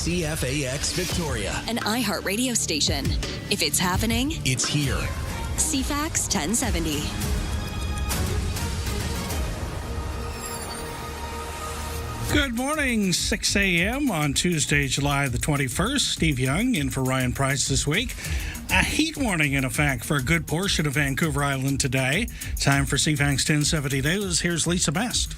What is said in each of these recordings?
CFAX Victoria. An iHeart radio station. If it's happening, It's here. CFAX 1070. Good morning, 6 a.m. on Tuesday, July the 21st. Steve Young in for Ryan Price this week. A heat warning in effect for a good portion of Vancouver Island today. Time for CFAX 1070 News. Here's Lisa Best.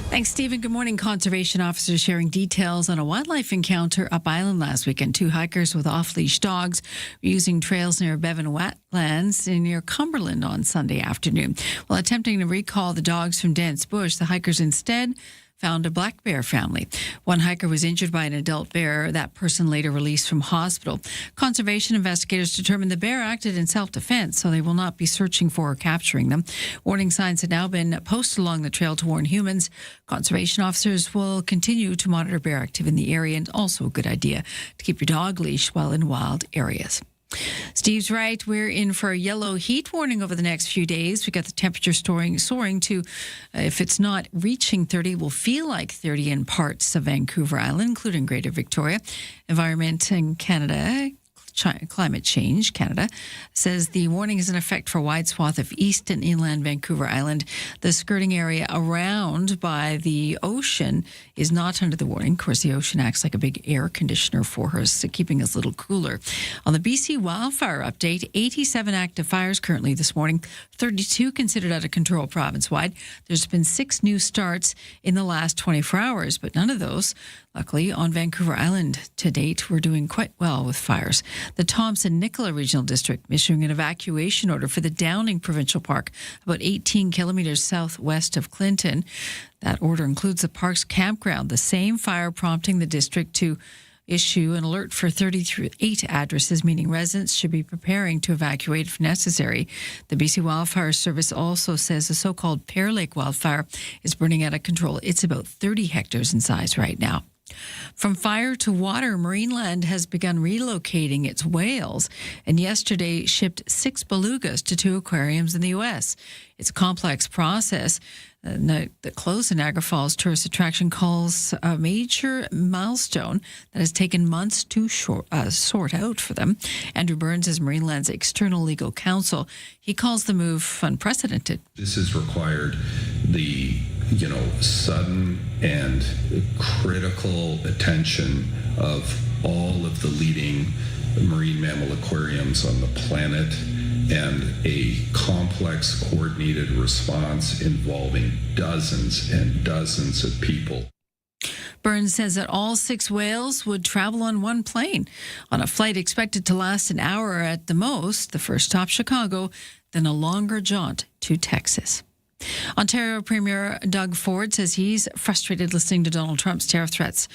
Thanks, Stephen. Good morning. Conservation officers sharing details on a wildlife encounter up island last weekend. 2 hikers with off-leash dogs were using trails near Bevan wetlands near Cumberland on Sunday afternoon. While attempting to recall the dogs from dense bush, the hikers instead found a black bear family. One hiker was injured by an adult bear. That person later released from hospital. Conservation investigators determined the bear acted in self-defense, so they will not be searching for or capturing them. Warning signs have now been posted along the trail to warn humans. Conservation officers will continue to monitor bear activity in the area, and also a good idea to keep your dog leashed while in wild areas. Steve's right. We're in for a yellow heat warning over the next few days. We got the temperature soaring to, if it's not reaching 30, will feel like 30 in parts of Vancouver Island, including Greater Victoria. Environment in Canada, Climate Change Canada, says the warning is in effect for a wide swath of east and inland Vancouver Island. The skirting area around by the ocean is not under the warning. Of course, the ocean acts like a big air conditioner for us, so keeping us a little cooler. On the BC wildfire update, 87 active fires currently this morning, 32 considered out of control province-wide. There's been 6 new starts in the last 24 hours, but none of those, luckily, on Vancouver Island to date. We're doing quite well with fires. The Thompson-Nicola Regional District issuing an evacuation order for the Downing Provincial Park, about 18 kilometers southwest of Clinton. That order includes the park's campground. The same fire prompting the district to issue an alert for 38 addresses, meaning residents should be preparing to evacuate if necessary. The BC Wildfire Service also says the so-called Pear Lake wildfire is burning out of control. It's about 30 hectares in size right now. From fire to water, Marineland has begun relocating its whales and yesterday shipped 6 belugas to 2 aquariums in the U.S. It's a complex process. The close in Niagara Falls tourist attraction calls a major milestone that has taken months to sort out for them. Andrew Burns is Marineland's external legal counsel. He calls the move unprecedented. This has required the sudden and critical attention of all of the leading marine mammal aquariums on the planet, and a complex coordinated response involving dozens and dozens of people. Burns says that all 6 whales would travel on one plane on a flight expected to last an hour at the most, the first stop Chicago, then a longer jaunt to Texas. Ontario Premier Doug Ford says he's frustrated listening to Donald Trump's tariff threats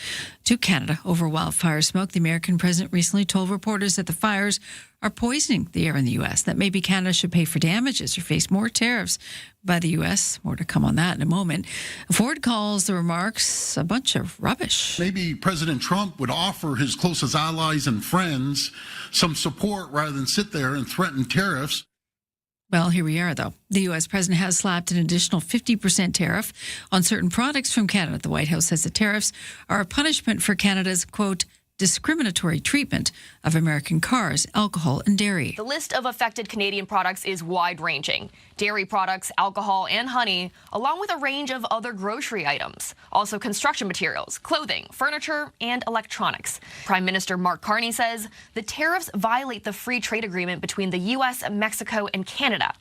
to Canada over wildfire smoke. The American president recently told reporters that the fires are poisoning the air in the U.S., that maybe Canada should pay for damages or face more tariffs by the U.S. More to come on that in a moment. Ford calls the remarks a bunch of rubbish. Maybe President Trump would offer his closest allies and friends some support rather than sit there and threaten tariffs. Well, here we are, though. The U.S. president has slapped an additional 50% tariff on certain products from Canada. The White House says the tariffs are a punishment for Canada's, quote, discriminatory treatment of American cars, alcohol, and dairy. The list of affected Canadian products is wide-ranging. Dairy products, alcohol, and honey, along with a range of other grocery items. Also construction materials, clothing, furniture, and electronics. Prime Minister Mark Carney says the tariffs violate the free trade agreement between the U.S., Mexico, and Canada.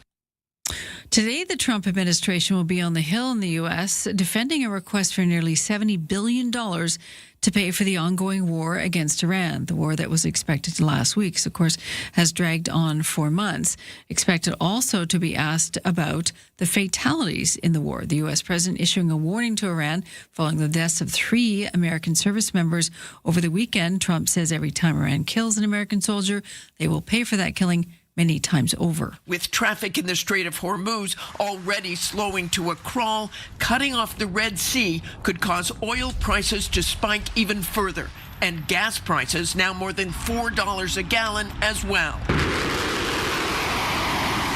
Today, the Trump administration will be on the Hill in the U.S. defending a request for nearly $70 billion to pay for the ongoing war against Iran. The war that was expected to last week, of course, has dragged on for months. Expected also to be asked about the fatalities in the war. The U.S. president issuing a warning to Iran following the deaths of 3 American service members over the weekend. Trump says every time Iran kills an American soldier, they will pay for that killing many times over. With traffic in the Strait of Hormuz already slowing to a crawl, cutting off the Red Sea could cause oil prices to spike even further, and gas prices now more than $4 a gallon as well.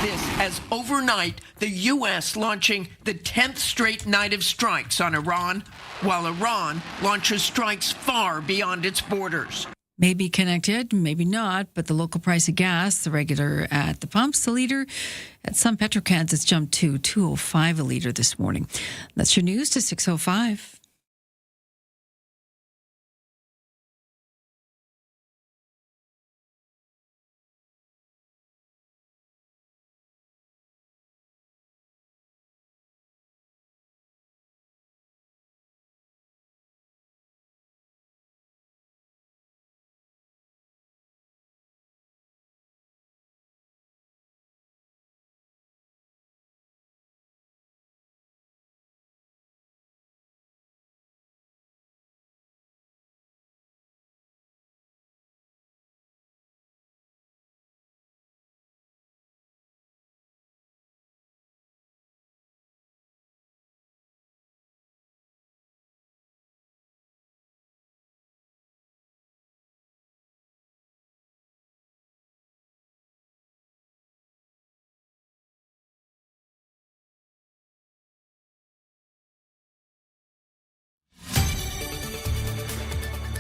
This as overnight the U.S. launching the 10th straight night of strikes on Iran, while Iran launches strikes far beyond its borders. Maybe connected, maybe not, but the local price of gas, the regular at the pumps, the liter, at some petrocans, it's jumped to $2.05 a liter this morning. That's your news to 6:05.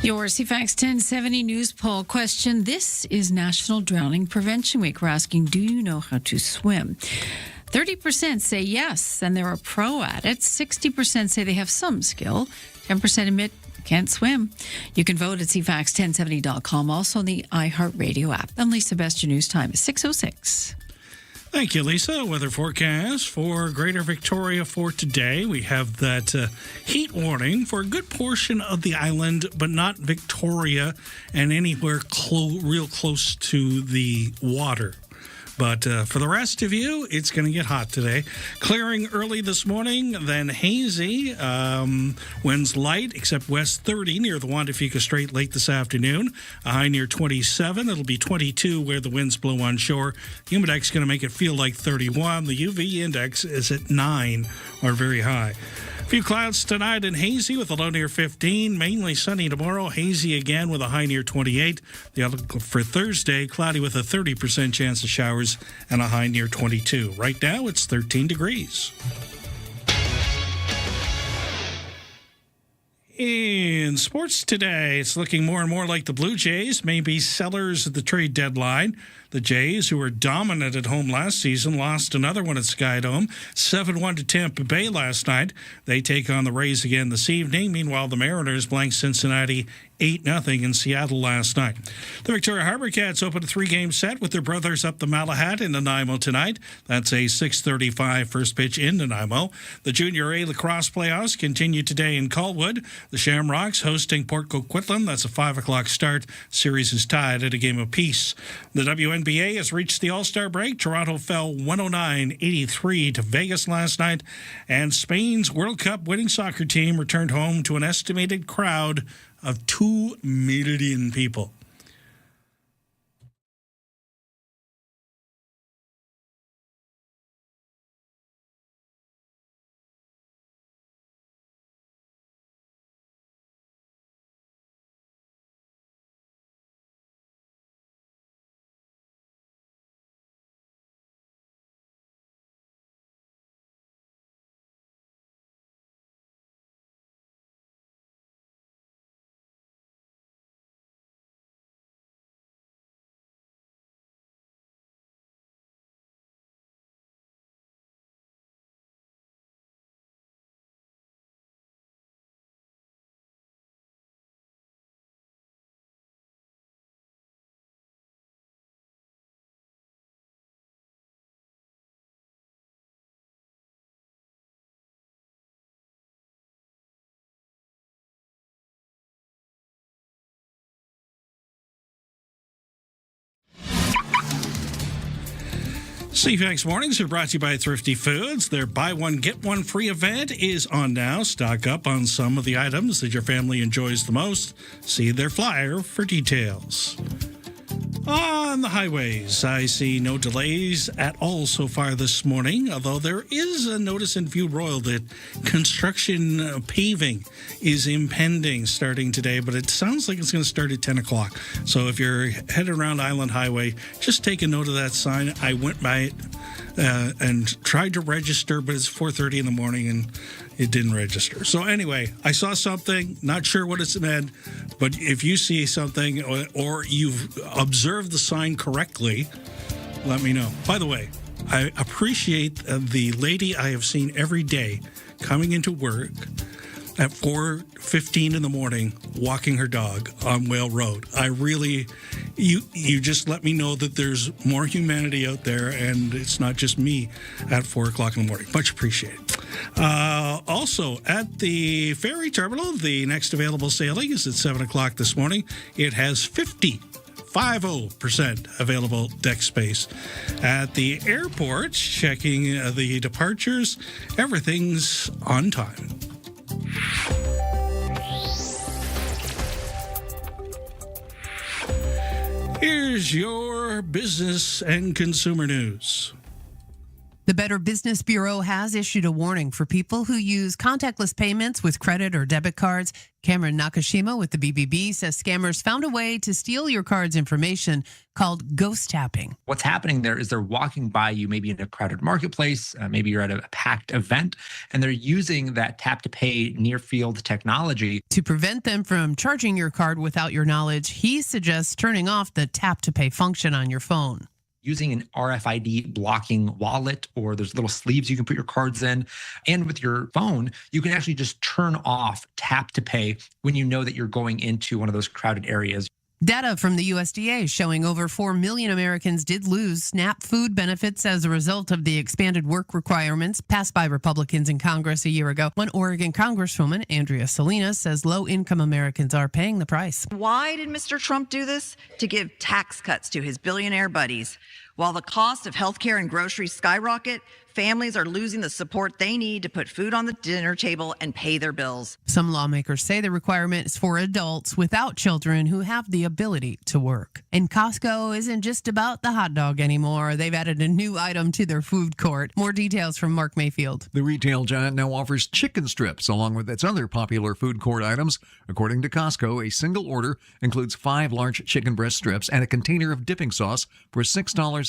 Your CFAX 1070 news poll question. This is National Drowning Prevention Week. We're asking, do you know how to swim? 30% say yes, and they're a pro at it. 60% say they have some skill. 10% admit can't swim. You can vote at CFAX1070.com, also on the iHeartRadio app. I'm Lisa Best. Your news time is 6:06. Thank you, Lisa. Weather forecast for Greater Victoria for today. We have that heat warning for a good portion of the island, but not Victoria and anywhere real close to the water. But for the rest of you, it's going to get hot today. Clearing early this morning, then hazy. Winds light, except west 30 near the Juan de Fuca Strait late this afternoon. A high near 27. It'll be 22 where the winds blow on shore. Humidex is going to make it feel like 31. The UV index is at 9, or very high. A few clouds tonight and hazy with a low near 15. Mainly sunny tomorrow. Hazy again with a high near 28. The outlook for Thursday, cloudy with a 30% chance of showers and a high near 22. Right now, it's 13 degrees. In sports today, it's looking more and more like the Blue Jays may be sellers at the trade deadline. The Jays, who were dominant at home last season, lost another one at Skydome, 7-1 to Tampa Bay last night. They take on the Rays again this evening. Meanwhile, the Mariners blanked Cincinnati 8-0 in Seattle last night. The Victoria Harbor Cats opened a 3-game set with their brothers up the Malahat in Nanaimo tonight. That's a 6:35 first pitch in Nanaimo. The Junior A lacrosse playoffs continue today in Colwood. The Shamrocks hosting Port Coquitlam. That's a 5 o'clock start. Series is tied at a game apiece. The WNBA has reached the All-Star break. Toronto fell 109-83 to Vegas last night. And Spain's World Cup winning soccer team returned home to an estimated crowd of 2 million people. CFAX Mornings are brought to you by Thrifty Foods. Their buy one, get one free event is on now. Stock up on some of the items that your family enjoys the most. See their flyer for details. On the highways, I see no delays at all so far this morning, although there is a notice in View Royal that construction paving is impending starting today, but it sounds like it's going to start at 10 o'clock. So if you're headed around Island Highway, just take a note of that sign. I went by it and tried to register, but it's 4:30 in the morning and it didn't register. So anyway, I saw something, not sure what it's meant, but if you see something or you've observed the sign correctly, let me know. By the way, I appreciate the lady I have seen every day coming into work at 4:15 in the morning, walking her dog on Whale Road. I really, you just let me know that there's more humanity out there, and it's not just me at 4 o'clock in the morning. Much appreciated. Also, at the ferry terminal, the next available sailing is at 7 o'clock this morning. It has 50% available deck space. At the airport, checking the departures, everything's on time. Here's your business and consumer news. The Better Business Bureau has issued a warning for people who use contactless payments with credit or debit cards. Cameron Nakashima with the BBB says scammers found a way to steal your card's information called ghost tapping. What's happening there is they're walking by you, maybe in a crowded marketplace, maybe you're at a packed event, and they're using that tap to pay near field technology. To prevent them from charging your card without your knowledge, he suggests turning off the tap to pay function on your phone. Using an RFID blocking wallet, or there's little sleeves you can put your cards in. And with your phone, you can actually just turn off tap to pay when you know that you're going into one of those crowded areas. Data from the USDA showing over 4 million Americans did lose SNAP food benefits as a result of the expanded work requirements passed by Republicans in Congress a year ago. One Oregon Congresswoman, Andrea Salinas, says low-income Americans are paying the price. Why did Mr. Trump do this? To give tax cuts to his billionaire buddies. While the cost of healthcare and groceries skyrocket, families are losing the support they need to put food on the dinner table and pay their bills. Some lawmakers say the requirement is for adults without children who have the ability to work. And Costco isn't just about the hot dog anymore. They've added a new item to their food court. More details from Mark Mayfield. The retail giant now offers chicken strips along with its other popular food court items. According to Costco, a single order includes 5 large chicken breast strips and a container of dipping sauce for $6.99.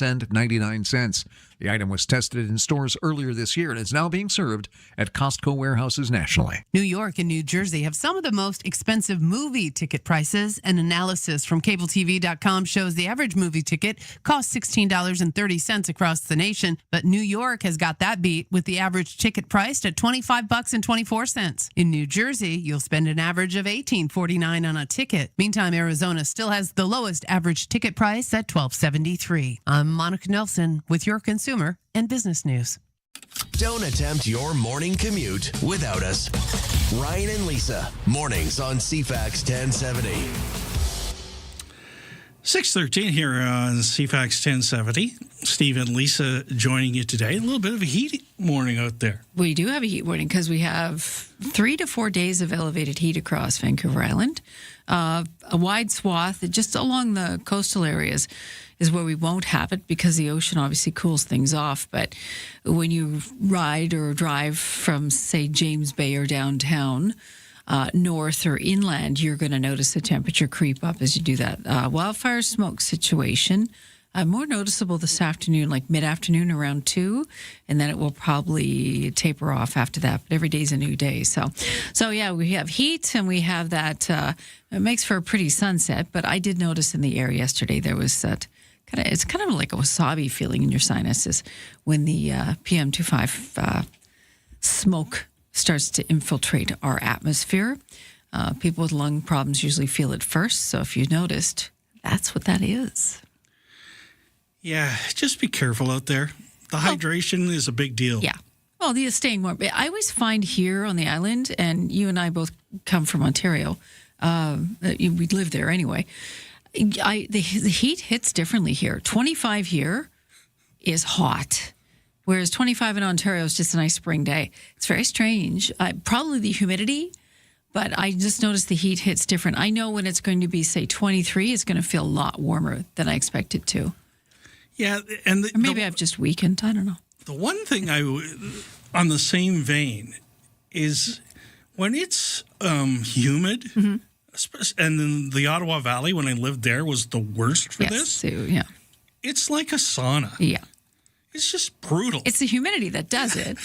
The item was tested in stores earlier this year and is now being served at Costco warehouses nationally. New York and New Jersey have some of the most expensive movie ticket prices. An analysis from CableTV.com shows the average movie ticket costs $16.30 across the nation, but New York has got that beat with the average ticket priced at $25.24. In New Jersey, you'll spend an average of $18.49 on a ticket. Meantime, Arizona still has the lowest average ticket price at $12.73. I'm Monica Nelson with your consumer and business news. Don't attempt your morning commute without us. Ryan and Lisa, mornings on CFAX 1070. 6:13 here on CFAX 1070. Steve and Lisa joining you today. A little bit of a heat morning out there. We do have a heat warning because we have 3 to 4 days of elevated heat across Vancouver Island. A wide swath just along the coastal areas is where we won't have it because the ocean obviously cools things off. But when you ride or drive from, say, James Bay or downtown, north or inland, you're going to notice the temperature creep up as you do that. Wildfire smoke situation, more noticeable this afternoon, like mid-afternoon around 2, and then it will probably taper off after that. But every day's a new day. So yeah, we have heat and we have that. It makes for a pretty sunset, but I did notice in the air yesterday there was that it's kind of like a wasabi feeling in your sinuses when the PM2.5 smoke starts to infiltrate our atmosphere. People with lung problems usually feel it first. So if you noticed, that's what that is. Yeah, just be careful out there. The hydration is a big deal. Yeah. Well, the staying warm. I always find here on the island, and you and I both come from Ontario. We live there anyway. The heat hits differently here. 25 here is hot, whereas 25 in Ontario is just a nice spring day. It's very strange. Probably the humidity, but I just noticed the heat hits different. I know when it's going to be, say, 23, it's going to feel a lot warmer than I expect it to. Yeah, and or maybe I've just weakened. I don't know. The one thing on the same vein is when it's humid. Mm-hmm. And then the Ottawa Valley, when I lived there, was the worst for this. Yeah. It's like a sauna. Yeah. It's just brutal. It's the humidity that does it.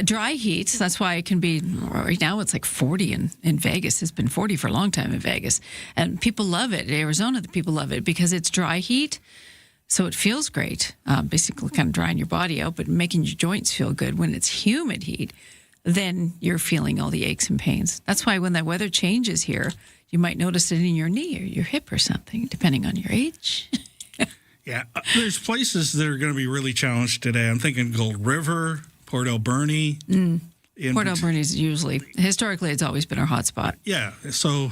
Dry heat, that's why it can be, right now it's like 40 in Vegas. It's been 40 for a long time in Vegas. And people love it. In Arizona, the people love it because it's dry heat. So it feels great, basically kind of drying your body out, but making your joints feel good. When it's humid heat, then you're feeling all the aches and pains. That's why when the weather changes here, you might notice it in your knee or your hip or something, depending on your age. Yeah, there's places that are going to be really challenged today. I'm thinking Gold River, Port Alberni. Port Alberni is historically, it's always been our hot spot. Yeah, so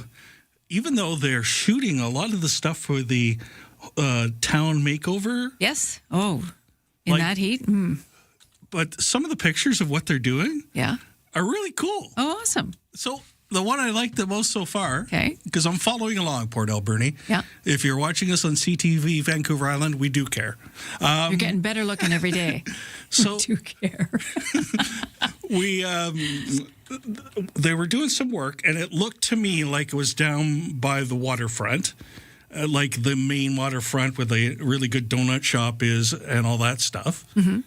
even though they're shooting a lot of the stuff for the town makeover. Yes. Oh, in that heat? But some of the pictures of what they're doing are really cool. Oh, awesome. So the one I like the most so far, okay, because I'm following along Port Alberni. Yeah. If you're watching us on CTV Vancouver Island, we do care. You're getting better looking every day. So we do care. They were doing some work, and it looked to me like it was down by the waterfront, like the main waterfront where the really good donut shop is and all that stuff. Mm-hmm.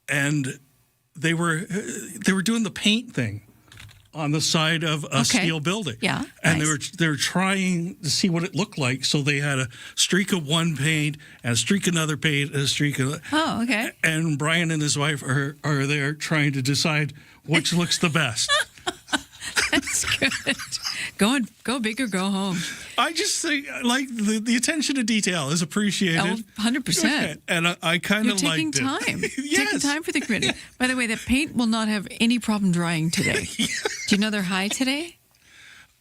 And they were doing the paint thing on the side of a steel building. Yeah. And nice. they were trying to see what it looked like. So they had a streak of one paint and a streak of another paint and a streak of... Oh, okay. And Brian and his wife are there trying to decide which looks the best. That's good. Go big or go home. I just think, like, the attention to detail is appreciated. Oh, 100%. And I kind of liked it. You're taking time. Yes. Taking time for the community. By the way, the paint will not have any problem drying today. Do you know they're high today?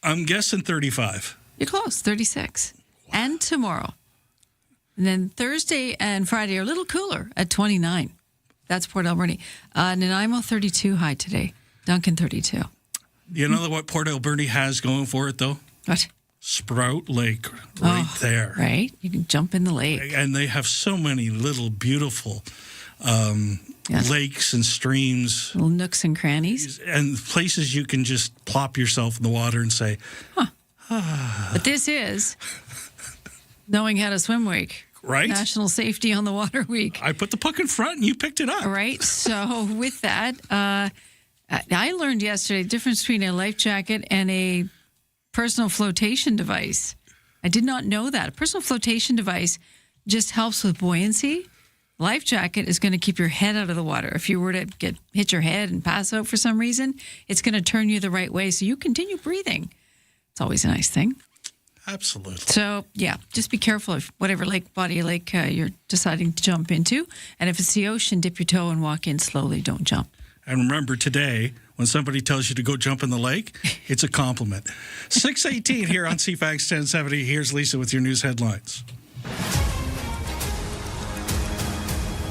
I'm guessing 35. You're close, 36. And tomorrow. And then Thursday and Friday are a little cooler at 29. That's Port Alberni. Nanaimo, 32 high today. Duncan, 32. You know what Port Alberni has going for it, though? What? Sprout Lake there. Right. You can jump in the lake. And they have so many little beautiful lakes and streams. Little nooks and crannies. And places you can just plop yourself in the water and say, But this is Knowing How to Swim Week. Right. National Safety on the Water Week. I put the puck in front and you picked it up. Right. So with that, I learned yesterday the difference between a life jacket and a personal flotation device. I did not know that. A personal flotation device just helps with buoyancy. Life jacket is going to keep your head out of the water. If you were to hit your head and pass out for some reason, it's going to turn you the right way so you continue breathing. It's always a nice thing. Absolutely. So, yeah, just be careful of whatever body lake you're deciding to jump into. And if it's the ocean, dip your toe and walk in slowly. Don't jump. And remember today, when somebody tells you to go jump in the lake, it's a compliment. 6:18 here on CFAX 1070. Here's Lisa with your news headlines.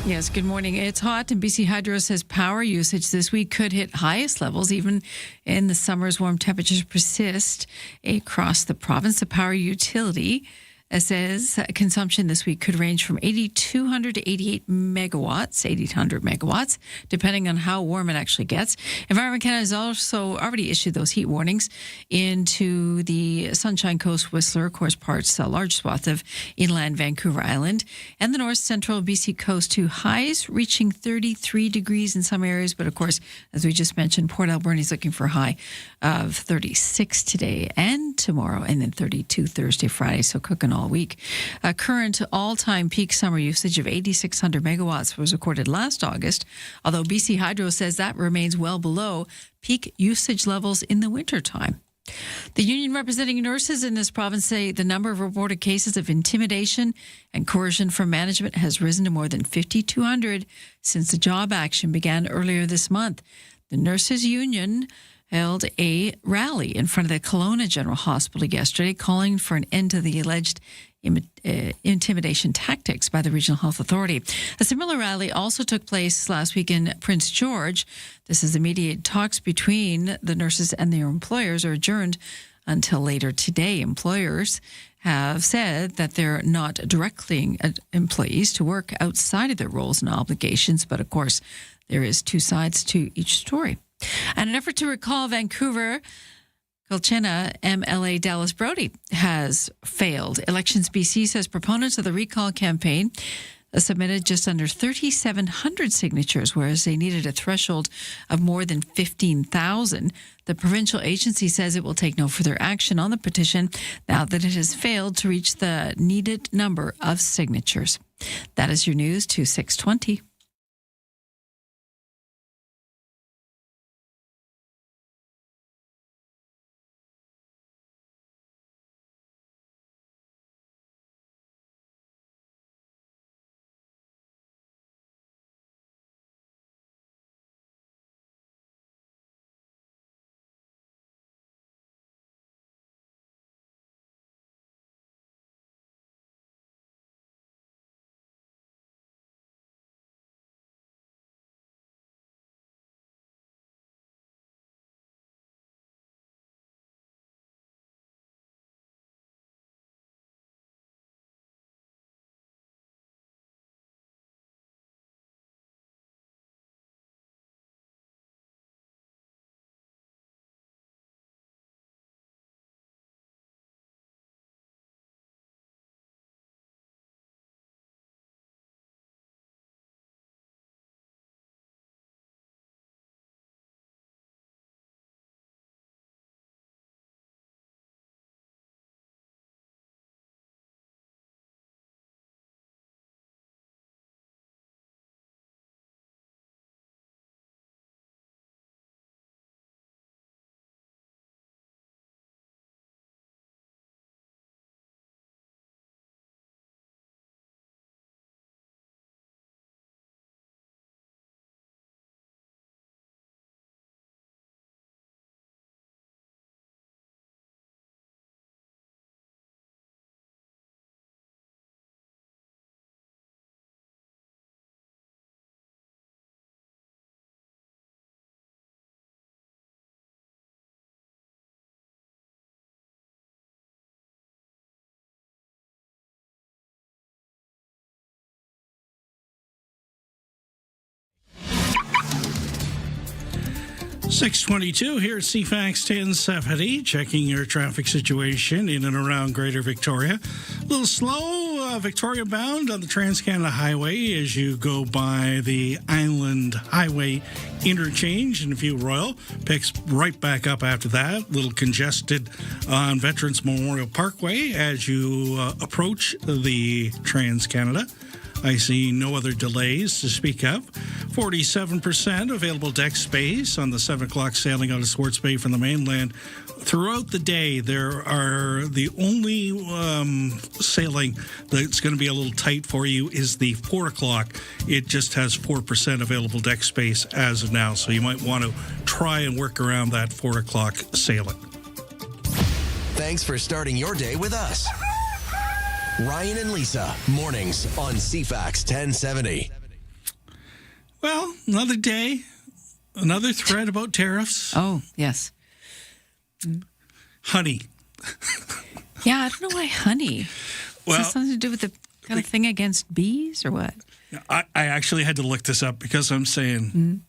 Yes, good morning. It's hot, and BC Hydro says power usage this week could hit highest levels. Even in the summer's warm temperatures persist across the province. The power utility says consumption this week could range from 8,200 to 8,800 megawatts, depending on how warm it actually gets. Environment Canada has also already issued those heat warnings into the Sunshine Coast, Whistler, of course, parts, a large swath of inland Vancouver Island, and the north central BC coast to highs reaching 33 degrees in some areas. But of course, as we just mentioned, Port Alberni is looking for a high of 36 today and tomorrow, and then 32 Thursday, Friday. So cooking all week. Current all-time peak summer usage of 8,600 megawatts was recorded last August, although BC Hydro says that remains well below peak usage levels in the wintertime. The union representing nurses in this province say the number of reported cases of intimidation and coercion from management has risen to more than 5,200 since the job action began earlier this month. The nurses union held a rally in front of the Kelowna General Hospital yesterday, calling for an end to the alleged intimidation tactics by the Regional Health Authority. A similar rally also took place last week in Prince George. This is immediate talks between the nurses and their employers are adjourned until later today. Employers have said that they're not directing employees to work outside of their roles and obligations, but of course, there is two sides to each story. And an effort to recall Vancouver Kilchena MLA Dallas Brody has failed. Elections BC says proponents of the recall campaign submitted just under 3,700 signatures, whereas they needed a threshold of more than 15,000. The provincial agency says it will take no further action on the petition now that it has failed to reach the needed number of signatures. That is your news to 6:20. .622 here at CFAX 1070, checking your traffic situation in and around Greater Victoria. A little slow, Victoria bound on the Trans-Canada Highway as you go by the Island Highway interchange in View Royal. Picks right back up after that. A little congested on Veterans Memorial Parkway as you approach the Trans-Canada. I see no other delays to speak of. 47% available deck space on the 7 o'clock sailing out of Swartz Bay from the mainland. Throughout the day, there are the only sailing that's going to be a little tight for you is the 4 o'clock. It just has 4% available deck space as of now, so you might want to try and work around that 4 o'clock sailing. Thanks for starting your day with us. Ryan and Lisa, mornings on CFAX 1070. Well, another day, another thread about tariffs. Oh, yes. Honey. Yeah, I don't know why honey. Well, Is this something to do with the kind of thing against bees or what? I actually had to look this up because I'm saying,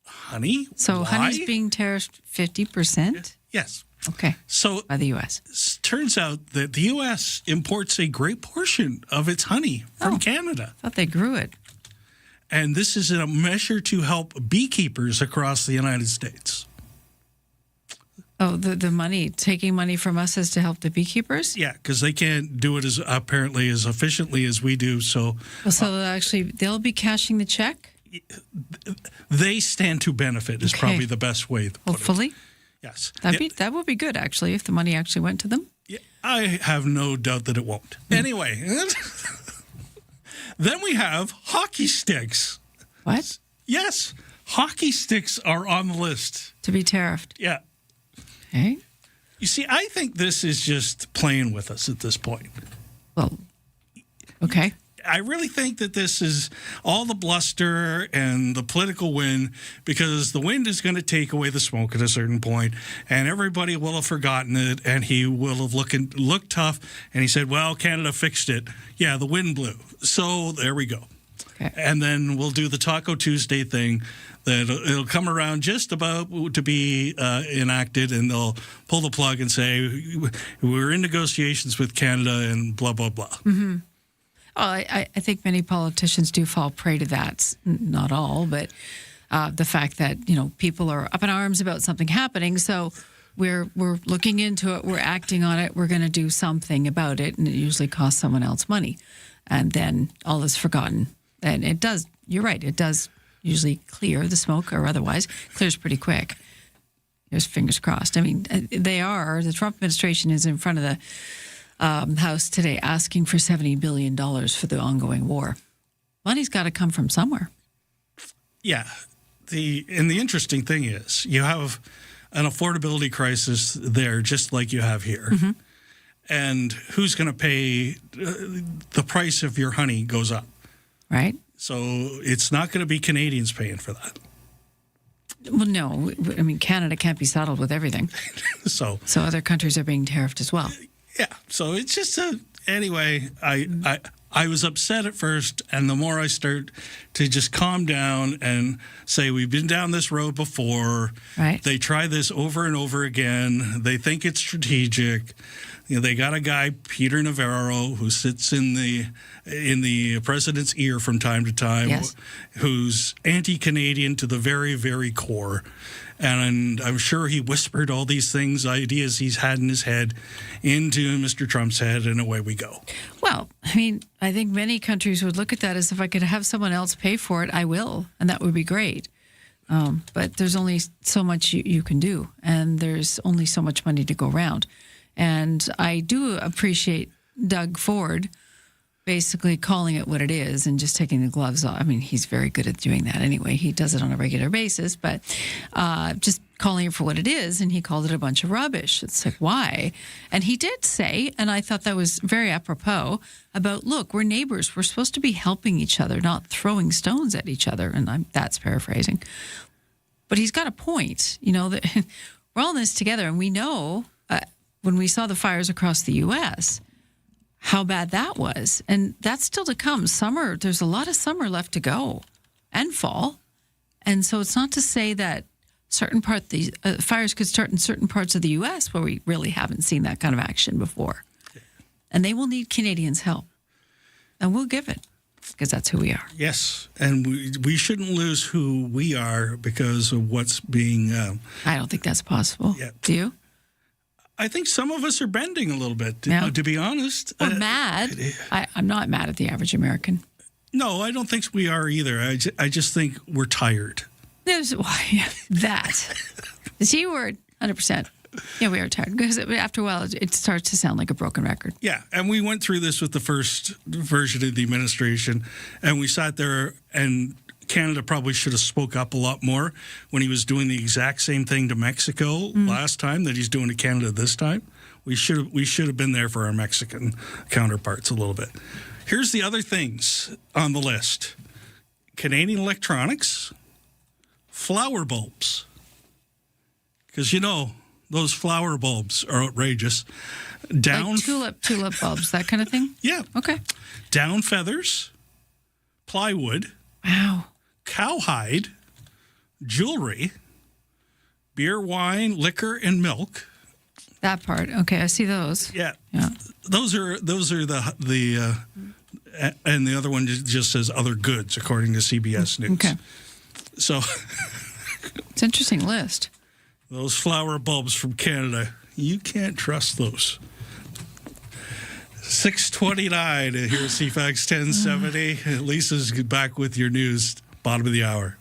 honey? So why? honey's being tariffed 50%? Yes. Okay. So by the U.S. It turns out that the U.S. imports a great portion of its honey from Canada. I thought they grew it. And this is a measure to help beekeepers across the United States. Oh, the money, taking money from us is to help the beekeepers? Yeah, because they can't do it as apparently as efficiently as we do. So, they'll be cashing the check? They stand to benefit is probably the best way to put Hopefully. it. Yes. That would be good, actually, if the money actually went to them. Yeah, I have no doubt that it won't. Anyway, then we have hockey sticks. What? Yes. Hockey sticks are on the list. To be tariffed. Yeah. Okay. You see, I think this is just playing with us at this point. Well, okay. I really think that this is all the bluster and the political wind, because the wind is going to take away the smoke at a certain point, and everybody will have forgotten it, and he will have looked tough, and he said, well, Canada fixed it. Yeah, the wind blew. So there we go. Okay. And then we'll do the Taco Tuesday thing. That it'll come around just about to be enacted, and they'll pull the plug and say, we're in negotiations with Canada and blah, blah, blah. Mm-hmm. Well, I think many politicians do fall prey to that. Not all, but the fact that people are up in arms about something happening, so we're looking into it, we're acting on it, we're going to do something about it, and it usually costs someone else money, and then all is forgotten. And it does. You're right. It does usually clear the smoke, or otherwise clears pretty quick. There's fingers crossed. I mean, the Trump administration is in front of the House today asking for $70 billion for the ongoing war. Money's got to come from somewhere. Yeah. The interesting thing is you have an affordability crisis there just like you have here. Mm-hmm. And who's going to pay the price of your honey goes up. Right. So it's not going to be Canadians paying for that. Well, no. I mean, Canada can't be saddled with everything. So other countries are being tariffed as well. Yeah. So it's just anyway, I was upset at first, and the more I start to just calm down and say, we've been down this road before. Right. They try this over and over again. They think it's strategic. They got a guy, Peter Navarro, who sits in the president's ear from time to time, yes, who's anti-Canadian to the very, very core. And I'm sure he whispered all these things, ideas he's had in his head, into Mr. Trump's head, and away we go. Well, I mean, I think many countries would look at that as, if I could have someone else pay for it, I will, and that would be great. But there's only so much you can do, and there's only so much money to go around. And I do appreciate Doug Ford basically calling it what it is and just taking the gloves off. I mean, he's very good at doing that anyway. He does it on a regular basis, but just calling it for what it is, and he called it a bunch of rubbish. It's like, why? And he did say, and I thought that was very apropos, about, look, we're neighbors. We're supposed to be helping each other, not throwing stones at each other. And that's paraphrasing. But he's got a point, that we're all in this together, and we know when we saw the fires across the U.S., how bad that was. And that's still to come. Summer, there's a lot of summer left to go, and fall. And so it's not to say that the fires could start in certain parts of the U.S. where we really haven't seen that kind of action before. And they will need Canadians' help. And we'll give it, because that's who we are. Yes, and we shouldn't lose who we are because of what's being... I don't think that's possible. Yeah. Do you? I think some of us are bending a little bit, no. To be honest. We're mad. I'm not mad at the average American. No, I don't think we are either. I just think we're tired. That. The T word, 100%. Yeah, we are tired. Because after a while, it starts to sound like a broken record. Yeah, and we went through this with the first version of the administration, and we sat there, and Canada probably should have spoke up a lot more when he was doing the exact same thing to Mexico last time that he's doing to Canada this time. We should have been there for our Mexican counterparts a little bit. Here's the other things on the list: Canadian electronics, flower bulbs, because those flower bulbs are outrageous. Like tulip bulbs, that kind of thing. Yeah. Okay. Down feathers, plywood. Wow. Cowhide, jewelry, beer, wine, liquor, and milk. That part. Okay, I see those. Yeah. Yeah. Those are the and the other one just says other goods, according to CBS News. Okay. So it's an interesting list. Those flower bulbs from Canada, you can't trust those. 6:29 here at CFAX 1070. Lisa's back with your news, bottom of the hour.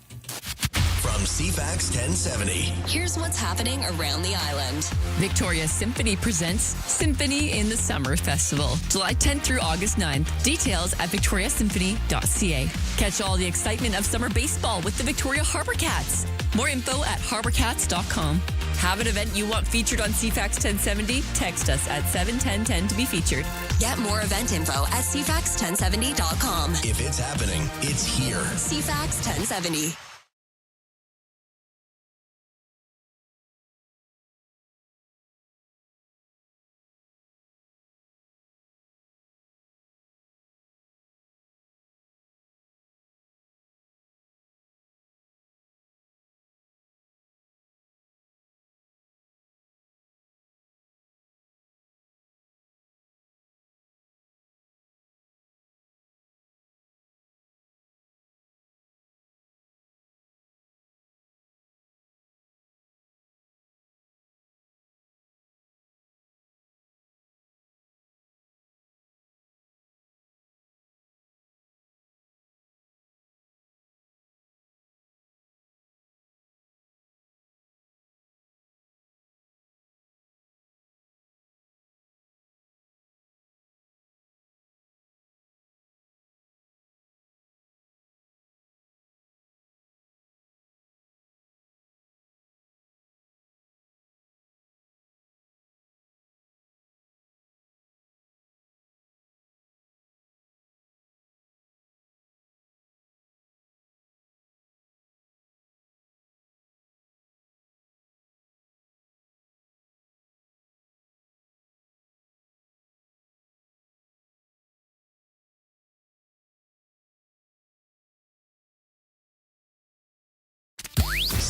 From CFAX 1070. Here's what's happening around the island. Victoria Symphony presents Symphony in the Summer Festival, July 10th through August 9th. Details at victoriasymphony.ca. Catch all the excitement of summer baseball with the Victoria Harbour Cats. More info at harbourcats.com. Have an event you want featured on CFAX 1070? Text us at 71010 to be featured. Get more event info at cfax1070.com. If it's happening, it's here. CFAX 1070.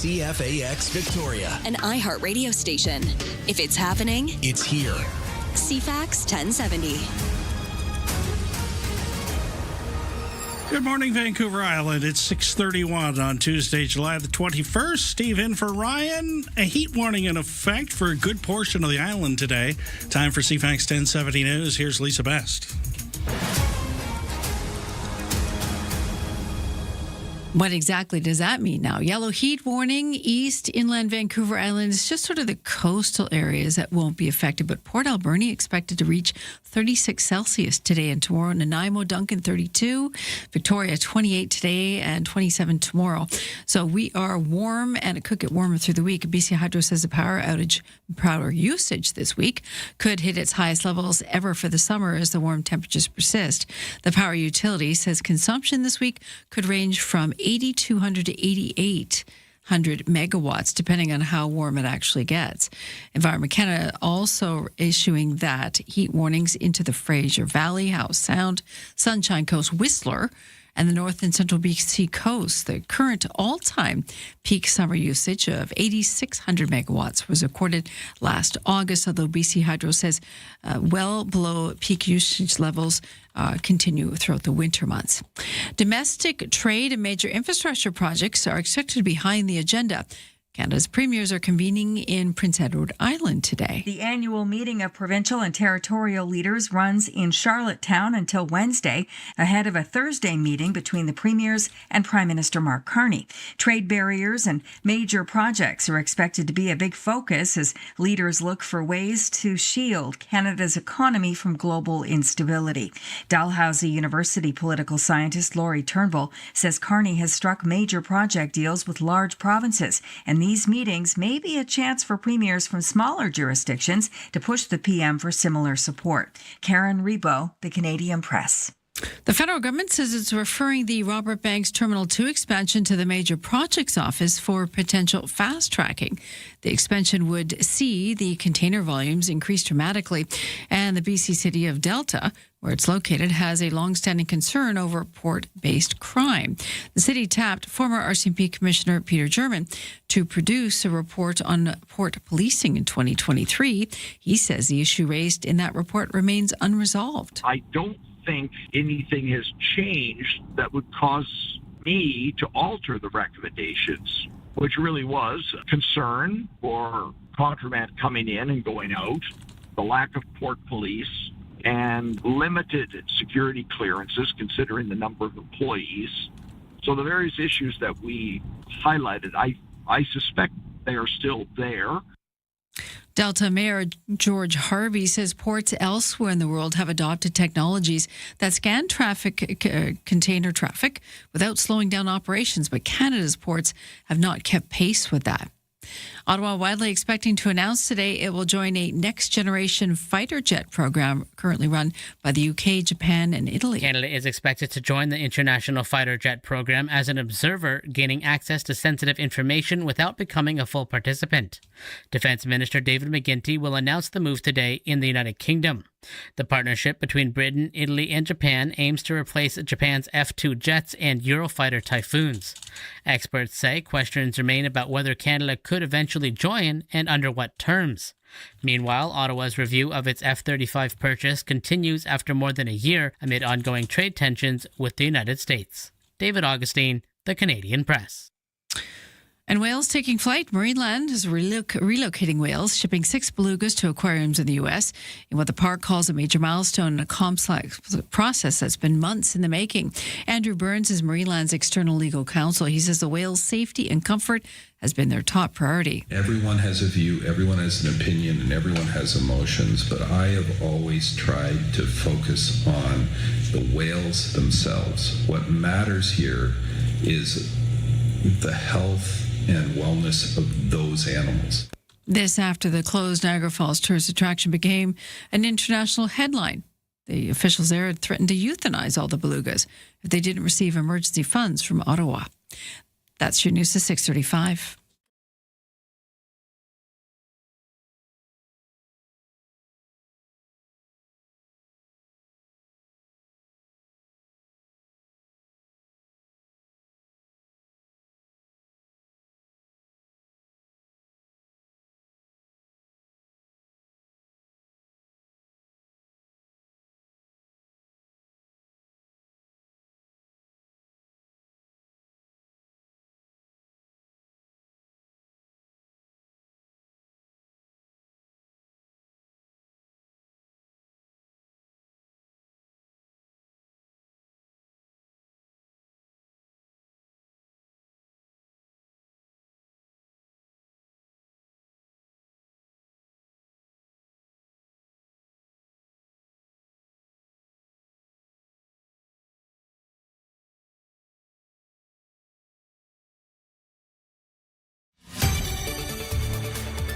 CFAX Victoria. An iHeart radio station. If it's happening, It's here. CFAX 1070. Good morning, Vancouver Island. It's 6:31 on Tuesday, July the 21st. Steve in for Ryan. A heat warning in effect for a good portion of the island today. Time for CFAX 1070 News. Here's Lisa Best. What exactly does that mean now? Yellow heat warning, east, inland Vancouver Island. It's just sort of the coastal areas that won't be affected, but Port Alberni expected to reach 36 Celsius today and tomorrow. Nanaimo, Duncan, 32. Victoria, 28 today and 27 tomorrow. So we are warm, and it could get warmer through the week. BC Hydro says the power usage this week could hit its highest levels ever for the summer as the warm temperatures persist. The power utility says consumption this week could range from 8,200 to 8,800 megawatts, depending on how warm it actually gets. Environment Canada also issuing that heat warnings into the Fraser Valley, Howe Sound, Sunshine Coast, Whistler, and the North and Central BC coast. The current all-time peak summer usage of 8,600 megawatts was recorded last August, although BC Hydro says well below peak usage levels continue throughout the winter months. Domestic trade and major infrastructure projects are expected to be high in the agenda. Canada's premiers are convening in Prince Edward Island today. The annual meeting of provincial and territorial leaders runs in Charlottetown until Wednesday, ahead of a Thursday meeting between the premiers and Prime Minister Mark Carney. Trade barriers and major projects are expected to be a big focus as leaders look for ways to shield Canada's economy from global instability. Dalhousie University political scientist Laurie Turnbull says Carney has struck major project deals with large provinces, and these meetings may be a chance for premiers from smaller jurisdictions to push the PM for similar support. Karen Rebo, The Canadian Press. The federal government says it's referring the Robert Banks Terminal 2 expansion to the Major Projects Office for potential fast-tracking. The expansion would see the container volumes increase dramatically, and the BC city of Delta, where it's located, has a long-standing concern over port-based crime. The city tapped former RCMP Commissioner Peter German to produce a report on port policing in 2023. He says the issue raised in that report remains unresolved. I don't think anything has changed that would cause me to alter the recommendations, which really was concern for contraband coming in and going out, the lack of port police, and limited security clearances considering the number of employees. So the various issues that we highlighted, I suspect they are still there. Delta Mayor George Harvey says ports elsewhere in the world have adopted technologies that scan container traffic without slowing down operations, but Canada's ports have not kept pace with that. Ottawa widely expecting to announce today it will join a next-generation fighter jet program currently run by the UK, Japan, and Italy. Canada is expected to join the International Fighter Jet program as an observer, gaining access to sensitive information without becoming a full participant. Defense Minister David McGuinty will announce the move today in the United Kingdom. The partnership between Britain, Italy, and Japan aims to replace Japan's F-2 jets and Eurofighter Typhoons. Experts say questions remain about whether Canada could eventually join and under what terms. Meanwhile, Ottawa's review of its F-35 purchase continues after more than a year amid ongoing trade tensions with the United States. David Augustine, The Canadian Press. And whales taking flight. Marineland is relocating whales, shipping 6 belugas to aquariums in the U.S. in what the park calls a major milestone in a complex process that's been months in the making. Andrew Burns is Marineland's external legal counsel. He says the whales' safety and comfort has been their top priority. Everyone has a view, everyone has an opinion, and everyone has emotions, but I have always tried to focus on the whales themselves. What matters here is the health and wellness of those animals. This after the closed Niagara Falls tourist attraction became an international headline. The officials there had threatened to euthanize all the belugas if they didn't receive emergency funds from Ottawa. That's your news at 6:35.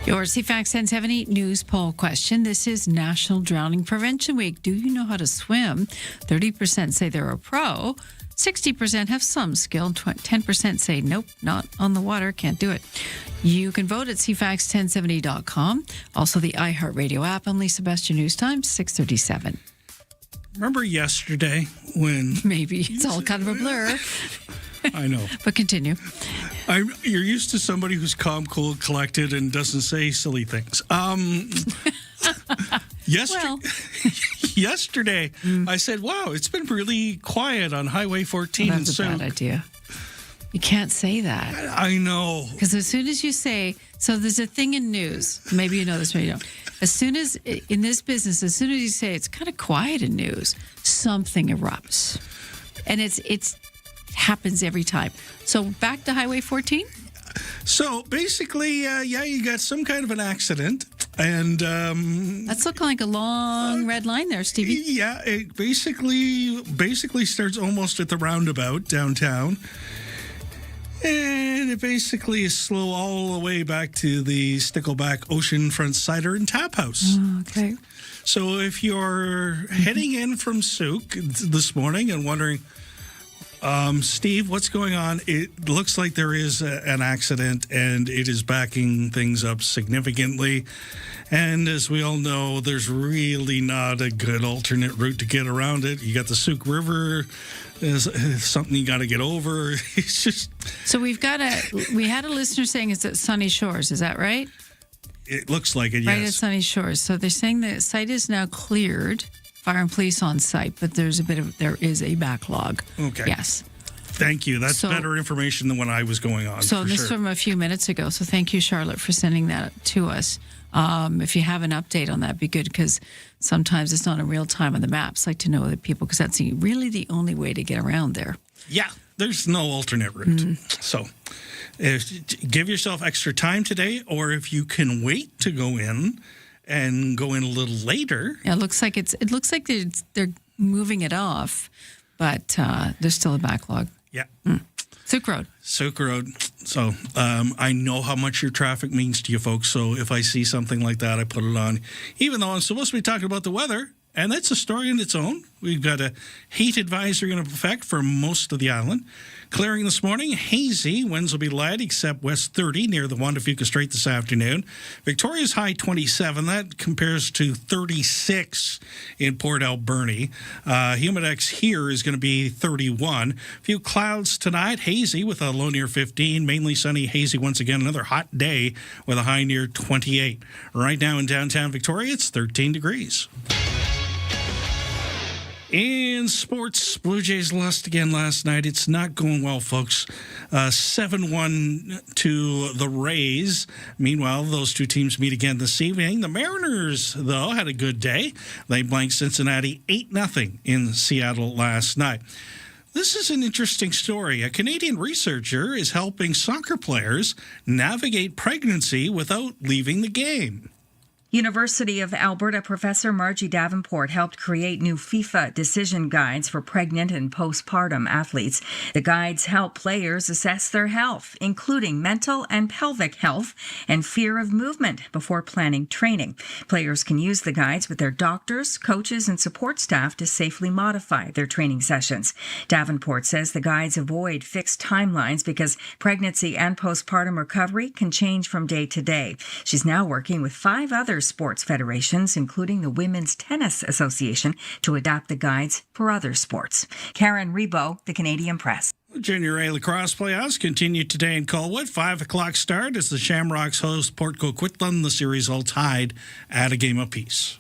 Your CFAX 1070 news poll question. This is National Drowning Prevention Week. Do you know how to swim? 30% say they're a pro. 60% have some skill. 10% say, nope, not on the water, can't do it. You can vote at CFAX1070.com. Also, the iHeartRadio app. I'm Lisa Best, your news time, 6:37. Remember yesterday when... Maybe. It's all kind of a blur. I know. But continue. You're used to somebody who's calm, cool, collected, and doesn't say silly things. Yesterday, I said, wow, it's been really quiet on Highway 14. Well, that's a bad idea. You can't say that. I know. Because as soon as you say, so there's a thing in news, maybe you know this, maybe you don't. As soon as, in this business, as soon as you say it's kind of quiet in news, something erupts. And it happens every time. So back to Highway 14? So basically, you got some kind of an accident. And that's looking like a long red line there, Stevie. Yeah, it basically starts almost at the roundabout downtown. And it basically is slow all the way back to the Stickleback Oceanfront Cider and Tap House. Oh, okay. So if you're heading in from Souk this morning and wondering, Steve, what's going on? It looks like there is an accident and it is backing things up significantly. And as we all know, there's really not a good alternate route to get around it. You got the Souk River, is something you got to get over. It's just... So we had a listener saying it's at Sunny Shores. Is that right? It looks like it, yes. Right at Sunny Shores. So they're saying the site is now cleared. Fire and police on site, but there is a backlog. Okay. Yes. Thank you. That's better information than when I was going on. So this from a few minutes ago. So thank you, Charlotte, for sending that to us. If you have an update on that, it'd be good because sometimes it's not in real time on the maps. Like to know the people because that's really the only way to get around there. Yeah, there's no alternate route. So give yourself extra time today, or if you can wait to go in and go in a little later. Yeah, it looks like they're moving it off, but there's still a backlog. Yeah. Souk Road. So I know how much your traffic means to you folks. So if I see something like that, I put it on. Even though I'm supposed to be talking about the weather, and that's a story in its own. We've got a heat advisory in effect for most of the island. Clearing this morning, hazy. Winds will be light, except west 30 near the Juan de Fuca Strait this afternoon. Victoria's high 27. That compares to 36 in Port Alberni. Humidex here is going to be 31. A few clouds tonight. Hazy with a low near 15. Mainly sunny, hazy once again. Another hot day with a high near 28. Right now in downtown Victoria, it's 13 degrees. In sports, Blue Jays lost again last night. It's not going well, folks. 7-1 to the Rays. Meanwhile, those two teams meet again this evening. The Mariners, though, had a good day. They blanked Cincinnati 8-0 in Seattle last night. This is an interesting story. A Canadian researcher is helping soccer players navigate pregnancy without leaving the game. University of Alberta professor Margie Davenport helped create new FIFA decision guides for pregnant and postpartum athletes. The guides help players assess their health, including mental and pelvic health and fear of movement before planning training. Players can use the guides with their doctors, coaches, and support staff to safely modify their training sessions. Davenport says the guides avoid fixed timelines because pregnancy and postpartum recovery can change from day to day. She's now working with 5 other sports federations, including the Women's Tennis Association, to adapt the guides for other sports. Karen Rebo, The Canadian Press. Junior A lacrosse playoffs continue today in Colwood. 5 o'clock start as the Shamrocks host Port Coquitlam. The series all tied at a game apiece.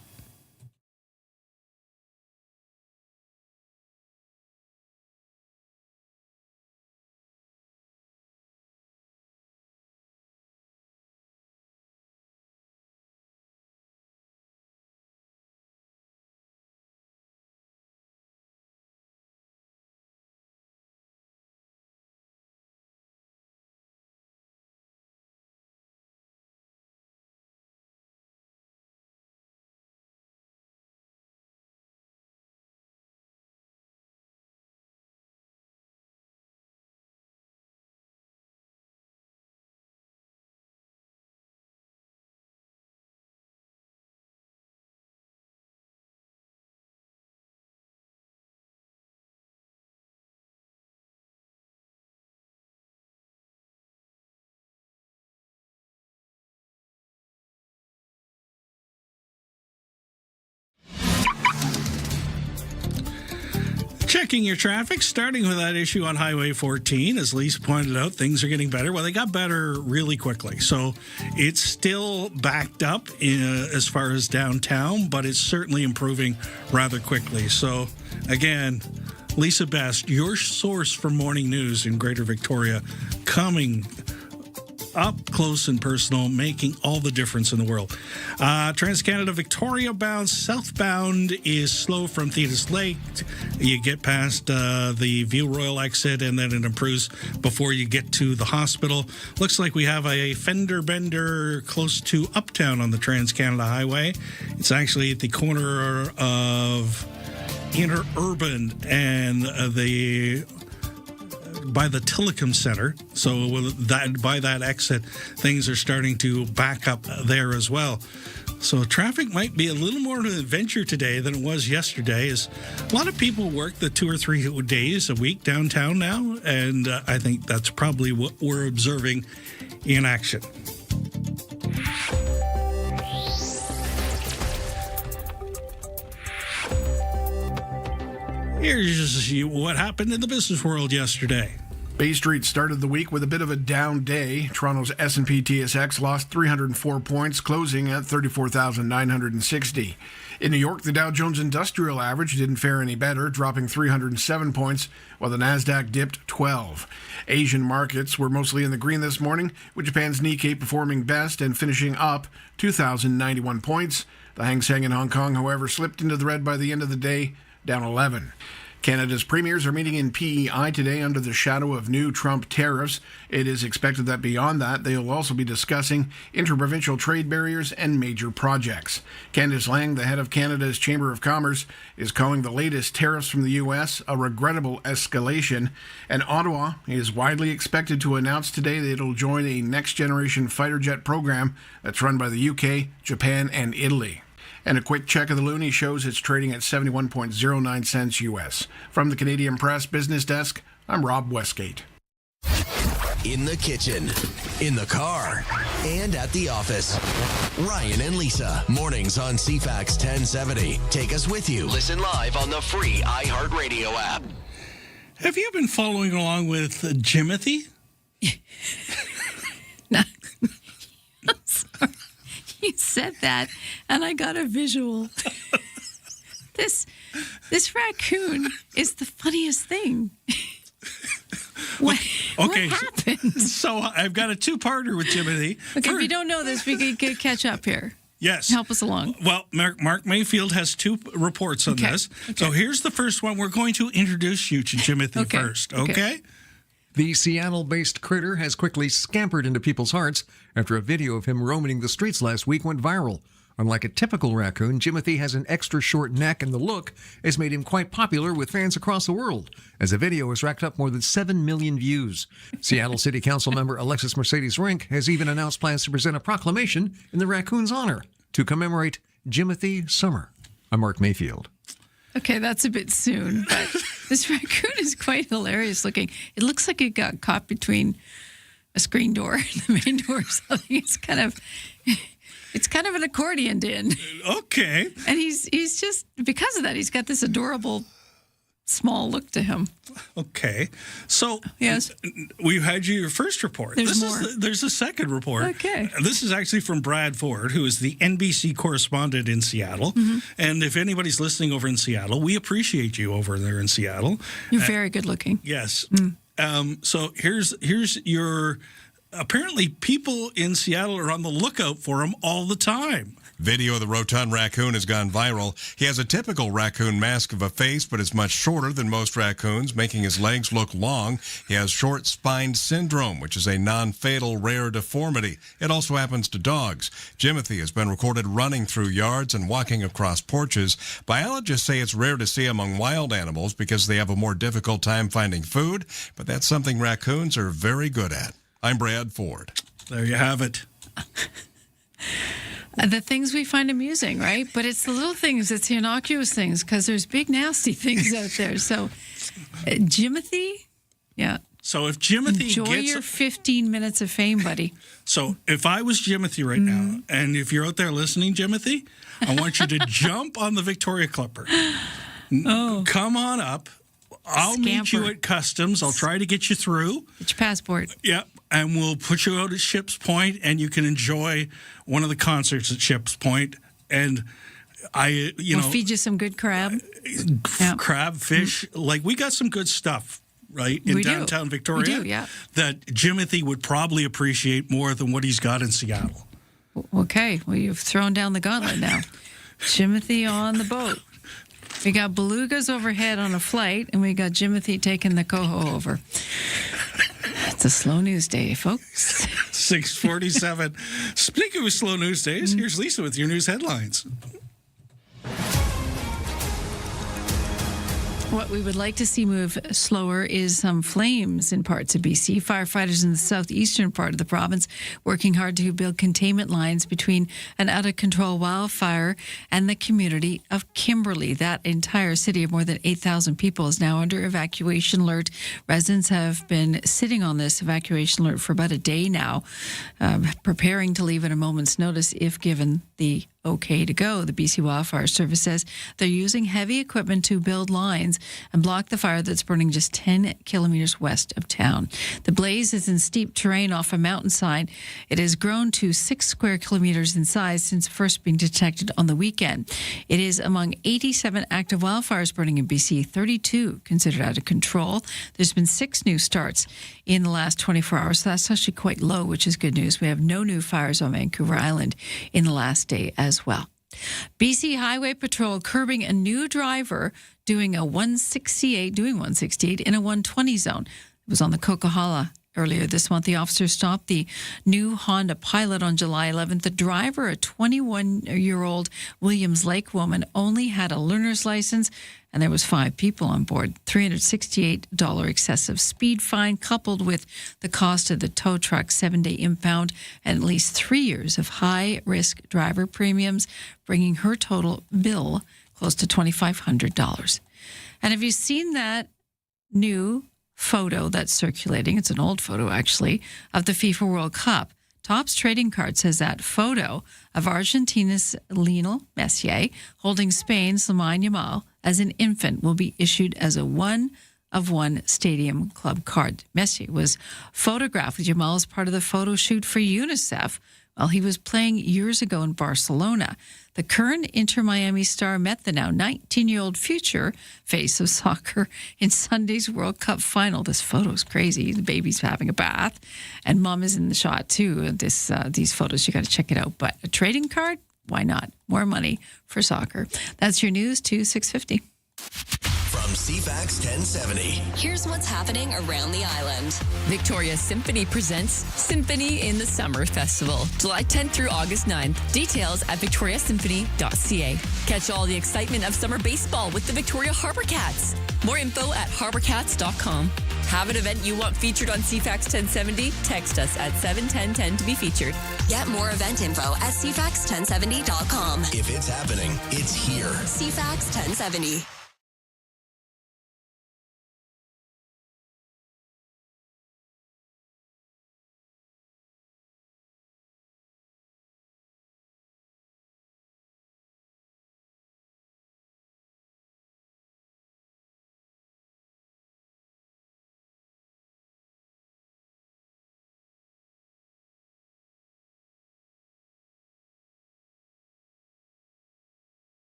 Checking your traffic, starting with that issue on Highway 14. As Lisa pointed out, things are getting better. Well, they got better really quickly. So it's still backed up as far as downtown, but it's certainly improving rather quickly. So, again, Lisa Best, your source for morning news in Greater Victoria, coming up close and personal, making all the difference in the world. Trans-Canada Victoria bound southbound is slow from Thetis Lake. You get past the View Royal exit, and then it improves before you get to the hospital. Looks like we have a fender bender close to Uptown on the Trans-Canada Highway. It's actually at the corner of Interurban and by the Tillicum Center. So by that exit, things are starting to back up there as well. So traffic might be a little more of an adventure today than it was yesterday, as a lot of people work the 2 or 3 days a week downtown now, and I think that's probably what we're observing in action. Here's what happened in the business world yesterday. Bay Street started the week with a bit of a down day. Toronto's S&P TSX lost 304 points, closing at 34,960. In New York, the Dow Jones Industrial Average didn't fare any better, dropping 307 points, while the Nasdaq dipped 12. Asian markets were mostly in the green this morning, with Japan's Nikkei performing best and finishing up 2,091 points. The Hang Seng in Hong Kong, however, slipped into the red by the end of the day, down 11. Canada's premiers are meeting in PEI today under the shadow of new Trump tariffs. It is expected that beyond that, they will also be discussing interprovincial trade barriers and major projects. Candice Lang, the head of Canada's Chamber of Commerce, is calling the latest tariffs from the U.S. a regrettable escalation. And Ottawa is widely expected to announce today that it'll join a next-generation fighter jet program that's run by the U.K., Japan, and Italy. And a quick check of the loonie shows it's trading at 71.09 cents U.S. From the Canadian Press Business Desk, I'm Rob Westgate. In the kitchen, in the car, and at the office. Ryan and Lisa, mornings on CFAX 1070. Take us with you. Listen live on the free iHeartRadio app. Have you been following along with Jimothy? No. I'm sorry. You said that, and I got a visual. This raccoon is the funniest thing. What happened? So I've got a two-parter with Jimothy. Okay, if you don't know this, we could catch up here. Yes. Help us along. Well, Mark Mayfield has 2 reports on this. Okay. So here's the first one. We're going to introduce you to Jimothy first, okay? The Seattle-based critter has quickly scampered into people's hearts after a video of him roaming the streets last week went viral. Unlike a typical raccoon, Jimothy has an extra short neck, and the look has made him quite popular with fans across the world, as the video has racked up more than 7 million views. Seattle City Council member Alexis Mercedes Rink has even announced plans to present a proclamation in the raccoon's honor to commemorate Jimothy Summer. I'm Mark Mayfield. Okay, that's a bit soon, but this raccoon is quite hilarious looking. It looks like it got caught between a screen door and the main door or something. It's kind of an accordion din. Okay. And he's just, because of that, he's got this adorable small look to him. Okay. So, yes, we've had your first report. There's more. There's a second report. Okay. This is actually from Brad Ford, who is the NBC correspondent in Seattle. Mm-hmm. And if anybody's listening over in Seattle, we appreciate you over there in Seattle. You're very good looking. Yes. So here's your... Apparently, people in Seattle are on the lookout for him all the time. Video of the rotund raccoon has gone viral. He has a typical raccoon mask of a face, but is much shorter than most raccoons, making his legs look long. He has short spine syndrome, which is a non-fatal rare deformity. It also happens to dogs. Jimothy has been recorded running through yards and walking across porches. Biologists say it's rare to see among wild animals because they have a more difficult time finding food, but that's something raccoons are very good at. I'm Brad Ford. There you have it. The things we find amusing, right? But it's the little things, it's the innocuous things, because there's big, nasty things out there. So, Jimothy, yeah. So if Jimothy enjoy your 15 minutes of fame, buddy. So if I was Jimothy right now, and if you're out there listening, Jimothy, I want you to jump on the Victoria Clipper. Come on up. I'll meet you Scamper. at customs. I'll try to get you through. Get your passport. Yep. And we'll put you out at Ship's Point, and you can enjoy one of the concerts at Ship's Point. And We'll feed you some good crab. crab, fish. Like, we got some good stuff, right, in We do. downtown Victoria. We do, yeah. That Jimothy would probably appreciate more than what he's got in Seattle. Okay, well, you've thrown down the gauntlet now. Jimothy on the boat. We got belugas overhead on a flight, and we got Jimothy taking the coho over. It's a slow news day, folks. 6:47. Speaking of slow news days, here's Lisa with your news headlines. What we would like to see move slower is some flames in parts of BC. Firefighters in the southeastern part of the province working hard to build containment lines between an out-of-control wildfire and the community of Kimberley. That entire city of more than 8,000 people is now under evacuation alert. Residents have been sitting on this evacuation alert for about a day now, preparing to leave at a moment's notice if given the okay to go. The BC Wildfire Service says they're using heavy equipment to build lines and block the fire that's burning just 10 kilometers west of town. The blaze is in steep terrain off a mountainside. It has grown to 6 square kilometers in size since first being detected on the weekend. It is among 87 active wildfires burning in BC, 32 considered out of control. There's been 6 new starts in the last 24 hours. So that's actually quite low, which is good news. We have no new fires on Vancouver Island in the last day as well. BC Highway Patrol curbing a new driver doing 168 in a 120 zone. It was on the Coquihalla earlier this month. The officer stopped the new Honda Pilot on July 11th. The driver, a 21-year-old Williams Lake woman, only had a learner's license, and there was 5 people on board. $368 excessive speed fine, coupled with the cost of the tow truck, 7-day impound, and at least 3 years of high-risk driver premiums, bringing her total bill close to $2,500. And have you seen that new photo that's circulating? It's an old photo, actually, of the FIFA World Cup. Topps Trading Card says that photo of Argentina's Lionel Messi holding Spain's Lamine Yamal as an infant will be issued as a one-of-one Stadium Club card. Messi was photographed with Yamal as part of the photo shoot for UNICEF while he was playing years ago in Barcelona. The current Inter Miami star met the now 19-year-old future face of soccer in Sunday's World Cup final. This photo's crazy. The baby's having a bath, and mom is in the shot too. These photos, you got to check it out. But a trading card, why not? More money for soccer. That's your news to 6:50. From CFAX 1070. Here's what's happening around the island. Victoria Symphony presents Symphony in the Summer Festival, July 10th through August 9th. Details at victoriasymphony.ca. Catch all the excitement of summer baseball with the Victoria Harbour Cats. More info at harbourcats.com. Have an event you want featured on CFAX 1070? Text us at 71010 to be featured. Get more event info at CFAX1070.com. If it's happening, it's here. CFAX 1070.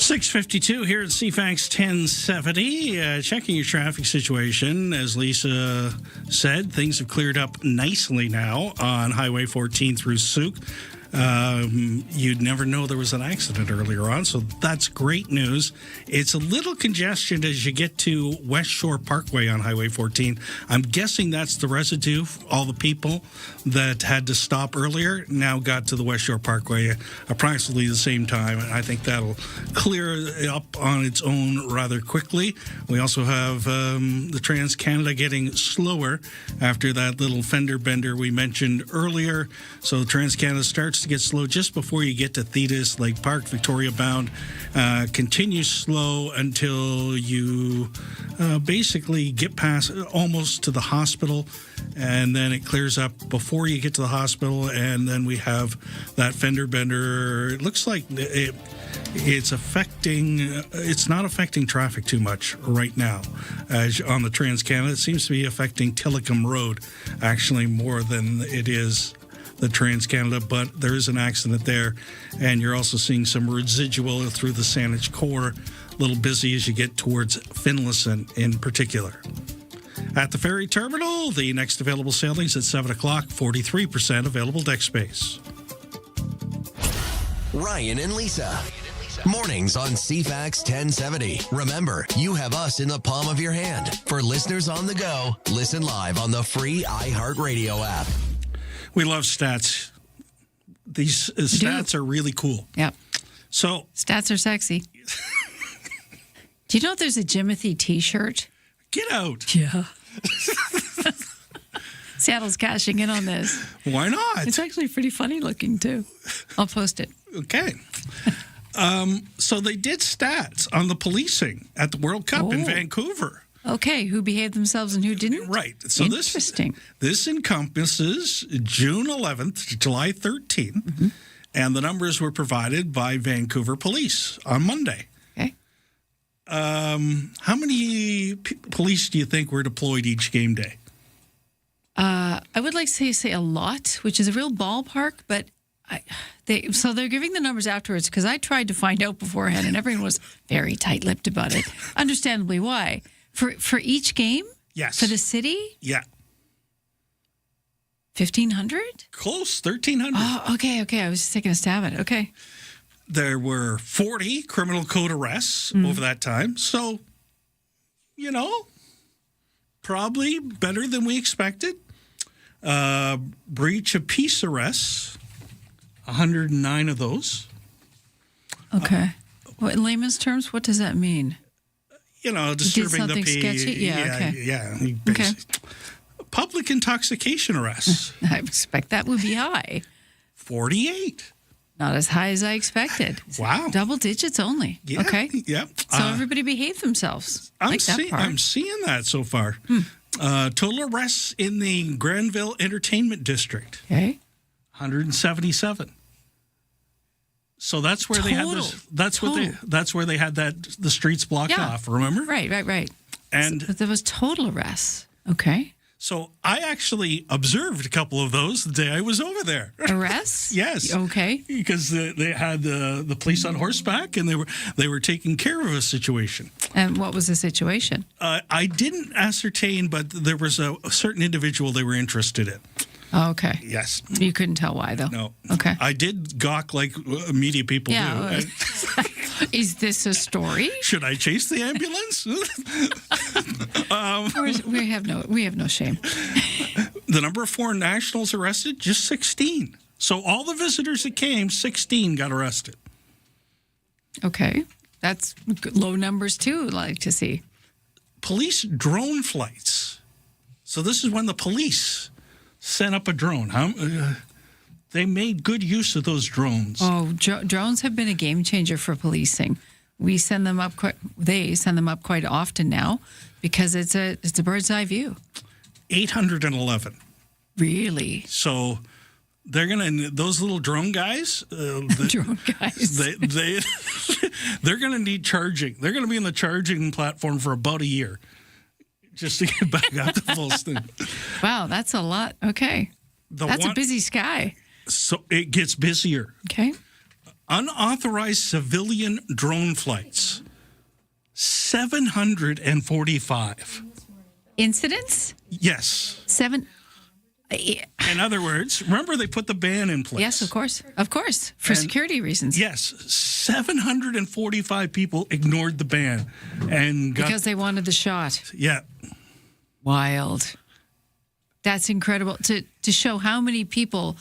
6:52 here at CFAX 1070. Checking your traffic situation. As Lisa said, things have cleared up nicely now on Highway 14 through Souk. You'd never know there was an accident earlier on, so that's great news. It's a little congestion as you get to West Shore Parkway on Highway 14. I'm guessing that's the residue. All the people that had to stop earlier now got to the West Shore Parkway approximately the same time, and I think that'll clear up on its own rather quickly. We also have the Trans-Canada getting slower after that little fender bender we mentioned earlier. So Trans-Canada starts to get slow just before you get to Thetis Lake Park, Victoria bound. Continues slow until you basically get past almost to the hospital, and then it clears up before you get to the hospital, and then we have that fender bender. It looks like it's not affecting traffic too much right now on the Trans-Canada. It seems to be affecting Tillicum Road actually more than it is the Trans-Canada, but there is an accident there, and you're also seeing some residual through the Saanich Core. A little busy as you get towards Finlayson in particular. At the ferry terminal, the next available sailings at 7 o'clock, 43% available deck space. Ryan and Lisa. Mornings on CFAX 1070. Remember, you have us in the palm of your hand. For listeners on the go, listen live on the free iHeartRadio app. We love stats. These stats are really cool. Yep. So stats are sexy. Do you know there's a Jimothy T-shirt? Get out. Yeah. Seattle's cashing in on this. Why not? It's actually pretty funny looking, too. I'll post it. Okay. So they did stats on the policing at the World Cup in Vancouver. Okay, who behaved themselves and who didn't? Right. So Interesting. This encompasses June 11th to July 13th, and the numbers were provided by Vancouver Police on Monday. Okay. How many police do you think were deployed each game day? I would like to say a lot, which is a real ballpark, but they're giving the numbers afterwards because I tried to find out beforehand, and everyone was very tight-lipped about it. Understandably, why? For each game? Yes. For the city? Yeah. 1,500? Close, 1,300. Oh, okay. I was just taking a stab at it. Okay. There were 40 criminal code arrests over that time. So, probably better than we expected. Breach of peace arrests, 109 of those. Okay. In layman's terms, what does that mean? Disturbing the peace. Sketchy? Yeah, okay. Yeah. Okay. Public intoxication arrests. I expect that would be high. 48. Not as high as I expected. Wow. Double digits only. Yeah, okay. Yeah. So everybody behaved themselves. I'm seeing that so far. Total arrests in the Granville Entertainment District. Okay. 177. So that's where they had this. That's where they had the streets blocked off. Remember? Right. And there was total arrests. Okay. So I actually observed a couple of those the day I was over there. Arrests? Yes. Okay. Because they had the police on horseback, and they were taking care of a situation. And what was the situation? I didn't ascertain, but there was a certain individual they were interested in. Oh, okay. Yes. You couldn't tell why, though. No. Okay. I did gawk like media people do. Is this a story? Should I chase the ambulance? We have no shame. The number of foreign nationals arrested, just 16. So all the visitors that came, 16 got arrested. Okay. That's low numbers, too, I'd like to see. Police drone flights. So this is when the police sent up a drone. They made good use of those drones. Oh, drones have been a game changer for policing. We send them up they send them up quite often now because it's a bird's eye view. 811. Really? So they're those little drone guys. Drone guys. They're gonna need charging. They're gonna be in the charging platform for about a year, just to get back up to full steam. Wow, that's a lot. Okay, that's a busy sky. So it gets busier. Okay. Unauthorized civilian drone flights, 745. Incidents? Yes. 7. In other words, remember they put the ban in place. Yes, of course. Of course. For security reasons. Yes. 745 people ignored the ban and got... Because they wanted the shot. Yeah. Wild. That's incredible. To show how many people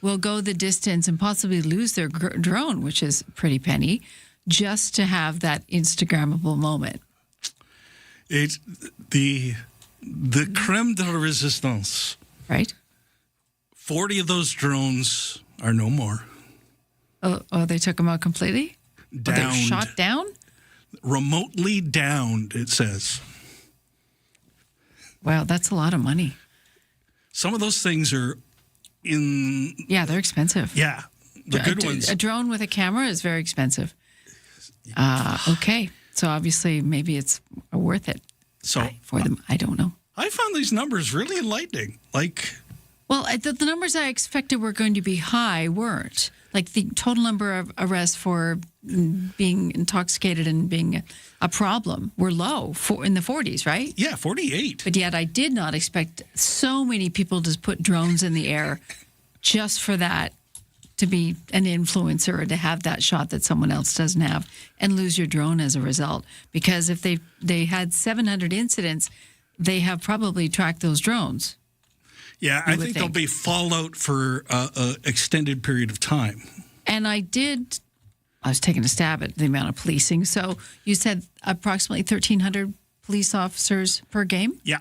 will go the distance and possibly lose their drone, which is pretty penny, just to have that Instagrammable moment. It's the creme de la resistance. Right. 40 of those drones are no more. Oh, they took them out completely? Downed. They were shot down? Remotely downed, it says. Wow, that's a lot of money. Some of those things are in... Yeah, they're expensive. Yeah, the good ones. A drone with a camera is very expensive. Okay, so obviously maybe it's worth it for them. I don't know. I found these numbers really enlightening. Well, the numbers I expected were going to be high weren't. Like the total number of arrests for being intoxicated and being a problem were low, in the 40s, right? Yeah, 48. But yet I did not expect so many people to put drones in the air just for that, to be an influencer or to have that shot that someone else doesn't have and lose your drone as a result. Because if they had 700 incidents, they have probably tracked those drones. Yeah, I think there'll be fallout for an extended period of time. And I was taking a stab at the amount of policing. So you said approximately 1,300 police officers per game? Yeah.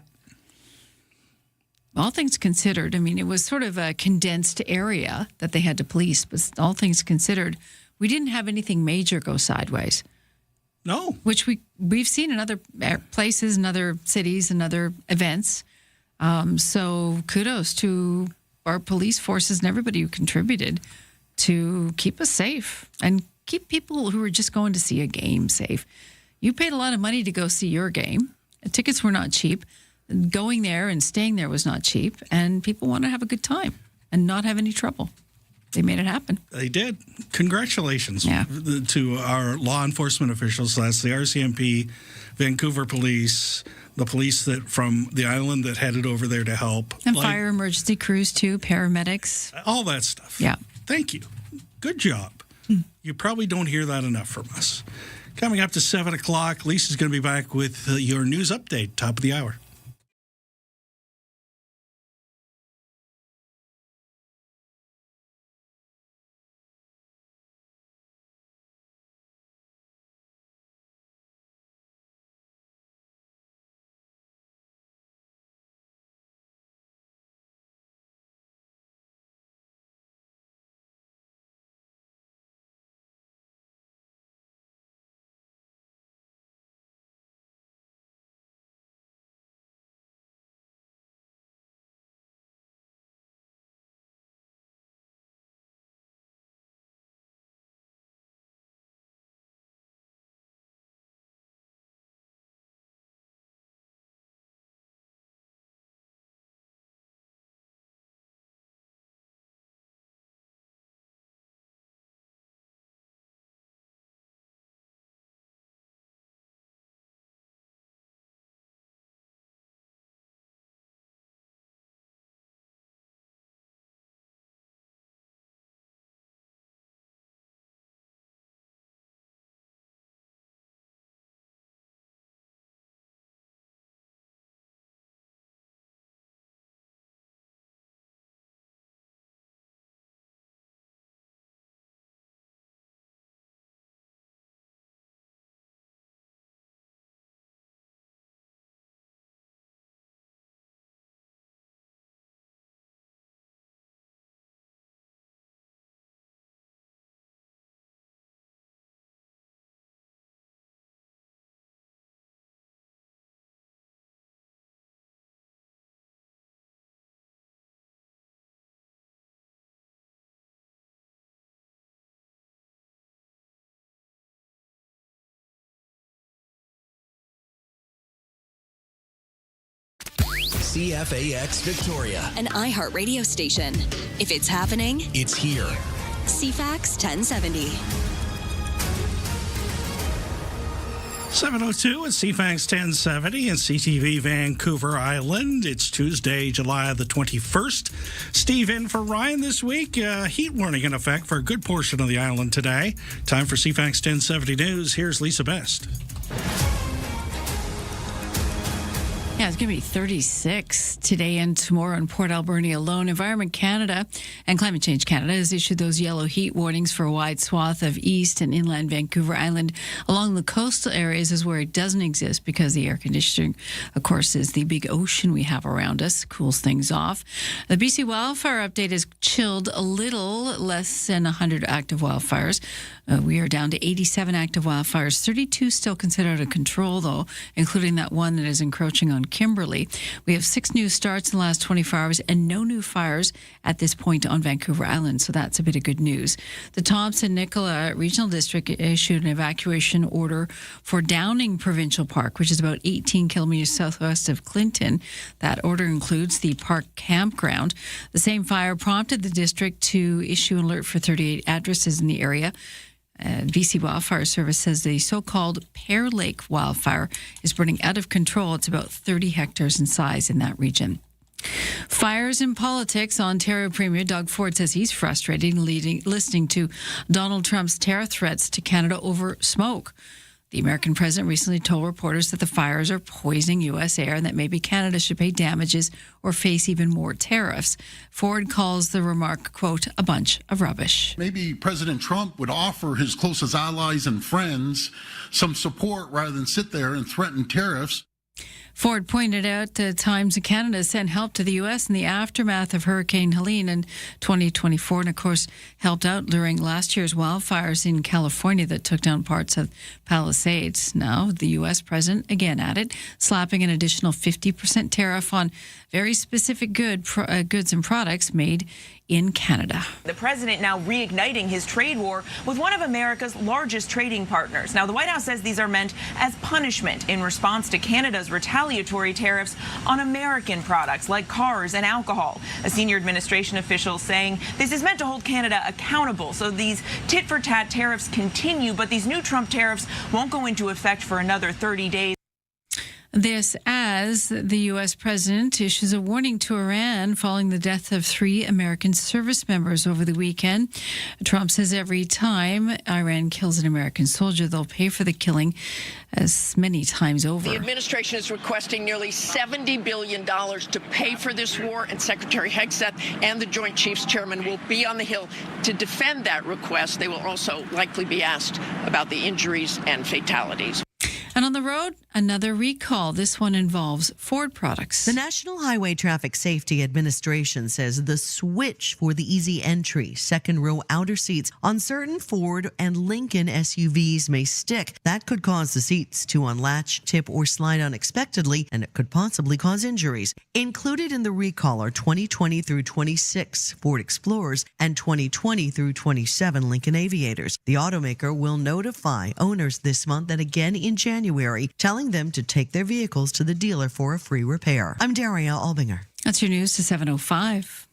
All things considered, I mean, it was sort of a condensed area that they had to police, but all things considered, we didn't have anything major go sideways. No. Which we've seen in other places, in other cities, and other events. So kudos to our police forces and everybody who contributed to keep us safe and keep people who are just going to see a game safe. You paid a lot of money to go see your game. The tickets were not cheap. Going there and staying there was not cheap. And people want to have a good time and not have any trouble. They made it happen. They did. Congratulations to our law enforcement officials. That's the RCMP, Vancouver Police, the police that from the island that headed over there to help. And fire emergency crews, too, paramedics. All that stuff. Yeah. Thank you. Good job. You probably don't hear that enough from us. Coming up to 7 o'clock, Lisa's going to be back with your news update, top of the hour. CFAX Victoria. An iHeart radio station. If it's happening, It's here. CFAX 1070. 7:02 at CFAX 1070 and CTV Vancouver Island. It's Tuesday, July the 21st. Steve in for Ryan this week. Heat warning in effect for a good portion of the island today. Time for CFAX 1070 News. Here's Lisa Best. Yeah, it's going to be 36 today and tomorrow in Port Alberni alone. Environment Canada and Climate Change Canada has issued those yellow heat warnings for a wide swath of east and inland Vancouver Island. Along the coastal areas is where it doesn't exist because the air conditioning, of course, is the big ocean we have around us, cools things off. The BC wildfire update has chilled a little, less than 100 active wildfires. We are down to 87 active wildfires, 32 still considered under control, though, including that one that is encroaching on Kimberley. We have 6 new starts in the last 24 hours and no new fires at this point on Vancouver Island, so that's a bit of good news. The Thompson-Nicola Regional District issued an evacuation order for Downing Provincial Park, which is about 18 kilometers southwest of Clinton. That order includes the park campground. The same fire prompted the district to issue an alert for 38 addresses in the area. BC Wildfire Service says the so-called Pear Lake wildfire is burning out of control. It's about 30 hectares in size in that region. Fires in politics. Ontario Premier Doug Ford says he's frustrated listening to Donald Trump's terror threats to Canada over smoke. The American president recently told reporters that the fires are poisoning U.S. air and that maybe Canada should pay damages or face even more tariffs. Ford calls the remark, quote, a bunch of rubbish. Maybe President Trump would offer his closest allies and friends some support rather than sit there and threaten tariffs. Ford pointed out that Times of Canada sent help to the U.S. in the aftermath of Hurricane Helene in 2024, and of course helped out during last year's wildfires in California that took down parts of Palisades. Now, the U.S. president again at it, slapping an additional 50% tariff on very specific goods and products made in Canada. The president now reigniting his trade war with one of America's largest trading partners. Now, the White House says these are meant as punishment in response to Canada's retaliatory tariffs on American products like cars and alcohol. A senior administration official saying this is meant to hold Canada accountable. So these tit-for-tat tariffs continue, but these new Trump tariffs won't go into effect for another 30 days. This as the U.S. president issues a warning to Iran following the death of 3 American service members over the weekend. Trump says every time Iran kills an American soldier, they'll pay for the killing as many times over. The administration is requesting nearly $70 billion to pay for this war, and Secretary Hegseth and the Joint Chiefs Chairman will be on the Hill to defend that request. They will also likely be asked about the injuries and fatalities. And on the road, another recall. This one involves Ford products. The National Highway Traffic Safety Administration says the switch for the easy entry, second row outer seats on certain Ford and Lincoln SUVs may stick. That could cause the seats to unlatch, tip, or slide unexpectedly, and it could possibly cause injuries. Included in the recall are 2020 through 26 Ford Explorers and 2020 through 27 Lincoln Aviators. The automaker will notify owners this month and again in January, telling them to take their vehicles to the dealer for a free repair. I'm Daria Albinger. That's your news to 7:05.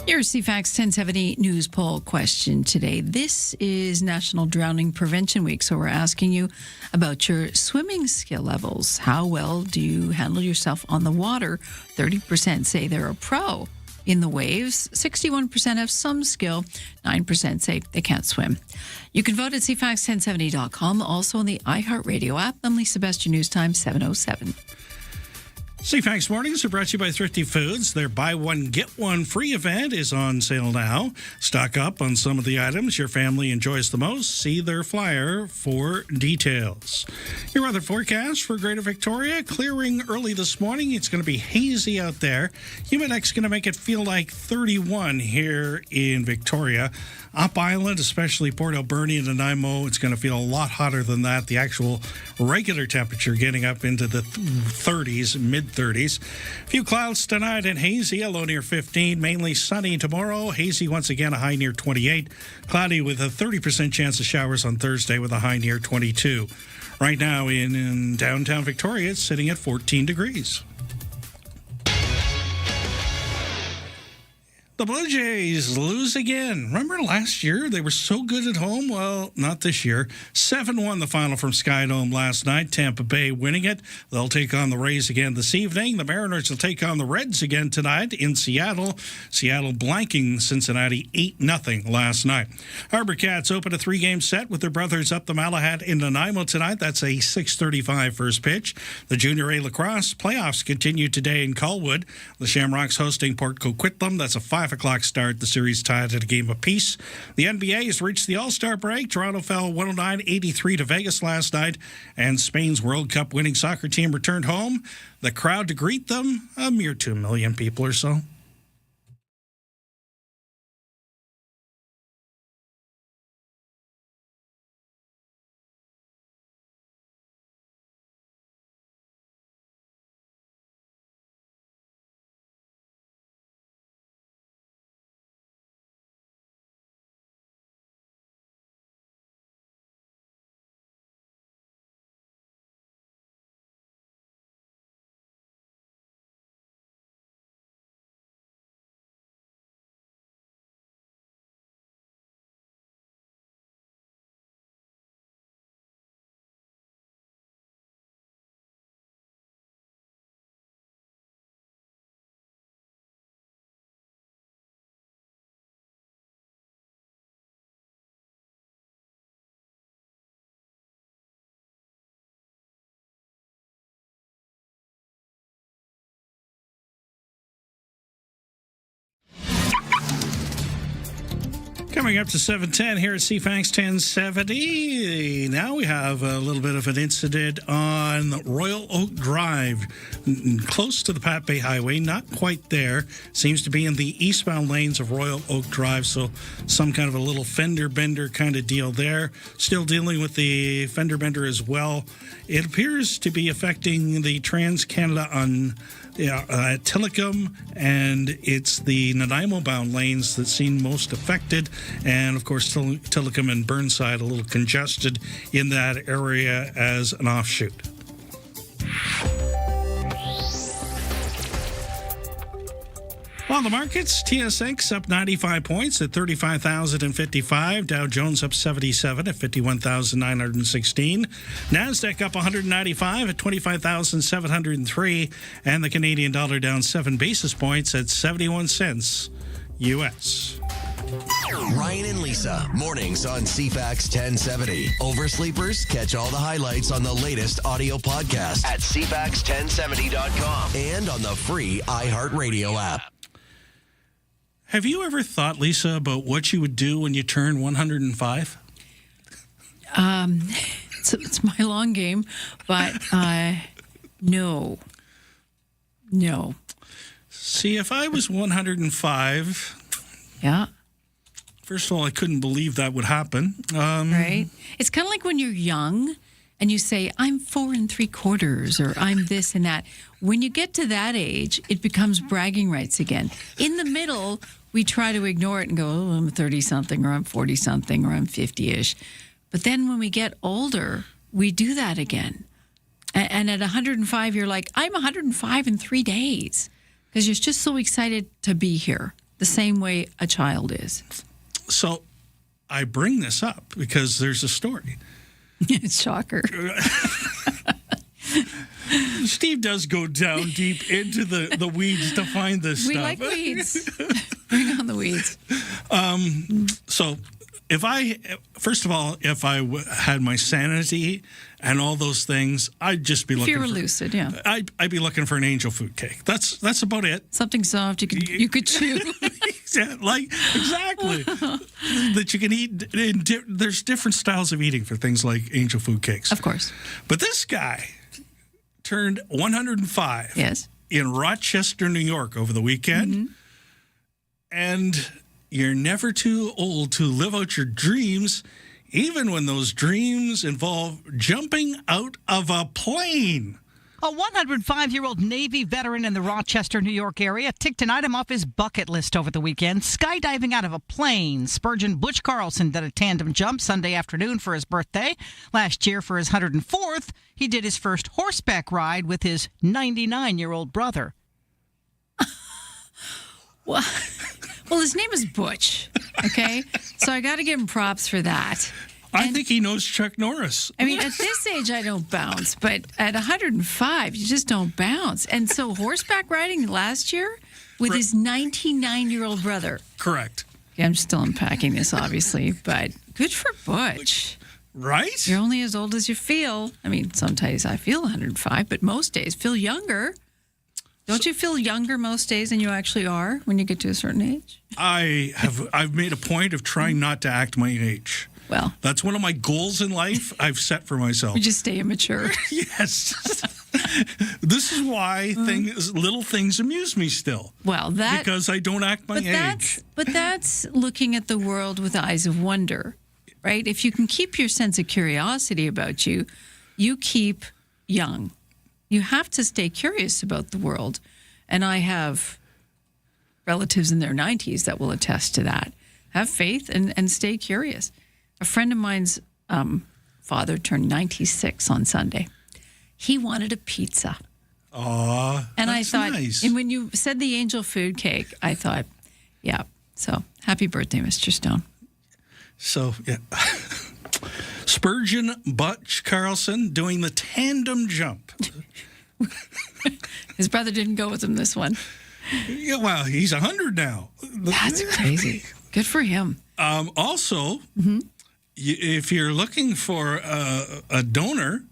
Your CFAX 1070 news poll question today. This is National Drowning Prevention Week, so we're asking you about your swimming skill levels. How well do you handle yourself on the water? 30% say they're a pro. in the waves. 61% have some skill. 9% say they can't swim. You can vote at CFAX1070.com. Also on the iHeartRadio app. I'm Lisa Best, your news time, 7:07. CFAX Mornings are brought to you by Thrifty Foods. Their buy one, get one free event is on sale now. Stock up on some of the items your family enjoys the most. See their flyer for details. Your weather forecast for Greater Victoria, clearing early this morning. It's going to be hazy out there. Humidex going to make it feel like 31 here in Victoria. Up Island, especially Port Alberni and Nanaimo, it's going to feel a lot hotter than that. The actual regular temperature getting up into the 30s, mid-30s. A few clouds tonight and hazy, a low near 15. Mainly sunny tomorrow. Hazy once again, a high near 28. Cloudy with a 30% chance of showers on Thursday with a high near 22. Right now in downtown Victoria, it's sitting at 14 degrees. The Blue Jays lose again. Remember last year? They were so good at home. Well, not this year. 7-1 the final from Skydome last night. Tampa Bay winning it. They'll take on the Rays again this evening. The Mariners will take on the Reds again tonight in Seattle. Seattle blanking Cincinnati 8-0 last night. Harbor Cats open a 3-game set with their brothers up the Malahat in Nanaimo tonight. That's a 6:35 first pitch. The Junior A Lacrosse playoffs continue today in Colwood. The Shamrocks hosting Port Coquitlam. That's a 5 o'clock start. The series tied at a game apiece. The NBA has reached the All-Star break. Toronto fell 109-83 to Vegas last night, and Spain's World Cup winning soccer team returned home. The crowd to greet them, a mere 2 million people or so. Coming up to 7:10 here at CFAX 1070. Now we have a little bit of an incident on Royal Oak Drive, close to the Pat Bay Highway, not quite there. Seems to be in the eastbound lanes of Royal Oak Drive, so some kind of a little fender bender kind of deal there. Still dealing with the fender bender as well. It appears to be affecting the Trans-Canada on at Tillicum, and it's the Nanaimo-bound lanes that seem most affected, and of course Tillicum and Burnside a little congested in that area as an offshoot. On the markets, TSX up 95 points at 35,055. Dow Jones up 77 at 51,916. NASDAQ up 195 at 25,703. And the Canadian dollar down 7 basis points at 71 cents U.S. Ryan and Lisa, mornings on CFAX 1070. Oversleepers, catch all the highlights on the latest audio podcast at CFAX1070.com and on the free iHeartRadio app. Have you ever thought, Lisa, about what you would do when you turn 105? It's my long game, but no. See, if I was 105... Yeah. First of all, I couldn't believe that would happen. Right? It's kind of like when you're young and you say, I'm 4 3/4, or I'm this and that. When you get to that age, it becomes bragging rights again. In the middle, we try to ignore it and go, oh, I'm 30-something, or I'm 40-something, or I'm 50-ish. But then when we get older, we do that again. And at 105, you're like, I'm 105 in 3 days. Because you're just so excited to be here, the same way a child is. So I bring this up because there's a story. Shocker. Steve does go down deep into the weeds to find this We stuff. like weeds. Bring on the weeds. So if I had my sanity and all those things, I'd just be If looking you were for, lucid, yeah. I'd be looking for an angel food cake. That's about it. Something soft you could chew. Exactly. That you can eat. There's different styles of eating for things like angel food cakes. Of course. But this guy turned 105 in Rochester, New York over the weekend. Mm-hmm. And you're never too old to live out your dreams, even when those dreams involve jumping out of a plane. A 105-year-old Navy veteran in the Rochester, New York area ticked an item off his bucket list over the weekend, skydiving out of a plane. Spurgeon Butch Carlson did a tandem jump Sunday afternoon for his birthday. Last year, for his 104th, he did his first horseback ride with his 99-year-old brother. Well, his name is Butch, okay? So I got to give him props for that. I think he knows Chuck Norris. I mean, at this age, I don't bounce, but at 105, you just don't bounce. And so horseback riding last year with his 99-year-old brother. Correct. Yeah, I'm still unpacking this, obviously, but good for Butch. Right? You're only as old as you feel. I mean, sometimes I feel 105, but most days feel younger. Don't you feel younger most days than you actually are when you get to a certain age? I've made a point of trying not to act my age. Well, that's one of my goals in life I've set for myself. We just stay immature. Yes. This is why little things amuse me still. Well, because I don't act my age. But that's looking at the world with eyes of wonder, right? If you can keep your sense of curiosity about you, you keep young. You have to stay curious about the world. And I have relatives in their 90s that will attest to that. Have faith and stay curious. A friend of mine's father turned 96 on Sunday. He wanted a pizza. Aw, and that's I thought, nice. and when you said the angel food cake, I thought, yeah. So happy birthday, Mr. Stone. So, yeah. Spurgeon Butch Carlson doing the tandem jump. His brother didn't go with him this one. Yeah, well, he's 100 now. That's crazy. Good for him. Also, if you're looking for a donor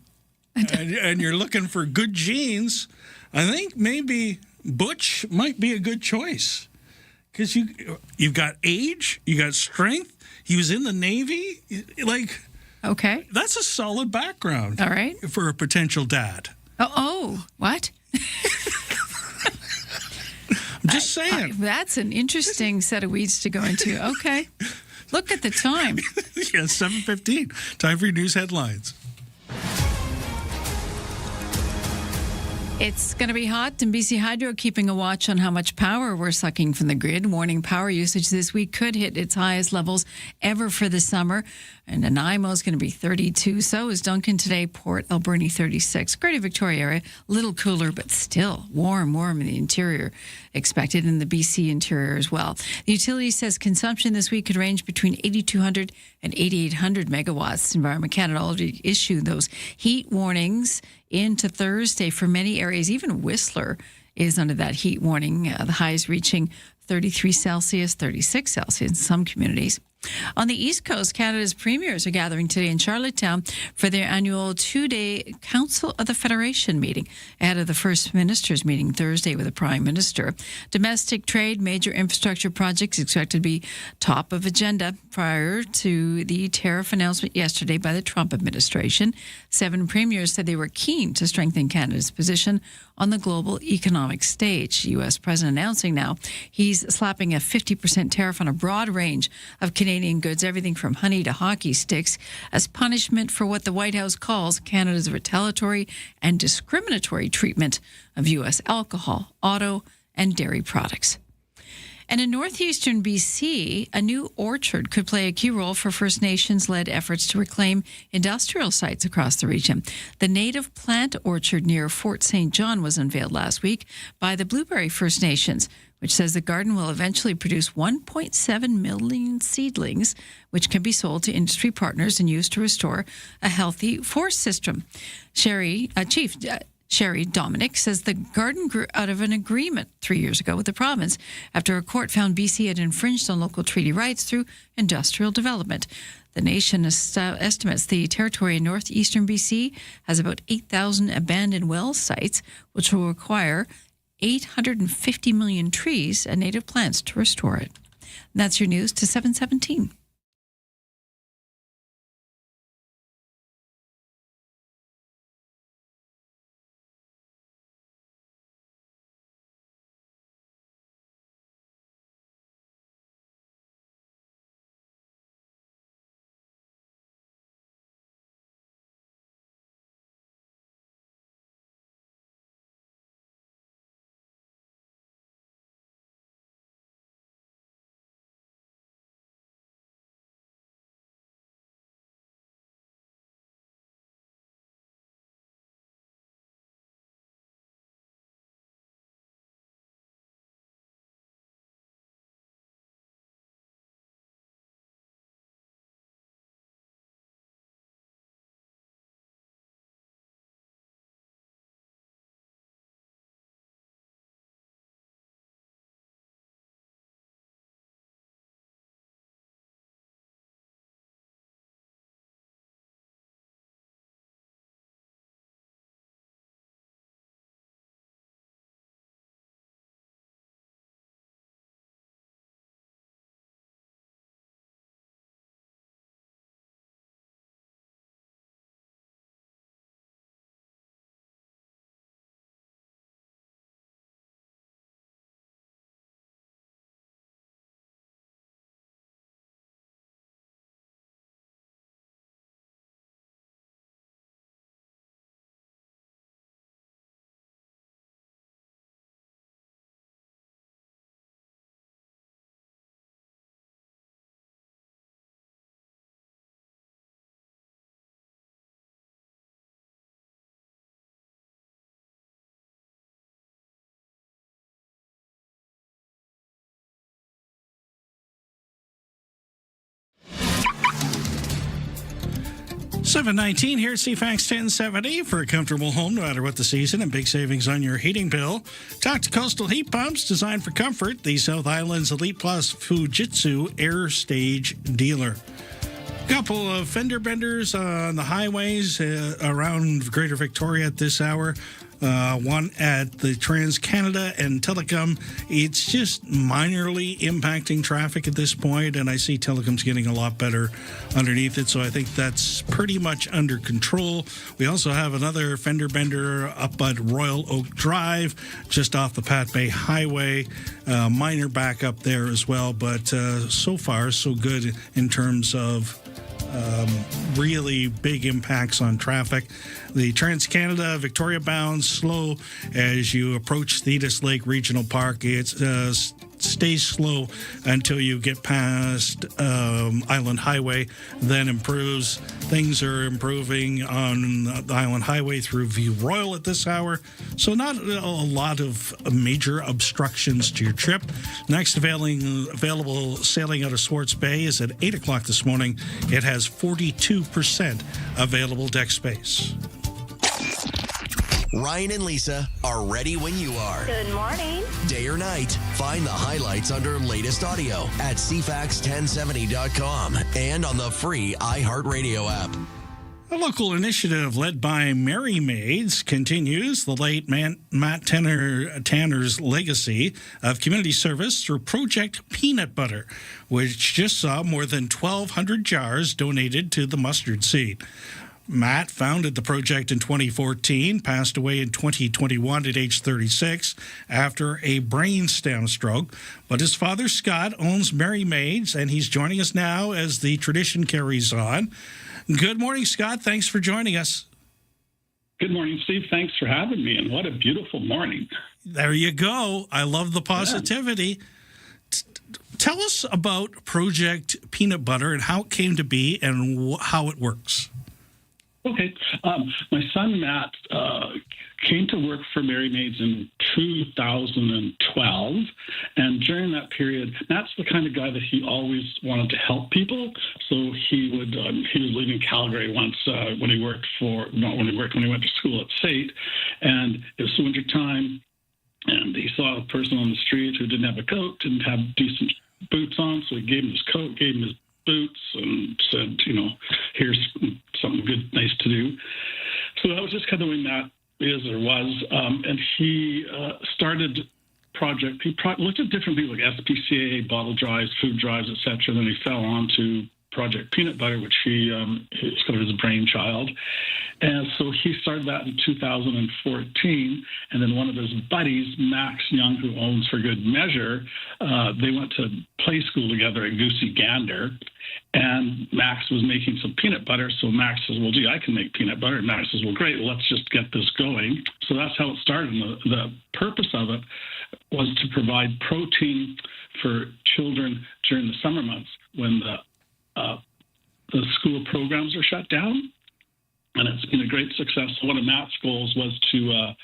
and you're looking for good genes, I think maybe Butch might be a good choice. Because you've got age, you got strength. He was in the Navy. Okay. That's a solid background. All right. For a potential dad. Oh, what? I'm just saying. That's an interesting set of weeds to go into. Okay. Look at the time. Yeah, 7:15. Time for your news headlines. It's going to be hot, and BC Hydro keeping a watch on how much power we're sucking from the grid. Warning power usage this week could hit its highest levels ever for the summer. And Nanaimo is going to be 32. So is Duncan today. Port Alberni 36. Greater Victoria area, a little cooler, but still warm in the interior. Expected in the BC interior as well. The utility says consumption this week could range between 8,200 and 8,800 megawatts. Environment Canada already issued those heat warnings into Thursday for many areas. Even Whistler is under that heat warning. The highs reaching 33 Celsius, 36 Celsius in some communities. On the East Coast, Canada's premiers are gathering today in Charlottetown for their annual two-day Council of the Federation meeting ahead of the First Minister's meeting Thursday with the Prime Minister. Domestic trade, major infrastructure projects expected to be top of agenda prior to the tariff announcement yesterday by the Trump administration. 7 premiers said they were keen to strengthen Canada's position on the global economic stage. The U.S. president announcing now he's slapping a 50% tariff on a broad range of Canadian goods, everything from honey to hockey sticks, as punishment for what the White House calls Canada's retaliatory and discriminatory treatment of U.S. alcohol, auto, and dairy products. And in northeastern BC, a new orchard could play a key role for First Nations-led efforts to reclaim industrial sites across the region. The native plant orchard near Fort St. John was unveiled last week by the Blueberry First Nations, which says the garden will eventually produce 1.7 million seedlings, which can be sold to industry partners and used to restore a healthy forest system. Chief Sherry Dominic says the garden grew out of an agreement 3 years ago with the province after a court found BC had infringed on local treaty rights through industrial development. The nation estimates the territory in northeastern BC has about 8,000 abandoned well sites, which will require 850 million trees and native plants to restore it. And that's your news to 717. $7.19 here at CFAX 1070 for a comfortable home no matter what the season and big savings on your heating bill. Talk to Coastal Heat Pumps, designed for comfort, the South Island's Elite Plus Fujitsu Air Stage dealer. Couple of fender benders on the highways around Greater Victoria at this hour. One at the Trans-Canada and Telecom. It's just minorly impacting traffic at this point, and I see Telecom's getting a lot better underneath it, so I think that's pretty much under control. We also have another fender bender up at Royal Oak Drive, just off the Pat Bay Highway. Minor backup there as well, but so far so good in terms of really big impacts on traffic. The Trans-Canada Victoria bound slow as you approach Thetis Lake Regional Park. It stays slow until you get past Island Highway, then improves. Things are improving on the Island Highway through View Royal at this hour, so not a lot of major obstructions to your trip. Next available sailing out of Swartz Bay is at 8 o'clock this morning. It has 42% available deck space. Ryan and Lisa are ready when you are. Good morning. Day or night, find the highlights under latest audio at CFAX1070.com and on the free iHeartRadio app. A local initiative led by Merry Maids continues the late Matt Tanner's legacy of community service through Project Peanut Butter, which just saw more than 1,200 jars donated to the mustard seed. Matt founded the project in 2014, passed away in 2021 at age 36 after a brainstem stroke. But his father, Scott, owns Merry Maids, and he's joining us now as the tradition carries on. Good morning, Scott. Thanks for joining us. Good morning, Steve. Thanks for having me, and what a beautiful morning. There you go. I love the positivity. Yeah. Tell us about Project Peanut Butter and how it came to be and how it works. Okay. My son, Matt, came to work for Mary Maids in 2012, and during that period, Matt's the kind of guy that he always wanted to help people. So he was leaving Calgary once when he went to school at SAIT, and it was winter time, and he saw a person on the street who didn't have a coat, didn't have decent boots on, so he gave him his coat, gave him his boots, and said, here's something good, nice to do. So that was just kind of the way Matt is or was, and he started project. He looked at different things like SPCA, bottle drives, food drives, etc. Then he fell onto Project Peanut Butter, which it's kind of his brainchild. And so he started that in 2014. And then one of his buddies, Max Young, who owns For Good Measure, they went to play school together at Goosey Gander. And Max was making some peanut butter. So Max says, well, gee, I can make peanut butter. And Max says, well, great, let's just get this going. So that's how it started. And the purpose of it was to provide protein for children during the summer months when the school programs are shut down. And it's been a great success. So one of Matt's goals was to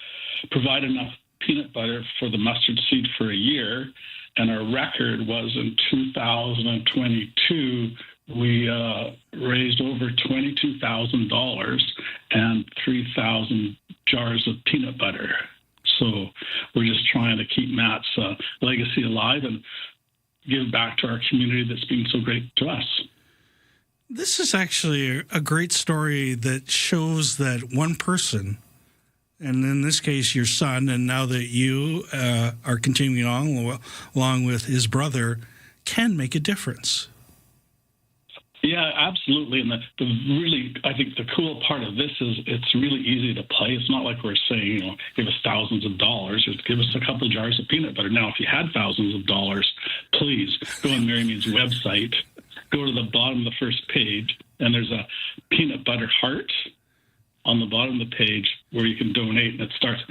provide enough peanut butter for the mustard seed for a year. And our record was in 2022, we raised over $22,000 and 3,000 jars of peanut butter. So we're just trying to keep Matt's legacy alive and give back to our community that's been so great to us. This is actually a great story that shows that one person, and in this case your son, and now that you are continuing on along with his brother, can make a difference. Yeah, absolutely. And I think the cool part of this is it's really easy to play. It's not like we're saying, give us thousands of dollars. Just give us a couple of jars of peanut butter. Now, if you had thousands of dollars, please go on Mary Mead's website, go to the bottom of the first page, and there's a peanut butter heart on the bottom of the page where you can donate. And it starts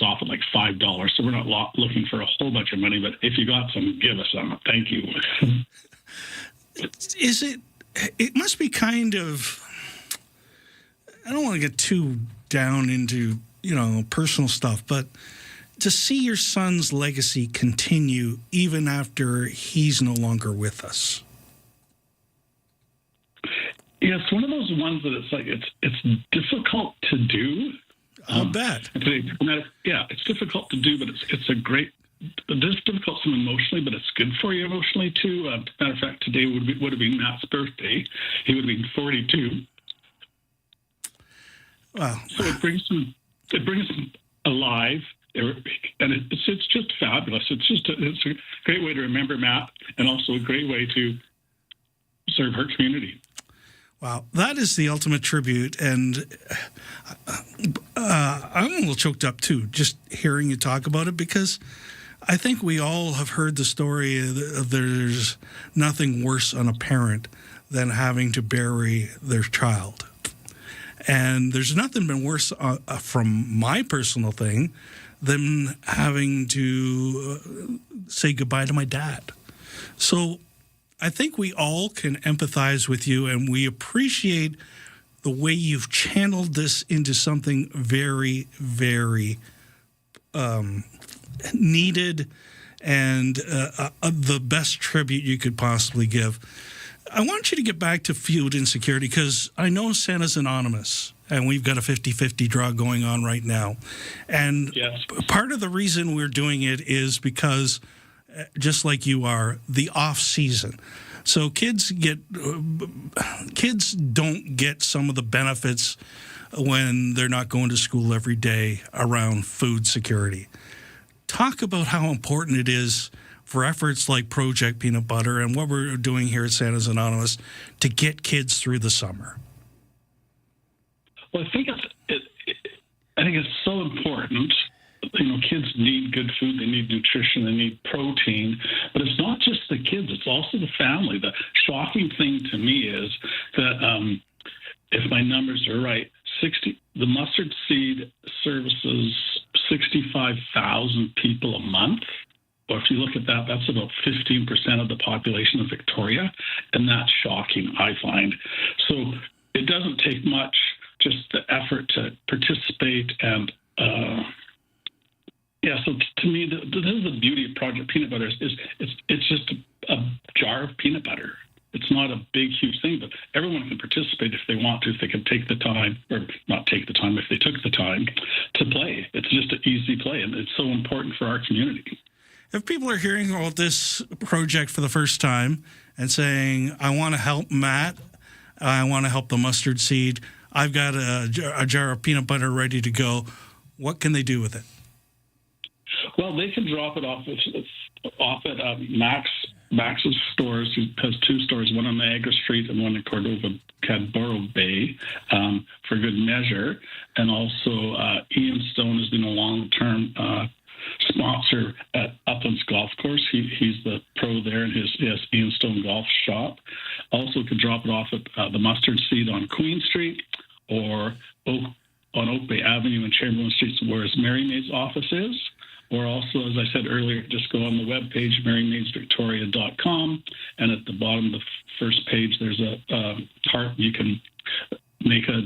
off at like $5. So we're not looking for a whole bunch of money, but if you got some, give us some. Thank you. It must be kind of, I don't want to get too down into, personal stuff, but to see your son's legacy continue even after he's no longer with us. Yeah, it's one of those ones that it's difficult to do. I'll bet. Yeah, it's difficult to do, but it's a great. It's difficult emotionally, but it's good for you emotionally too. Matter of fact, today would have been Matt's birthday. He would have been 42. Wow! So it brings him alive, and it's just fabulous. It's a great way to remember Matt, and also a great way to serve her community. Wow, that is the ultimate tribute, and I'm a little choked up too, just hearing you talk about it, because I think we all have heard the story of there's nothing worse on a parent than having to bury their child. And there's nothing been worse from my personal thing than having to say goodbye to my dad. So I think we all can empathize with you, and we appreciate the way you've channeled this into something very, very needed and the best tribute you could possibly give. I want you to get back to food insecurity, because I know Santa's Anonymous, and we've got a 50-50 draw going on right now. And yes, part of the reason we're doing it is because, just like you are, the off season. So kids don't get some of the benefits when they're not going to school every day around food security. Talk about how important it is for efforts like Project Peanut Butter and what we're doing here at Santa's Anonymous to get kids through the summer. Well, I think it's so important. Kids need good food, they need nutrition, they need protein, but it's not just the kids, it's also the family. The shocking thing to me is that, if my numbers are right, the mustard seed services 65,000 people a month. Or if you look at that, that's about 15% of the population of Victoria, and that's shocking, I find. So it doesn't take much, just the effort to participate and Yeah, so to me, this is the beauty of Project Peanut Butter. It's just a jar of peanut butter. It's not a big, huge thing, but everyone can participate if they want to, if they can take the time, or not take the time, if they took the time to play. It's just an easy play, and it's so important for our community. If people are hearing about this project for the first time and saying, I want to help Matt, I want to help the mustard seed, I've got a jar of peanut butter ready to go, what can they do with it? Well, they can drop it off at Max's stores. He has two stores, one on Niagara Street and one in Cadboro Bay, for good measure. And also, Ian Stone has been a long-term sponsor at Uplands Golf Course. He's the pro there, and he has Ian Stone Golf Shop. Also, could drop it off at the Mustard Seed on Queen Street, or on Oak Bay Avenue and Chamberlain Streets, where his Mary Maid's office is. Or also, as I said earlier, just go on the webpage, marymaidsvictoria.com, and at the bottom of the first page, there's a heart. You can make a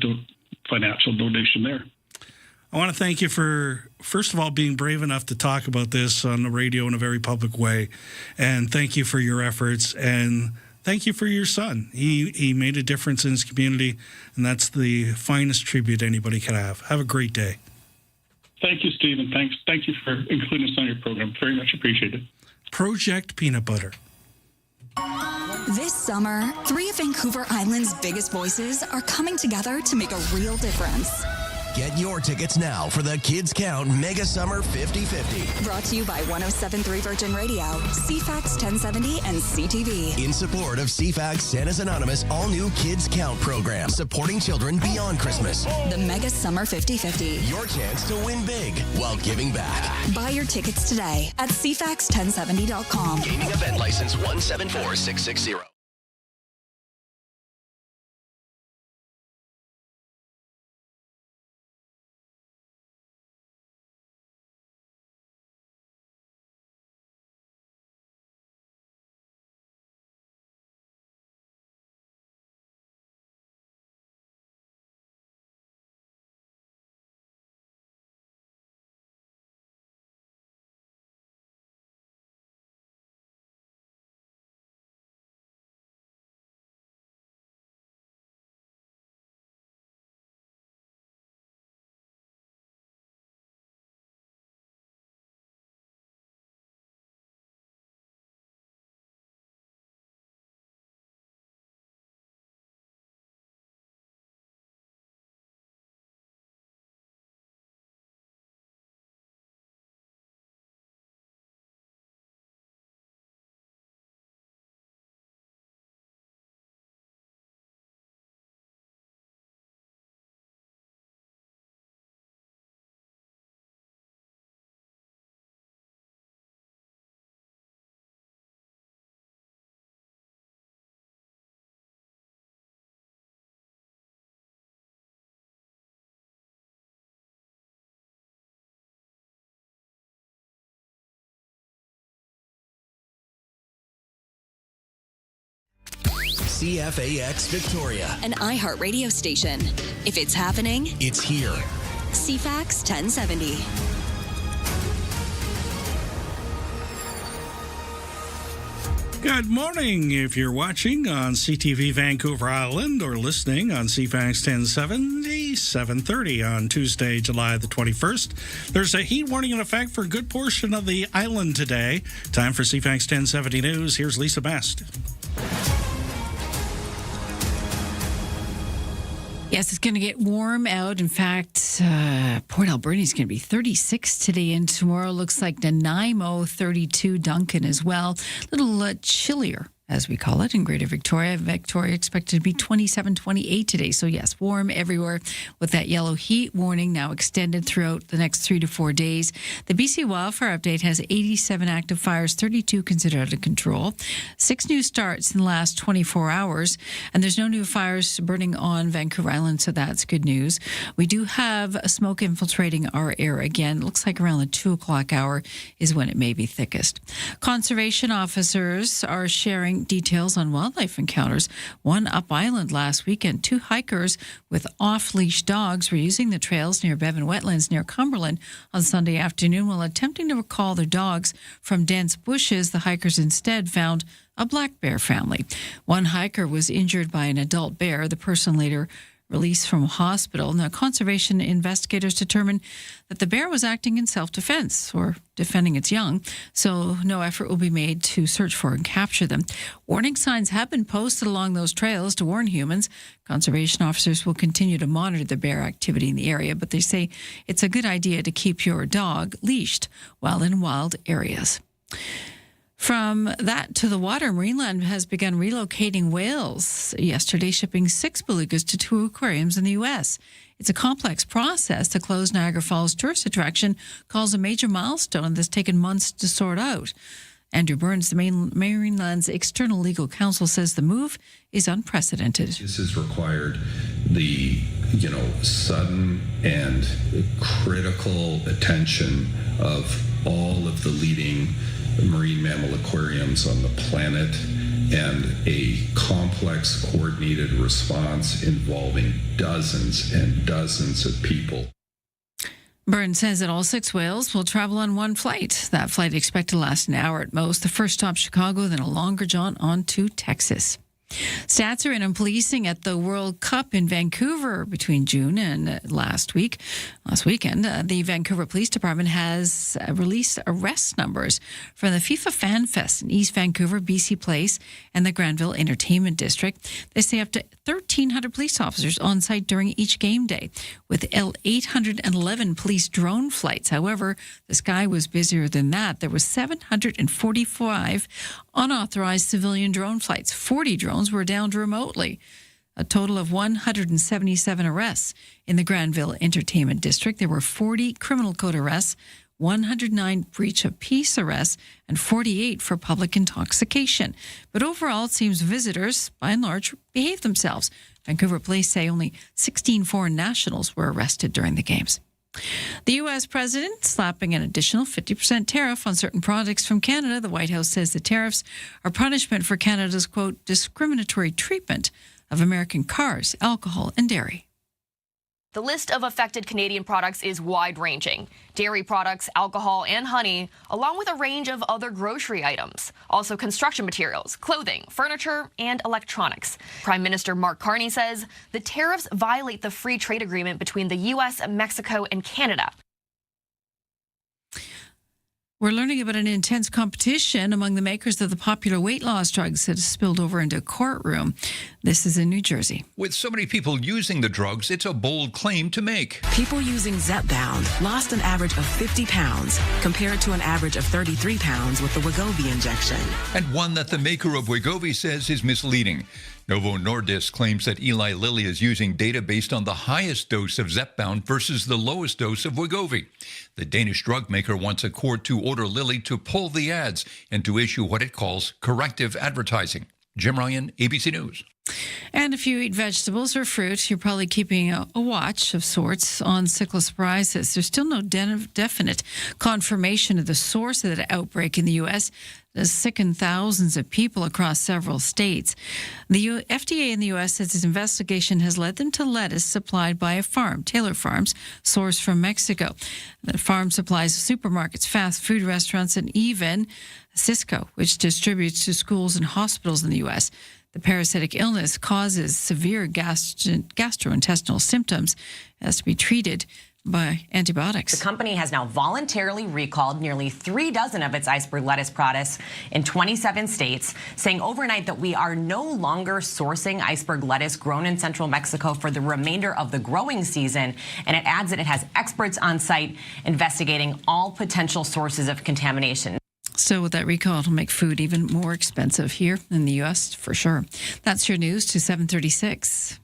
financial donation there. I want to thank you for, first of all, being brave enough to talk about this on the radio in a very public way. And thank you for your efforts. And thank you for your son. He made a difference in his community, and that's the finest tribute anybody could have. Have a great day. Thank you, Steve, and thank you for including us on your program. Very much appreciated. Project Peanut Butter. This summer, 3 of Vancouver Island's biggest voices are coming together to make a real difference. Get your tickets now for the Kids Count Mega Summer 50-50. Brought to you by 107.3 Virgin Radio, CFAX 1070, and CTV. In support of CFAX Santa's Anonymous all-new Kids Count program, supporting children beyond Christmas. The Mega Summer 50-50. Your chance to win big while giving back. Buy your tickets today at CFAX1070.com. Gaming event license 174660. CFAX Victoria, An iHeart radio station. If it's happening, it's here. CFAX 1070. Good morning. If you're watching on CTV Vancouver Island or listening on CFAX 1070, 7:30 on Tuesday, July the 21st. There's a heat warning in effect for a good portion of the island today. Time for CFAX 1070 News. Here's Lisa Best. Yes, it's going to get warm out. In fact, Port Alberni is going to be 36 today, and tomorrow looks like Nanaimo 32, Duncan as well. A little chillier, as we call it, in Greater Victoria. Victoria expected to be 27, 28 today. So, yes, warm everywhere with that yellow heat warning now extended throughout the next 3 to 4 days. The BC Wildfire Update has 87 active fires, 32 considered under control. 6 new starts in the last 24 hours, and there's no new fires burning on Vancouver Island, so that's good news. We do have smoke infiltrating our air again. It looks like around the 2 o'clock hour is when it may be thickest. Conservation officers are sharing sharing details on wildlife encounters. One up island last weekend, 2 hikers with off-leash dogs were using the trails near Bevan Wetlands near Cumberland on Sunday afternoon while attempting to recall their dogs from dense bushes. The hikers instead found a black bear family. One hiker was injured by an adult bear. The person later released from a hospital. Now, conservation investigators determined that the bear was acting in self-defense or defending its young, so no effort will be made to search for and capture them. Warning signs have been posted along those trails to warn humans. Conservation officers will continue to monitor the bear activity in the area, but they say it's a good idea to keep your dog leashed while in wild areas. From that to the water, Marineland has begun relocating whales yesterday, shipping 6 belugas to 2 aquariums in the U.S. It's a complex process to close Niagara Falls tourist attraction, calls a major milestone that's taken months to sort out. Andrew Burns, the Marineland's external legal counsel, says the move is unprecedented. This has required the, sudden and critical attention of all of the leading marine mammal aquariums on the planet and a complex coordinated response involving dozens and dozens of people. Burns says that all 6 whales will travel on one flight. That flight expected to last an hour at most. The first stop Chicago, then a longer jaunt on to Texas. Stats are in on policing at the World Cup in Vancouver between June and last weekend. The Vancouver Police Department has released arrest numbers from the FIFA Fan Fest in East Vancouver, BC Place, and the Granville Entertainment District. They say up to 1,300 police officers on site during each game day, with 811 police drone flights. However, the sky was busier than that. There were 745 unauthorized civilian drone flights. 40 drones were downed remotely. A total of 177 arrests in the Granville Entertainment District. There were 40 criminal code arrests, 109 breach of peace arrests, and 48 for public intoxication. But overall, it seems visitors, by and large, behaved themselves. Vancouver police say only 16 foreign nationals were arrested during the games. The U.S. president slapping an additional 50% tariff on certain products from Canada. The White House says the tariffs are punishment for Canada's, quote, discriminatory treatment of American cars, alcohol, and dairy. The list of affected Canadian products is wide-ranging. Dairy products, alcohol, and honey, along with a range of other grocery items. Also construction materials, clothing, furniture, and electronics. Prime Minister Mark Carney says the tariffs violate the free trade agreement between the U.S., Mexico, and Canada. We're learning about an intense competition among the makers of the popular weight loss drugs that has spilled over into a courtroom. This is in New Jersey. With so many people using the drugs, it's a bold claim to make. People using Zepbound lost an average of 50 pounds compared to an average of 33 pounds with the Wegovy injection. And one that the maker of Wegovy says is misleading. Novo Nordisk claims that Eli Lilly is using data based on the highest dose of Zepbound versus the lowest dose of Wegovy. The Danish drug maker wants a court to order Lilly to pull the ads and to issue what it calls corrective advertising. Jim Ryan, ABC News. And if you eat vegetables or fruit, you're probably keeping a watch of sorts on cyclosporiasis. There's still no definite confirmation of the source of the outbreak in the U.S. Has sickened thousands of people across several states. The FDA in the U.S. says its investigation has led them to lettuce supplied by a farm, Taylor Farms, sourced from Mexico. The farm supplies supermarkets, fast food restaurants, and even Cisco, which distributes to schools and hospitals in the U.S. The parasitic illness causes severe gastrointestinal symptoms and has to be treated by antibiotics. The company has now voluntarily recalled nearly 36 of its iceberg lettuce products in 27 states, saying overnight that we are no longer sourcing iceberg lettuce grown in central Mexico for the remainder of the growing season. And it adds that it has experts on site investigating all potential sources of contamination. So with that recall, it'll make food even more expensive here in the U.S. for sure. That's your news to 7:36.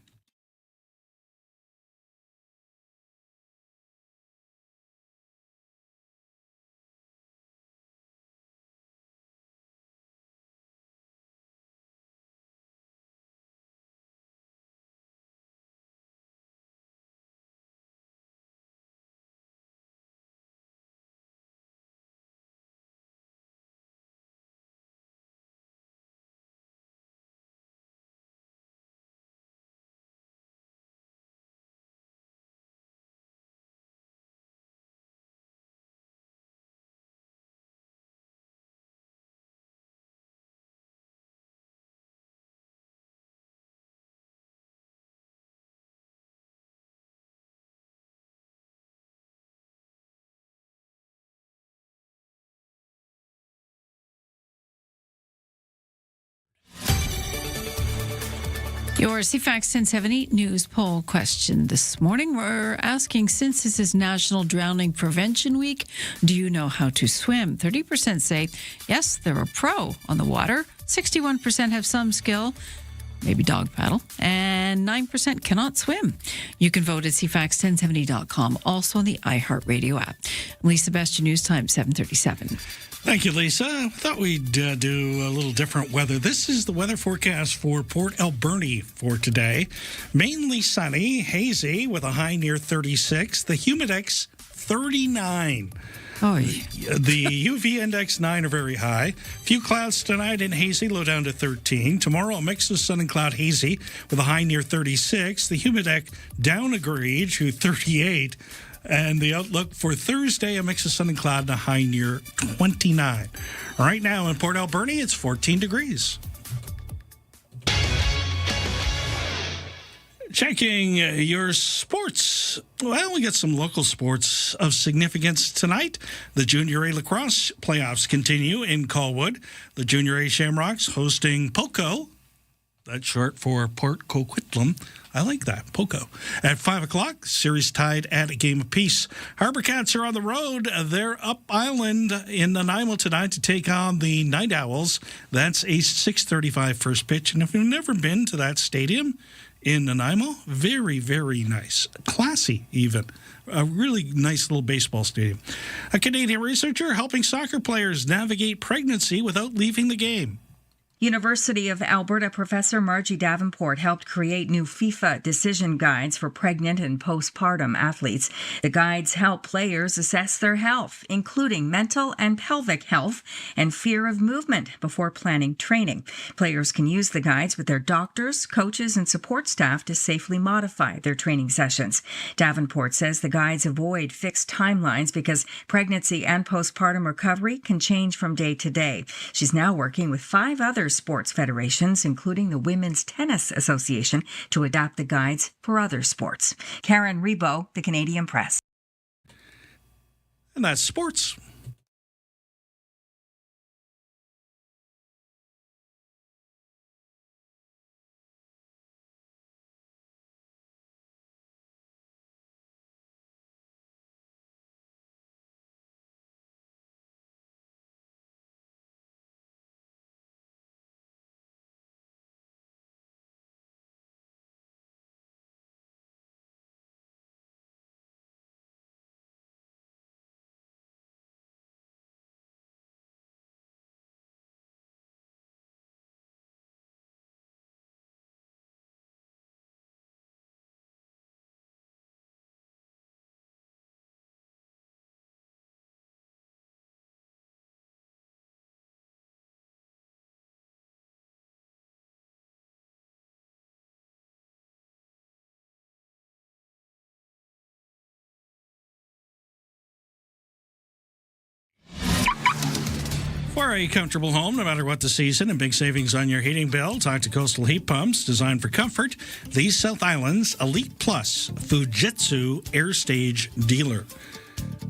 Your CFAX 1070 news poll question this morning. We're asking, since this is National Drowning Prevention Week, do you know how to swim? 30% say, yes, they're a pro on the water. 61% have some skill, maybe dog paddle, and 9% cannot swim. You can vote at CFAX1070.com, also on the iHeartRadio app. Lisa Best, your news time, 7:37. Thank you, Lisa. I thought we'd do a little different weather. This is the weather forecast for Port Alberni for today. Mainly sunny, hazy with a high near 36. The humidex, 39. The UV index 9 are very high. Few clouds tonight and hazy, low down to 13. Tomorrow, a mix of sun and cloud, hazy with a high near 36. The humidex down a grade to 38. And the outlook for Thursday, a mix of sun and cloud and a high near 29. Right now in Port Alberni, it's 14 degrees. Checking your sports. Well, we got some local sports of significance tonight. The Junior A lacrosse playoffs continue in Colwood. The Junior A Shamrocks hosting POCO. That's short for Port Coquitlam. I like that, POCO. At 5 o'clock, series tied at a game apiece. Harbor Cats are on the road. They're up island in Nanaimo tonight to take on the Night Owls. That's a 6:35 first pitch. And if you've never been to that stadium in Nanaimo, very, very nice. Classy, even. A really nice little baseball stadium. A Canadian researcher helping soccer players navigate pregnancy without leaving the game. University of Alberta professor Margie Davenport helped create new FIFA decision guides for pregnant and postpartum athletes. The guides help players assess their health, including mental and pelvic health and fear of movement before planning training. Players can use the guides with their doctors, coaches, and support staff to safely modify their training sessions. Davenport says the guides avoid fixed timelines because pregnancy and postpartum recovery can change from day to day. She's now working with 5 other sports federations, including the Women's Tennis Association, to adapt the guides for other sports. Karen Rebo, The Canadian Press. And that's sports. For a comfortable home, no matter what the season, and big savings on your heating bill, talk to Coastal Heat Pumps, designed for comfort. The South Island's Elite Plus Fujitsu Air Stage dealer.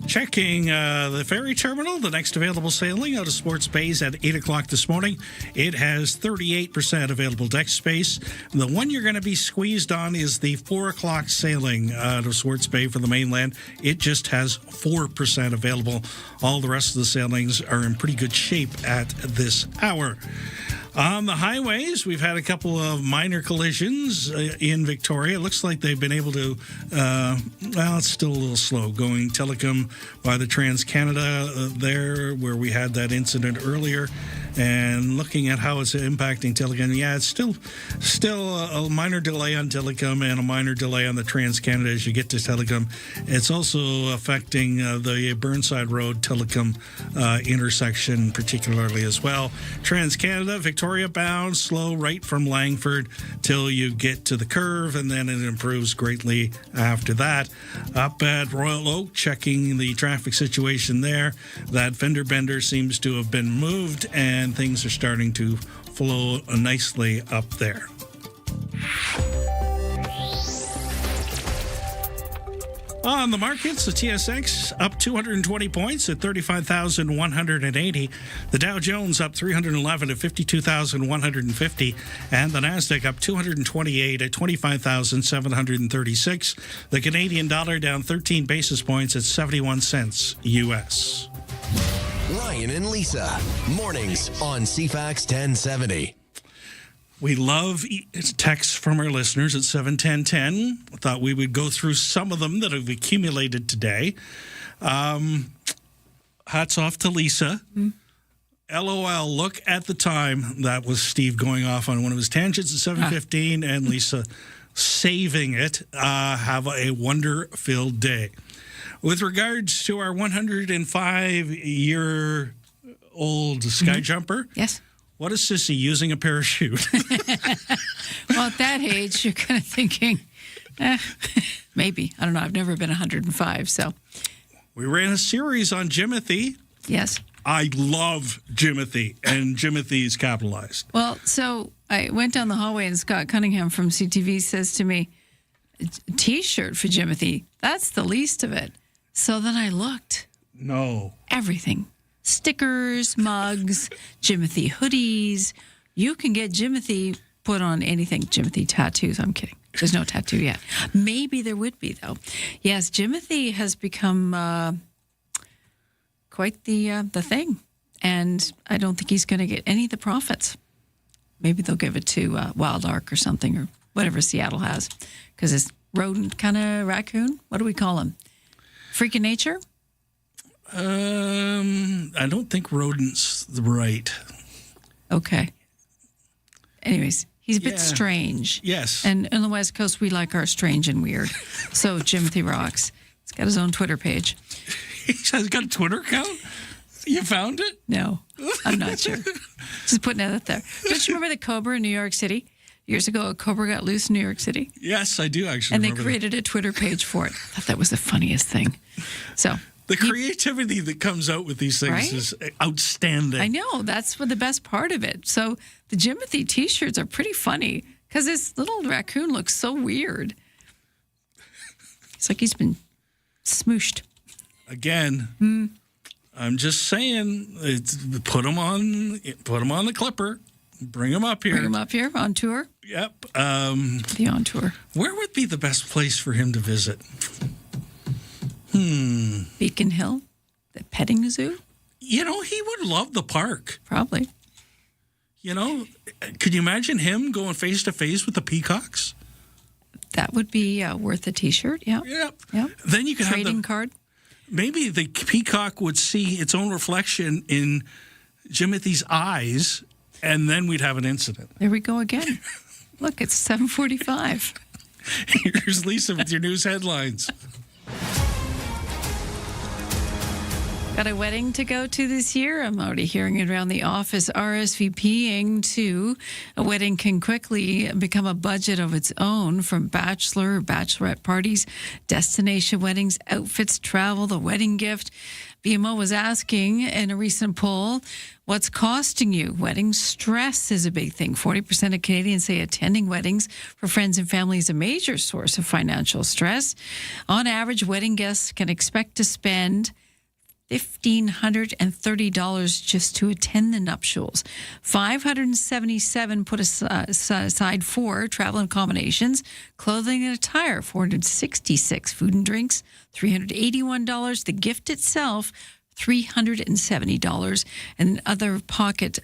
Checking the ferry terminal, the next available sailing out of Sports Bays at 8 o'clock this morning. It has 38% available deck space. The one you're going to be squeezed on is the 4 o'clock sailing out of Sports Bay for the mainland. It just has 4% available. All the rest of the sailings are in pretty good shape at this hour. On the highways, we've had a couple of minor collisions in Victoria. It looks like they've been able to, well, it's still a little slow going. Telecom by the Trans-Canada there, where we had that incident earlier. And looking at how it's impacting Telecom, yeah, it's still a minor delay on Telecom and a minor delay on the Trans-Canada as you get to Telecom. It's also affecting the Burnside Road Telecom intersection particularly as well. Trans-Canada, Victoria bound, slow right from Langford till you get to the curve, and then it improves greatly after that. Up at Royal Oak, checking the traffic situation there. That fender bender seems to have been moved, and things are starting to flow nicely up there. On the markets, the TSX up 220 points at 35,180. The Dow Jones up 311 at 52,150. And the NASDAQ up 228 at 25,736. The Canadian dollar down 13 basis points at 71 cents U.S. Ryan and Lisa, mornings on CFAX 1070. We love texts from our listeners at 71010. I thought we would go through some of them that have accumulated today. Hats off to Lisa. LOL, look at the time. That was Steve going off on one of his tangents at 7:15 and Lisa saving it. Have a wonder-filled day. With regards to our 105-year-old sky jumper. Yes. What is Sissy using a parachute? Well, at that age, you're kind of thinking, maybe. I don't know. I've never been 105, so. We ran a series on Jimothy. Yes. I love Jimothy, and Jimothy is capitalized. Well, so I went down the hallway, and Scott Cunningham from CTV says to me, T-shirt for Jimothy, that's the least of it. So then I looked. No. Everything. Stickers, mugs, Jimothy hoodies. You can get Jimothy put on anything. Jimothy tattoos. I'm kidding. There's no tattoo yet. Maybe there would be, though. Yes, Jimothy has become quite the thing. And I don't think he's going to get any of the profits. Maybe they'll give it to Wild Ark or something, or whatever Seattle has. Because it's rodent kind of raccoon. What do we call him? Freak of nature? I don't think rodent's right. Okay. Anyways, he's a bit strange. Yes. And on the West Coast, we like our strange and weird. So Jimothy rocks. He's got his own Twitter page. He's got a Twitter account? You found it? No, I'm not sure. Just putting it out there. Don't you remember the Cobra in New York City? Years ago, a Cobra got loose in New York City. Yes, I do actually and they remember created a Twitter page for it. I thought that was the funniest thing. So the creativity that comes out with these things is outstanding. I know. That's the best part of it. So the Jimothy T-shirts are pretty funny because this little raccoon looks so weird. It's like he's been smooshed. Again, I'm just saying, put him on the clipper. Bring him up here. Bring him up here on tour? Yep. The on tour. Where would be the best place for him to visit? Beacon Hill? The petting zoo? You know, he would love the park. Probably. You know, could you imagine him going face-to-face with the peacocks? That would be worth a T-shirt, yeah. Yep. Yep. Then you could Trading have card. Maybe the peacock would see its own reflection in Jimothy's eyes, and then we'd have an incident. There we go again. Look, it's 7:45. Here's Lisa with your news headlines. Got a wedding to go to this year. I'm already hearing it around the office. RSVPing to a wedding can quickly become a budget of its own, from bachelor or bachelorette parties, destination weddings, outfits, travel, the wedding gift. BMO was asking in a recent poll, what's costing you? Wedding stress is a big thing. 40% of Canadians say attending weddings for friends and family is a major source of financial stress. On average, wedding guests can expect to spend $1,530 just to attend the nuptials. $577 put aside for travel and accommodations, clothing and attire. $466 food and drinks, $381. The gift itself, $370, and other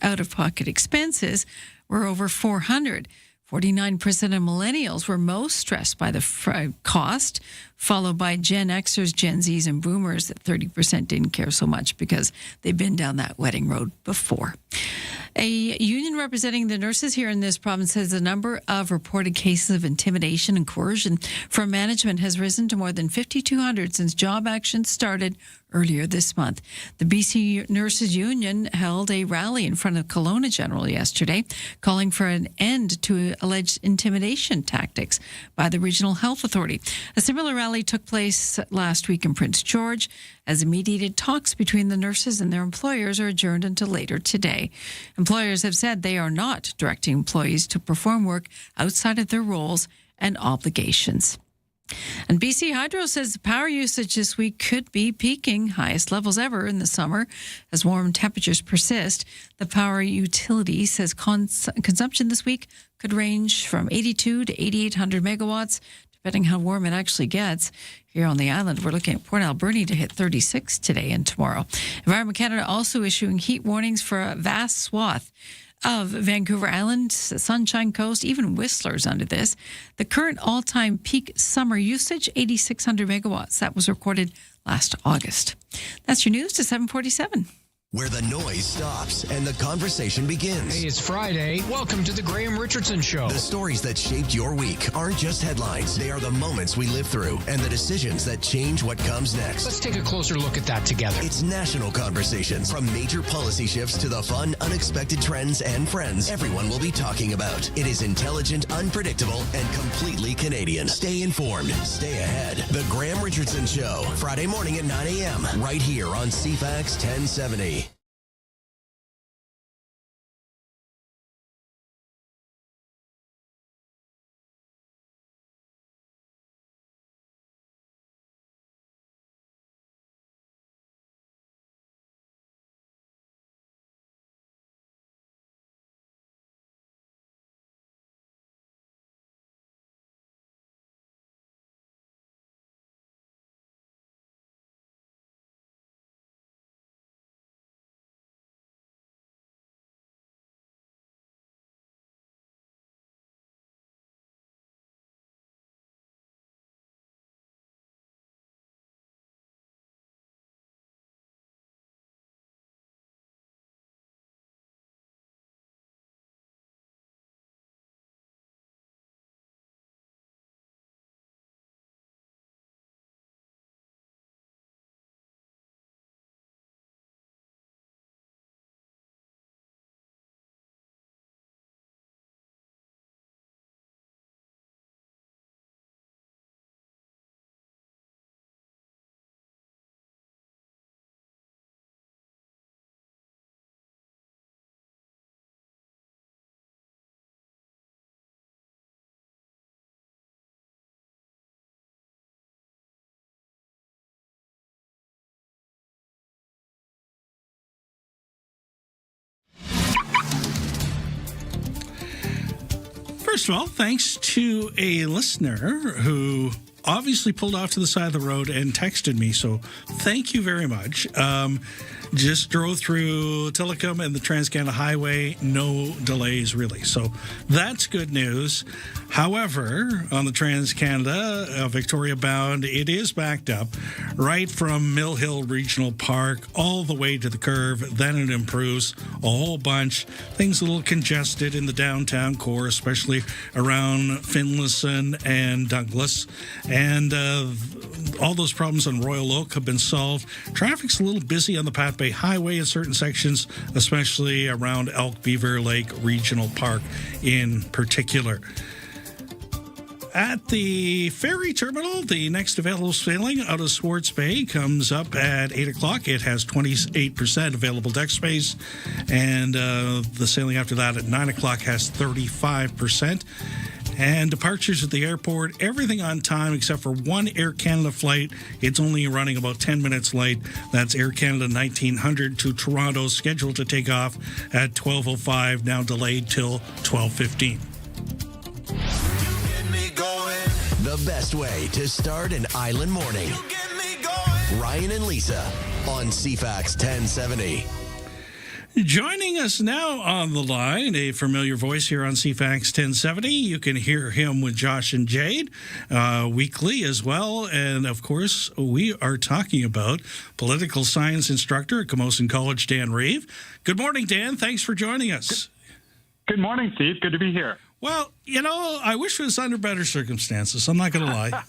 out-of-pocket expenses were over $400. 49% of millennials were most stressed by the cost, followed by Gen Xers, Gen Zs, and Boomers. That 30% didn't care so much because they've been down that wedding road before. A union representing the nurses here in this province says the number of reported cases of intimidation and coercion from management has risen to more than 5,200 since job action started earlier this month. The BC Nurses Union held a rally in front of Kelowna General yesterday, calling for an end to alleged intimidation tactics by the Regional Health Authority. A similar rally took place last week in Prince George, as immediate talks between the nurses and their employers are adjourned until later today. Employers have said they are not directing employees to perform work outside of their roles and obligations. And BC Hydro says the power usage this week could be peaking, highest levels ever in the summer as warm temperatures persist. The power utility says consumption this week could range from 82 to 8,800 megawatts, depending how warm it actually gets. Here on the island, we're looking at Port Alberni to hit 36 today and tomorrow. Environment Canada also issuing heat warnings for a vast swath of Vancouver Island, Sunshine Coast, even Whistler's under this. The current all-time peak summer usage, 8,600 megawatts. That was recorded last August. That's your news to 747. Where the noise stops and the conversation begins. Hey, it's Friday. Welcome to the Graham Richardson Show. The stories that shaped your week aren't just headlines. They are the moments we live through and the decisions that change what comes next. Let's take a closer look at that together. It's national conversations. From major policy shifts to the fun, unexpected trends and friends everyone will be talking about. It is intelligent, unpredictable, and completely Canadian. Stay informed. Stay ahead. The Graham Richardson Show. Friday morning at 9 a.m. right here on CFAX 1070. First of all, thanks to a listener who obviously pulled off to the side of the road and texted me. So thank you very much. Just drove through Tillicum and the Trans-Canada Highway. No delays, really. So that's good news. However, on the Trans-Canada Victoria bound, it is backed up right from Mill Hill Regional Park all the way to the curve. Then it improves a whole bunch. Things a little congested in the downtown core, especially around Finlayson and Douglas. And all those problems on Royal Oak have been solved. Traffic's a little busy on the Pat Bay Highway in certain sections, especially around Elk Beaver Lake Regional Park in particular. At the ferry terminal, the next available sailing out of Swartz Bay comes up at 8 o'clock. It has 28% available deck space, and the sailing after that at 9 o'clock has 35%. And departures at the airport, everything on time except for one Air Canada flight. It's only running about 10 minutes late. That's Air Canada 1900 to Toronto, scheduled to take off at 12:05, now delayed till 12:15. The best way to start an island morning. Ryan and Lisa on CFAX 1070. Joining us now on the line, a familiar voice here on CFAX 1070. You can hear him with Josh and Jade weekly as well. And, of course, we are talking about political science instructor at Camosun College, Dan Reeve. Good morning, Dan. Thanks for joining us. Good morning, Steve. Good to be here. Well, you know, I wish it was under better circumstances. I'm not going to lie.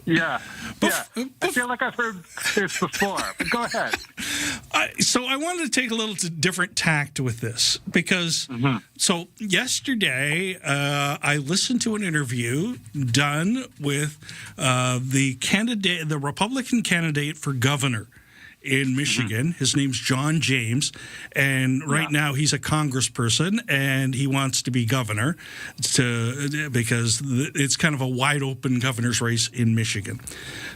Yeah. I feel like I've heard this before, but go ahead. So I wanted to take a little different tact with this because, so yesterday I listened to an interview done with the Republican candidate for governor in Michigan. His name's John James, and right now he's a congressperson, and he wants to be governor because it's kind of a wide open governor's race in Michigan.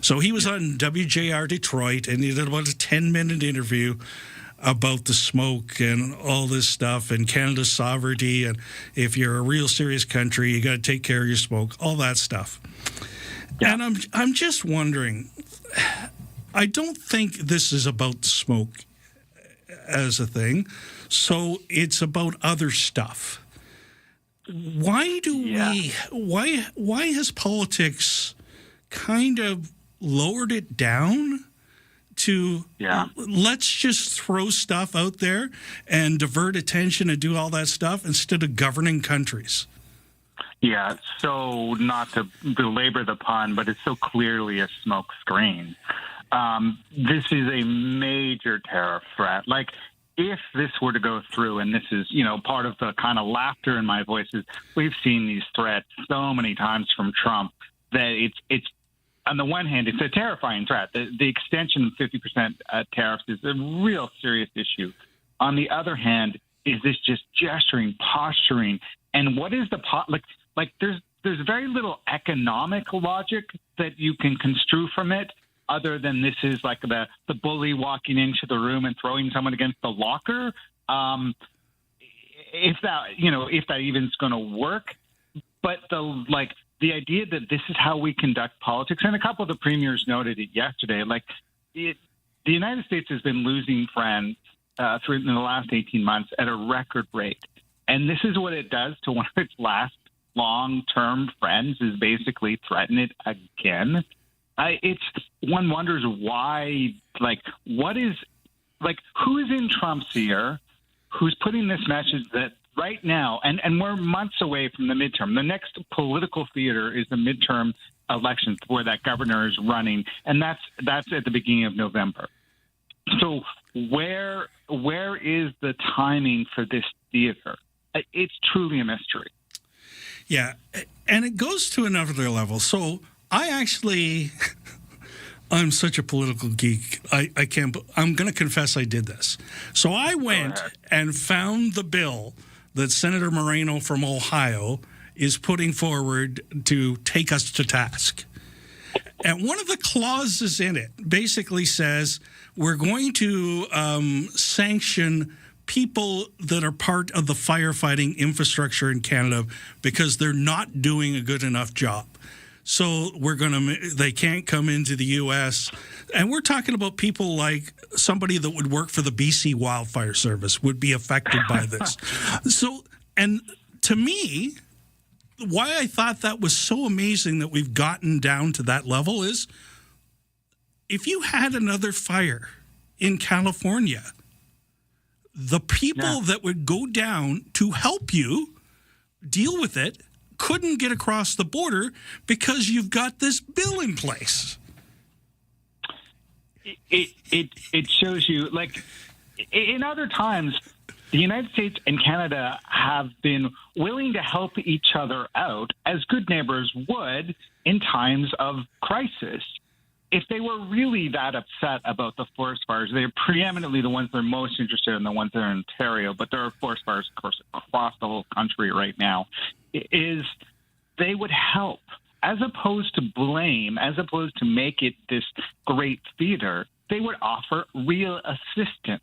So he was on WJR Detroit, and he did about a 10-minute interview about the smoke and all this stuff and Canada's sovereignty, and if you're a real serious country, you got to take care of your smoke, all that stuff. Yeah. And I'm just wondering, I don't think this is about smoke as a thing, so it's about other stuff. Why do we? Why has politics kind of lowered it down to let's just throw stuff out there and divert attention and do all that stuff instead of governing countries? Yeah, so not to belabor the pun, but it's so clearly a smoke screen. This is a major tariff threat. Like, if this were to go through, and this is, part of the kind of laughter in my voice is we've seen these threats so many times from Trump that it's on the one hand, it's a terrifying threat. The extension of 50% tariffs is a real serious issue. On the other hand, is this just gesturing, posturing? And what is the like? There's very little economic logic that you can construe from it, other than this is like the bully walking into the room and throwing someone against the locker. If that even is going to work, but the idea that this is how we conduct politics, and a couple of the premiers noted it yesterday, the United States has been losing friends in the last 18 months at a record rate. And this is what it does to one of its last long-term friends, is basically threaten it again. One wonders why, who is in Trump's ear, who's putting this message that right now, and we're months away from the midterm. The next political theater is the midterm elections where that governor is running, and that's at the beginning of November. So where is the timing for this theater? It's truly a mystery. Yeah, and it goes to another level. So I'm such a political geek. I'm going to confess I did this. So I went and found the bill that Senator Moreno from Ohio is putting forward to take us to task. And one of the clauses in it basically says we're going to sanction people that are part of the firefighting infrastructure in Canada because they're not doing a good enough job. So they can't come into the U.S. And we're talking about people like somebody that would work for the BC Wildfire Service would be affected by this. So, and to me, why I thought that was so amazing that we've gotten down to that level is if you had another fire in California, the people that would go down to help you deal with it couldn't get across the border because you've got this bill in place. It shows you, in other times, the United States and Canada have been willing to help each other out as good neighbors would in times of crisis. If they were really that upset about the forest fires, they're preeminently the ones they're most interested in, the ones that are in Ontario, but there are forest fires, of course, across the whole country right now, is they would help. As opposed to blame, as opposed to make it this great theater, they would offer real assistance.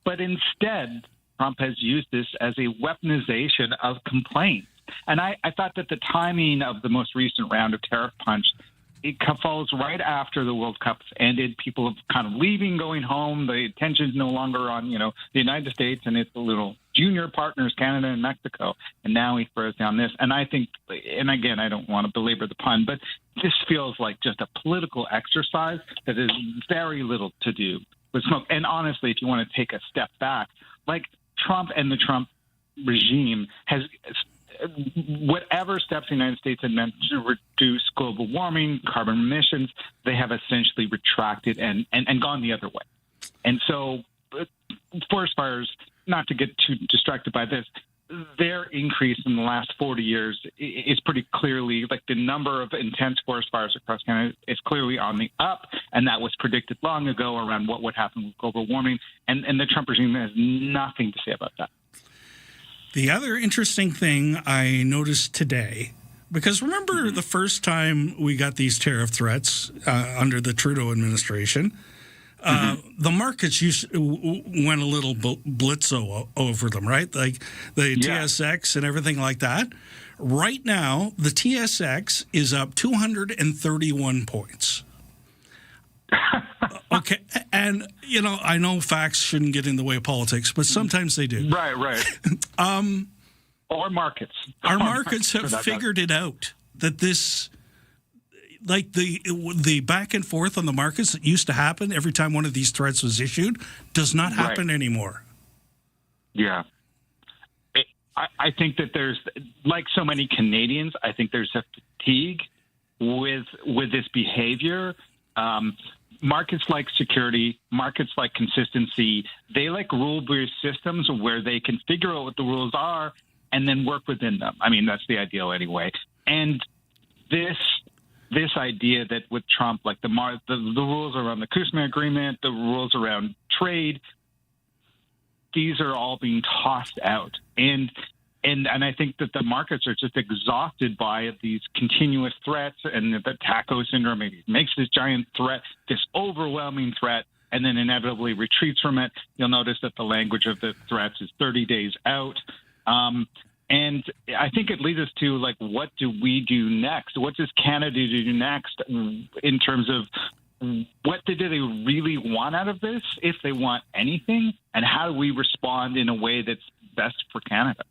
But instead, Trump has used this as a weaponization of complaints. And I thought that the timing of the most recent round of tariff punch, it falls right after the World Cup's ended. People are kind of leaving, going home. The attention's no longer on, the United States and its little junior partners, Canada and Mexico. And now he throws down this. And I think, and again, I don't want to belabor the pun, but this feels like just a political exercise that has very little to do with smoke. And honestly, if you want to take a step back, Trump and the Trump regime has whatever steps the United States had meant to reduce global warming, carbon emissions, they have essentially retracted and gone the other way. And so forest fires, not to get too distracted by this, their increase in the last 40 years is pretty clearly, like the number of intense forest fires across Canada is clearly on the up, and that was predicted long ago around what would happen with global warming, and the Trump regime has nothing to say about that. The other interesting thing I noticed today, because remember the first time we got these tariff threats under the Trudeau administration, the markets went a little blitzo over them, right? Like the TSX and everything like that. Right now, the TSX is up 231 points. Okay, and I know facts shouldn't get in the way of politics, but sometimes they do. Right. Or markets. Our markets have figured it out that this. Like the back and forth on the markets that used to happen every time one of these threats was issued does not happen anymore. Yeah. I think that there's, like so many Canadians, I think there's a fatigue with this behavior. Markets like security, markets like consistency, they like rule-based systems where they can figure out what the rules are and then work within them. I mean, that's the ideal anyway. And this idea that with Trump, like the rules around the CUSMA agreement, the rules around trade, these are all being tossed out. And I think that the markets are just exhausted by these continuous threats, and the TACO syndrome makes this giant threat, this overwhelming threat, and then inevitably retreats from it. You'll notice that the language of the threats is 30 days out. And I think it leads us to, like, what do we do next? What does Canada do next in terms of what do they really want out of this, if they want anything, and how do we respond in a way that's best for Canada?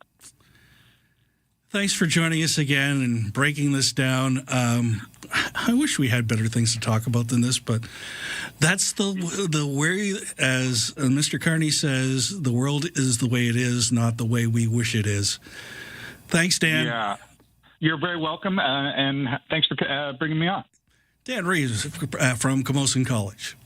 Thanks for joining us again and breaking this down. I wish we had better things to talk about than this, but that's the way, as Mr. Carney says, the world is the way it is, not the way we wish it is. Thanks, Dan. Yeah, you're very welcome, and thanks for bringing me on. Dan Reeves from Camosun College.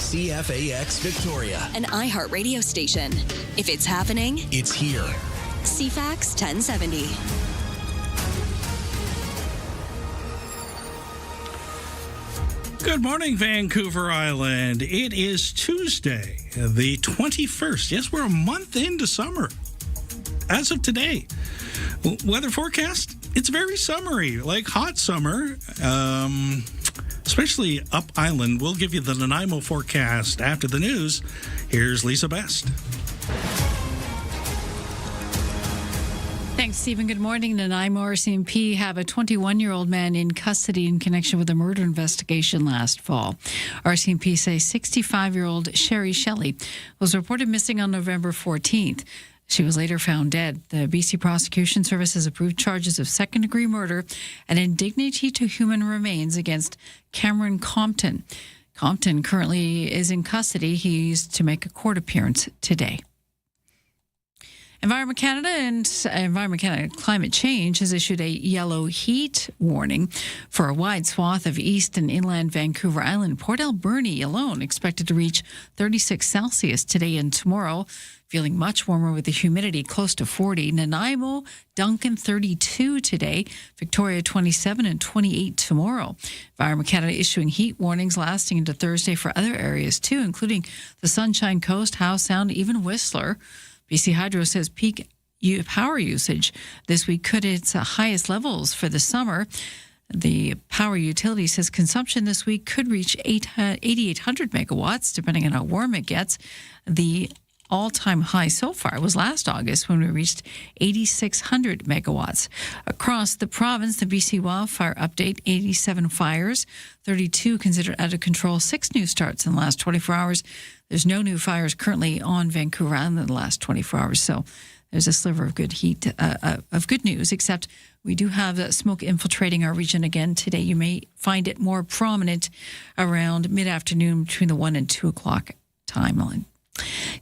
CFAX Victoria, An iHeart radio station. If it's happening, it's here. CFAX 1070. Good morning, Vancouver Island. It is Tuesday, the 21st. Yes, we're a month into summer as of today. Weather forecast, it's very summery, like hot summer, especially up island. We'll give you the Nanaimo forecast after the news. Here's Lisa Best. Thanks, Stephen. Good morning. Nanaimo RCMP have a 21-year-old man in custody in connection with a murder investigation last fall. RCMP say 65-year-old Sherry Shelley was reported missing on November 14th. She was later found dead. The BC Prosecution Service has approved charges of second-degree murder and indignity to human remains against Cameron Compton. Compton currently is in custody. He's to make a court appearance today. Environment Canada and Environment Canada Climate Change has issued a yellow heat warning for a wide swath of east and inland Vancouver Island. Port Alberni alone expected to reach 36 Celsius today and tomorrow, feeling much warmer with the humidity close to 40. Nanaimo, Duncan 32 today, Victoria 27 and 28 tomorrow. Environment Canada issuing heat warnings lasting into Thursday for other areas too, including the Sunshine Coast, Howe Sound, even Whistler. BC Hydro says peak power usage this week could hit its highest levels for the summer. The power utility says consumption this week could reach 8,800 megawatts, depending on how warm it gets. The all-time high so far was last August when we reached 8,600 megawatts. Across the province, the BC wildfire update, 87 fires, 32 considered out of control, 6 new starts in the last 24 hours. There's no new fires currently on Vancouver Island in the last 24 hours, so there's a sliver of good heat, of good news, except we do have smoke infiltrating our region again today. You may find it more prominent around mid-afternoon between the 1 and 2 o'clock timeline.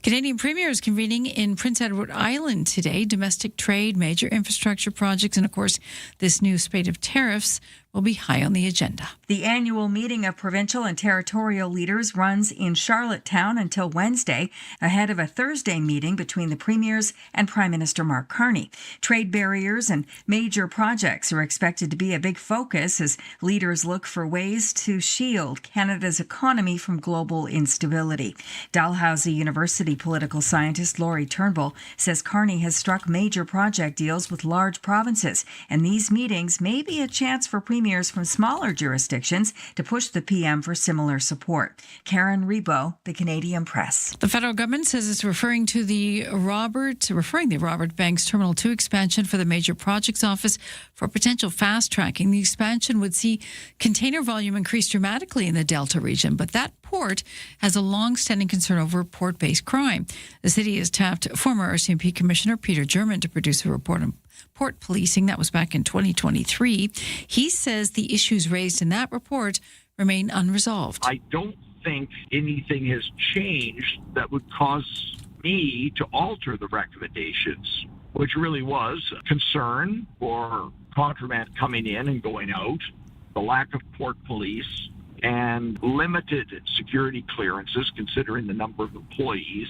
Canadian Premier is convening in Prince Edward Island today. Domestic trade, major infrastructure projects, and of course, this new spate of tariffs will be high on the agenda. The annual meeting of provincial and territorial leaders runs in Charlottetown until Wednesday, ahead of a Thursday meeting between the premiers and Prime Minister Mark Carney. Trade barriers and major projects are expected to be a big focus as leaders look for ways to shield Canada's economy from global instability. Dalhousie University political scientist Laurie Turnbull says Carney has struck major project deals with large provinces, and these meetings may be a chance for premiers from smaller jurisdictions to push the PM for similar support. Karen Rebo, The Canadian Press. The federal government says it's referring the Robert Banks Terminal 2 expansion for the Major Projects Office for potential fast-tracking. The expansion would see container volume increase dramatically in the Delta region, but that port has a long-standing concern over port-based crime. The city has tapped former RCMP Commissioner Peter German to produce a report on port policing. That was back in 2023. He says the issues raised in that report remain unresolved. I don't think anything has changed that would cause me to alter the recommendations, which really was concern for contraband coming in and going out, the lack of port police, and limited security clearances considering the number of employees.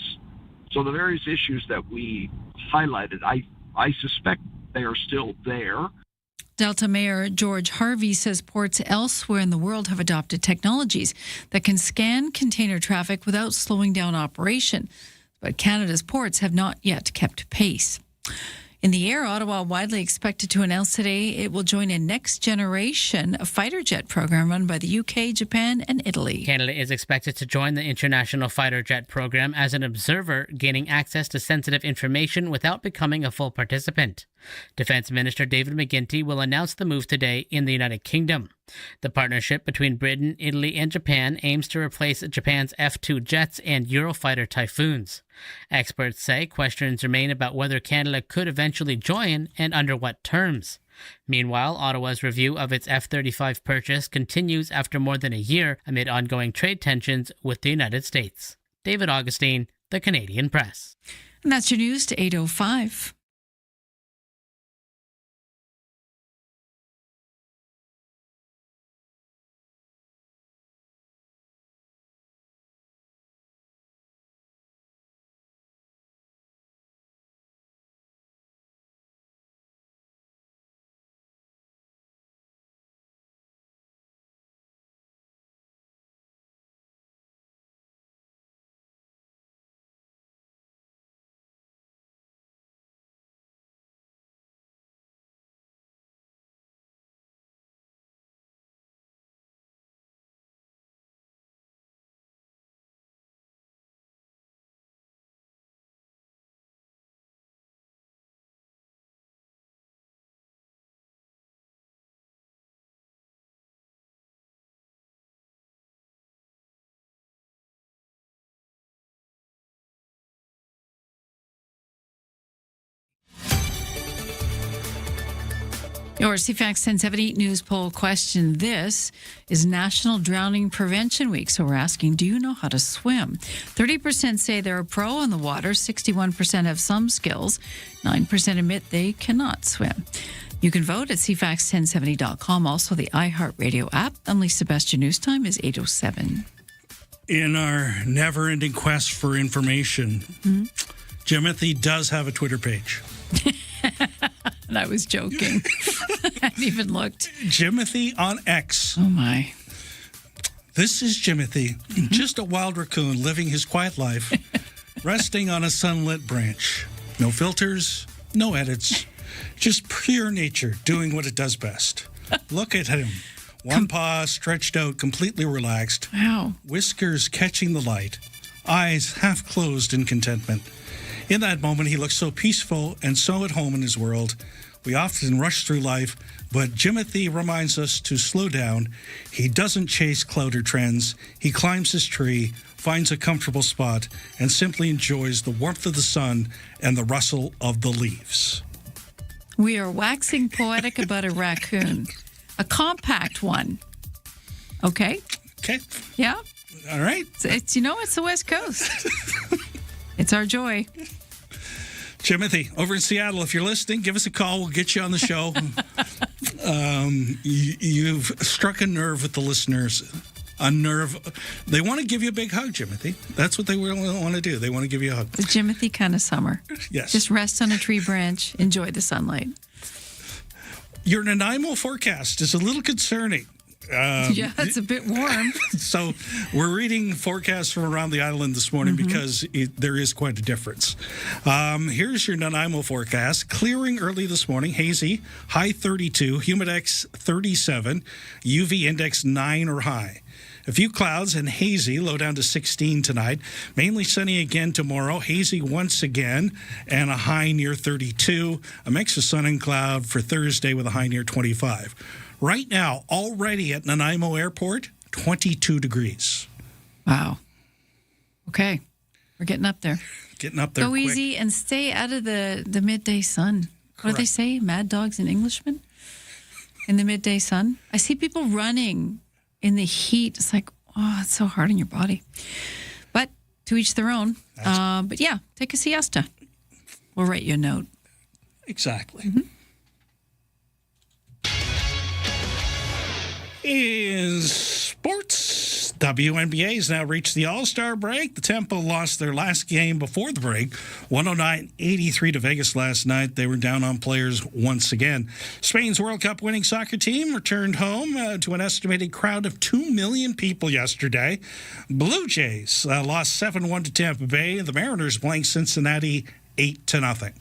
So the various issues that we highlighted, I suspect they are still there. Delta Mayor George Harvey says ports elsewhere in the world have adopted technologies that can scan container traffic without slowing down operation. But Canada's ports have not yet kept pace. In the air, Ottawa widely expected to announce today it will join a next-generation fighter jet program run by the UK, Japan, and Italy. Canada is expected to join the International Fighter Jet program as an observer, gaining access to sensitive information without becoming a full participant. Defense Minister David McGuinty will announce the move today in the United Kingdom. The partnership between Britain, Italy, and Japan aims to replace Japan's F-2 jets and Eurofighter Typhoons. Experts say questions remain about whether Canada could eventually join and under what terms. Meanwhile, Ottawa's review of its F-35 purchase continues after more than a year amid ongoing trade tensions with the United States. David Augustine, The Canadian Press. And that's your news to 8:05. Your CFAX 1070 news poll question. This is National Drowning Prevention Week, so we're asking, do you know how to swim? 30% say they're a pro on the water, 61% have some skills, 9% admit they cannot swim. You can vote at CFAX1070.com, also the iHeartRadio app. I'm Lisa Best. Your news time is 8:07. In our never-ending quest for information, Jimothy does have a Twitter page. And I was joking. I hadn't even looked. Jimothy on X. Oh, my. This is Jimothy, just a wild raccoon living his quiet life, resting on a sunlit branch. No filters, no edits, just pure nature doing what it does best. Look at him. One paw stretched out, completely relaxed. Wow. Whiskers catching the light. Eyes half closed in contentment. In that moment, he looks so peaceful and so at home in his world. We often rush through life, but Jimothy reminds us to slow down. He doesn't chase cloud or trends. He climbs his tree, finds a comfortable spot, and simply enjoys the warmth of the sun and the rustle of the leaves. We are waxing poetic about a raccoon. A compact one. Okay? Okay. Yeah? All right. It's the West Coast. It's our joy. Timothy, over in Seattle, if you're listening, give us a call. We'll get you on the show. You've struck a nerve with the listeners. A nerve. They want to give you a big hug, Jimothy. That's what they really want to do. They want to give you a hug. The Jimothy kind of summer. Yes. Just rest on a tree branch, enjoy the sunlight. Your Nanaimo forecast is a little concerning. Yeah, it's a bit warm. So we're reading forecasts from around the island this morning because there is quite a difference. Here's your Nanaimo forecast. Clearing early this morning, hazy, high 32, humidex 37, UV index 9 or high. A few clouds and hazy, low down to 16 tonight. Mainly sunny again tomorrow, hazy once again, and a high near 32. A mix of sun and cloud for Thursday with a high near 25. Right now, already at Nanaimo Airport, 22 degrees. Wow. Okay. We're getting up there. Getting up there Go quick. easy and stay out of the midday sun. What do they say? Mad dogs and Englishmen? In the midday sun? I see people running in the heat. It's like, oh, it's so hard on your body. But to each their own. But yeah, take a siesta. We'll write you a note. Exactly. In sports, WNBA has now reached the All-Star break. The Tempo lost their last game before the break, 109-83 to Vegas last night. They were down on players once again. Spain's World Cup winning soccer team returned home to an estimated crowd of 2 million people yesterday. Blue Jays lost 7-1 to Tampa Bay. The Mariners blanked Cincinnati 8-0.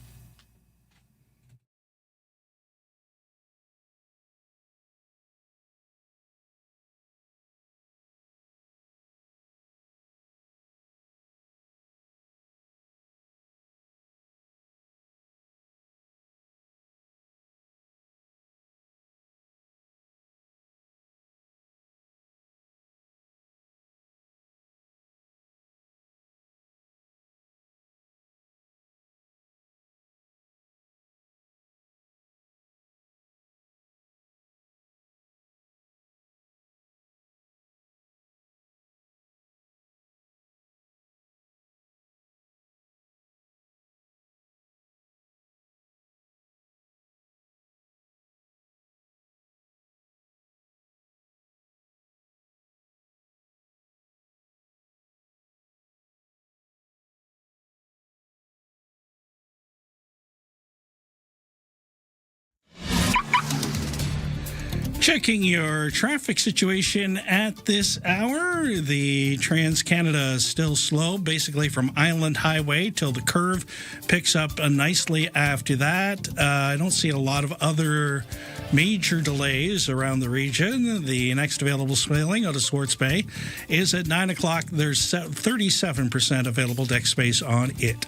Checking your traffic situation at this hour. The Trans-Canada is still slow, basically from Island Highway till the curve picks up nicely after that. I don't see a lot of other major delays around the region. The next available sailing out of Swartz Bay is at 9 o'clock. There's 37% available deck space on it.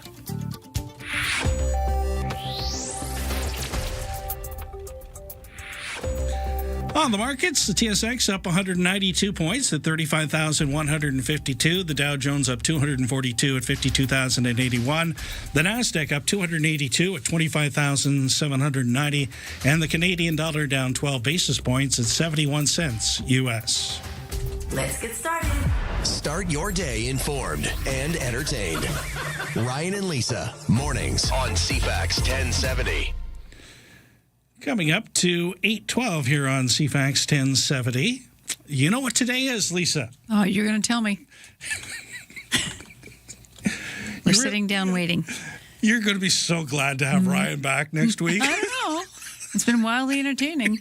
On the markets, the TSX up 192 points at 35,152. The Dow Jones up 242 at 52,081. The Nasdaq up 282 at 25,790. And the Canadian dollar down 12 basis points at 71 cents U.S. Let's get started. Start your day informed and entertained. Ryan and Lisa, mornings on CFAX 1070. Coming up to 8:12 here on CFAX 1070. You know what today is, Lisa? Oh, you're going to tell me. We're sitting down waiting. You're going to be so glad to have Ryan back next week. I don't know. It's been wildly entertaining.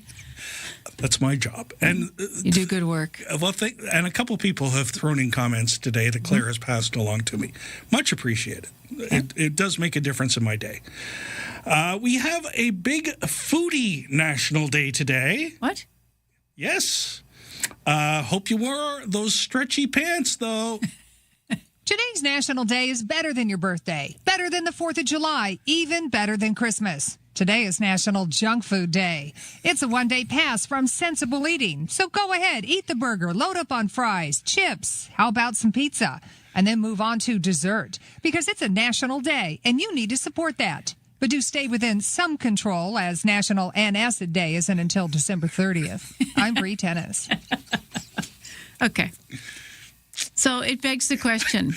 That's my job. And you do good work. Well, and a couple people have thrown in comments today that Claire has passed along to me. Much appreciated. It does make a difference in my day. We have a big foodie national day today. What? Yes. Hope you wore those stretchy pants, though. Today's National Day is better than your birthday, better than the 4th of July, even better than Christmas. Today is National Junk Food Day. It's a one-day pass from sensible eating. So go ahead, eat the burger, load up on fries, chips. How about some pizza? And then move on to dessert, because it's a national day and you need to support that. But do stay within some control, as National Antacid Day isn't until December 30th. I'm Bree Tennis. Okay. So it begs the question,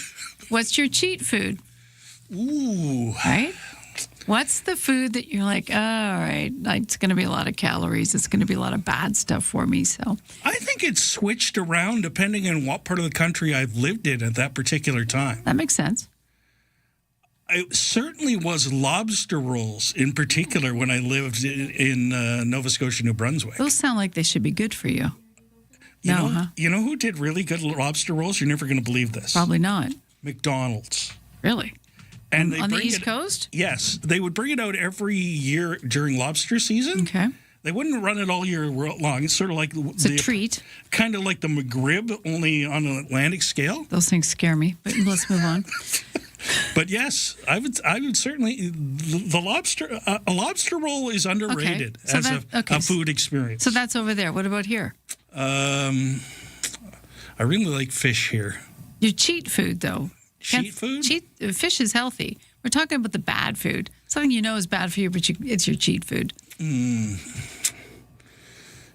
what's your cheat food? Ooh. Right? What's the food that you're like, all right, it's going to be a lot of calories. It's going to be a lot of bad stuff for me. So I think it's switched around depending on what part of the country I've lived in at that particular time. That makes sense. It certainly was lobster rolls in particular when I lived in Nova Scotia, New Brunswick. Those sound like they should be good for you. You know who did really good lobster rolls? You're never going to believe this. Probably not. McDonald's. Really? And they on the bring East Coast? Yes. They would bring it out every year during lobster season. Okay. They wouldn't run it all year long. It's sort of like it's a treat. Kind of like the McRib, only on an Atlantic scale. Those things scare me, but let's move on. But yes, I would certainly a lobster roll is underrated as a food experience. So that's over there. What about here? I really like fish here. Your cheat food, though. Cheat food? Fish is healthy. We're talking about the bad food. Something you know is bad for you, but it's your cheat food. In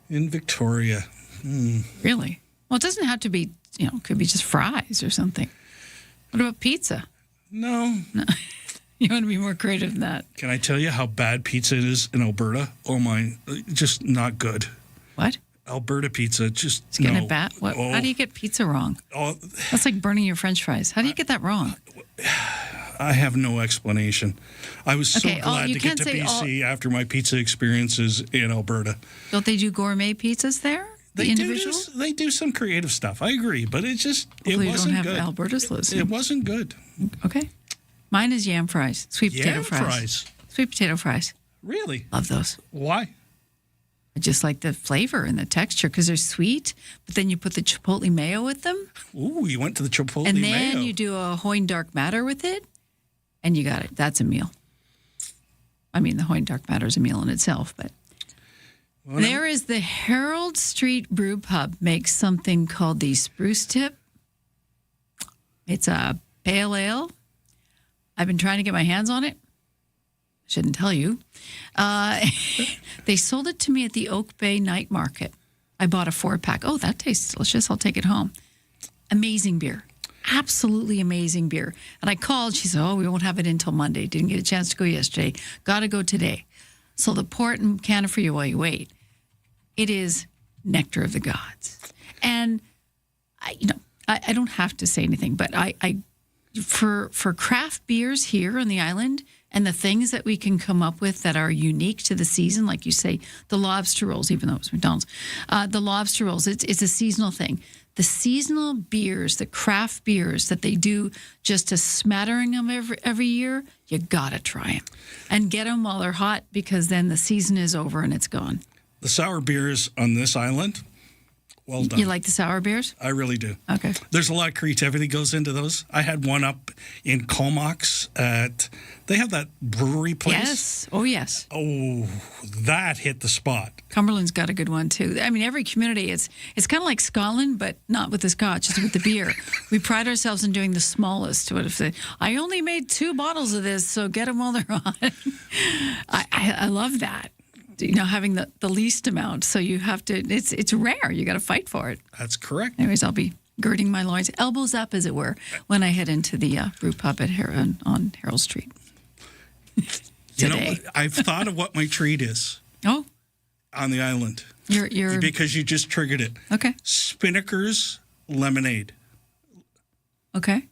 Victoria. Really? Well, it doesn't have to be, it could be just fries or something. What about pizza? No. You want to be more creative than that. Can I tell you how bad pizza is in Alberta? Oh, my. Just not good. What? Alberta pizza, just it's getting it bad. What? How do you get pizza wrong? That's like burning your French fries. How do you get that wrong? I have no explanation. I was so glad to get to BC after my pizza experiences in Alberta. Don't they do gourmet pizzas there? They do some creative stuff. I agree, but it wasn't good. You don't have Alberta's list. It wasn't good. Okay. Mine is yam fries, sweet potato fries. Sweet potato fries. Really? Love those. Why? I just like the flavor and the texture because they're sweet, but then you put the chipotle mayo with them. Ooh, you went to the chipotle mayo. And then you do a Hoyne dark matter with it, and you got it. That's a meal. I mean, the Hoyne dark matter is a meal in itself, but there is the Herald Street Brew Pub makes something called the Spruce Tip. It's a pale ale. I've been trying to get my hands on it. Shouldn't tell you. They sold it to me at the Oak Bay Night Market. I bought a 4-pack. Oh, that tastes delicious. I'll take it home. Amazing beer. Absolutely amazing beer. And I called. She said, we won't have it until Monday. Didn't get a chance to go yesterday. Got to go today. So they'll pour it in a can for you while you wait. It is nectar of the gods. And, I don't have to say anything, but for craft beers here on the island and the things that we can come up with that are unique to the season, like you say, the lobster rolls, even though it was McDonald's, the lobster rolls, it's a seasonal thing. The seasonal beers, the craft beers that they do just a smattering of every year, you gotta try them. And get them while they're hot because then the season is over and it's gone. The sour beers on this island, Well done. You like the sour beers? I really do. Okay. There's a lot of creativity goes into those. I had one up in Comox they have that brewery place. Yes. Oh, yes. Oh, that hit the spot. Cumberland's got a good one, too. I mean, every community, it's kind of like Scotland, but not with the scotch, it's with the beer. We pride ourselves in doing the smallest. What if I only made 2 bottles of this, so get them while they're on. I love that. Having the least amount. So you have to, it's rare. You got to fight for it. That's correct. Anyways, I'll be girding my loins, elbows up, as it were, when I head into the brew pub at on Harold Street. Today. I've thought of what my treat is. Oh. On the island. You're because you just triggered it. Okay. Spinnaker's lemonade. Okay.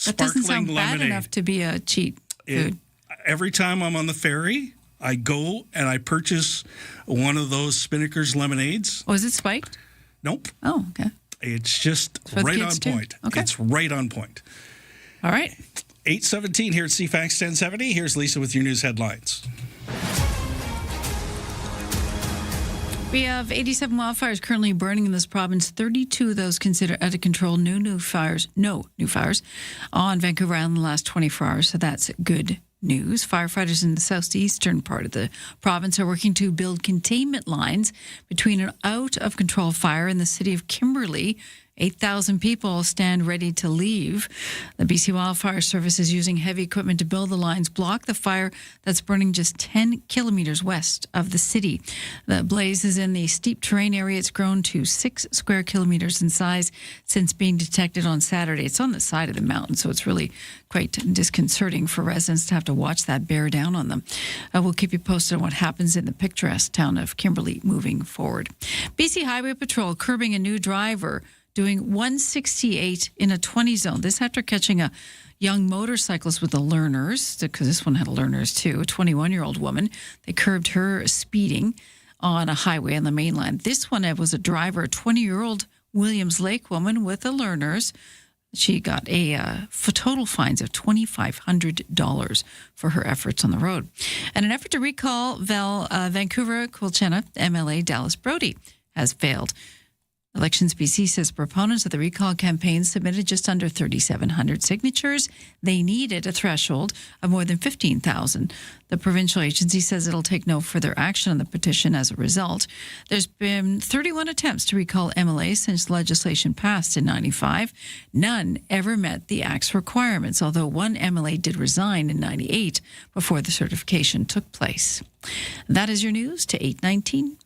That doesn't sound bad lemonade. enough to be a cheat food. Every time I'm on the ferry, I go and I purchase one of those Spinnaker's lemonades. Oh, is it spiked? Nope. Oh, okay. It's just For the right kids on too? point. Okay. It's right on point. All right. 8:17 here at CFAX 1070. Here's Lisa with your news headlines. We have 87 wildfires currently burning in this province. 32 of those considered out of control. No new fires on Vancouver Island in the last 24 hours. So that's good news. Firefighters in the southeastern part of the province are working to build containment lines between an out-of-control fire in the city of Kimberley. 8,000 people stand ready to leave. The BC Wildfire Service is using heavy equipment to build the lines, block the fire that's burning just 10 kilometers west of the city. The blaze is in the steep terrain area. It's grown to 6 square kilometers in size since being detected on Saturday. It's on the side of the mountain, so it's really quite disconcerting for residents to have to watch that bear down on them. We'll keep you posted on what happens in the picturesque town of Kimberley moving forward. BC Highway Patrol curbing a new driver doing 168 in a 20 zone. This after catching a young motorcyclist with the learners, because this one had learners too, a 21-year-old woman. They curbed her speeding on a highway on the mainland. This one was a driver, a 20-year-old Williams Lake woman with the learners. She got a total fines of $2,500 for her efforts on the road. And an effort to recall Vancouver-Quilchena MLA Dallas Brody has failed. Elections BC says proponents of the recall campaign submitted just under 3,700 signatures. They needed a threshold of more than 15,000. The provincial agency says it'll take no further action on the petition as a result. There's been 31 attempts to recall MLA since legislation passed in 95. None ever met the Act's requirements, although one MLA did resign in 98 before the certification took place. That is your news to 8:19.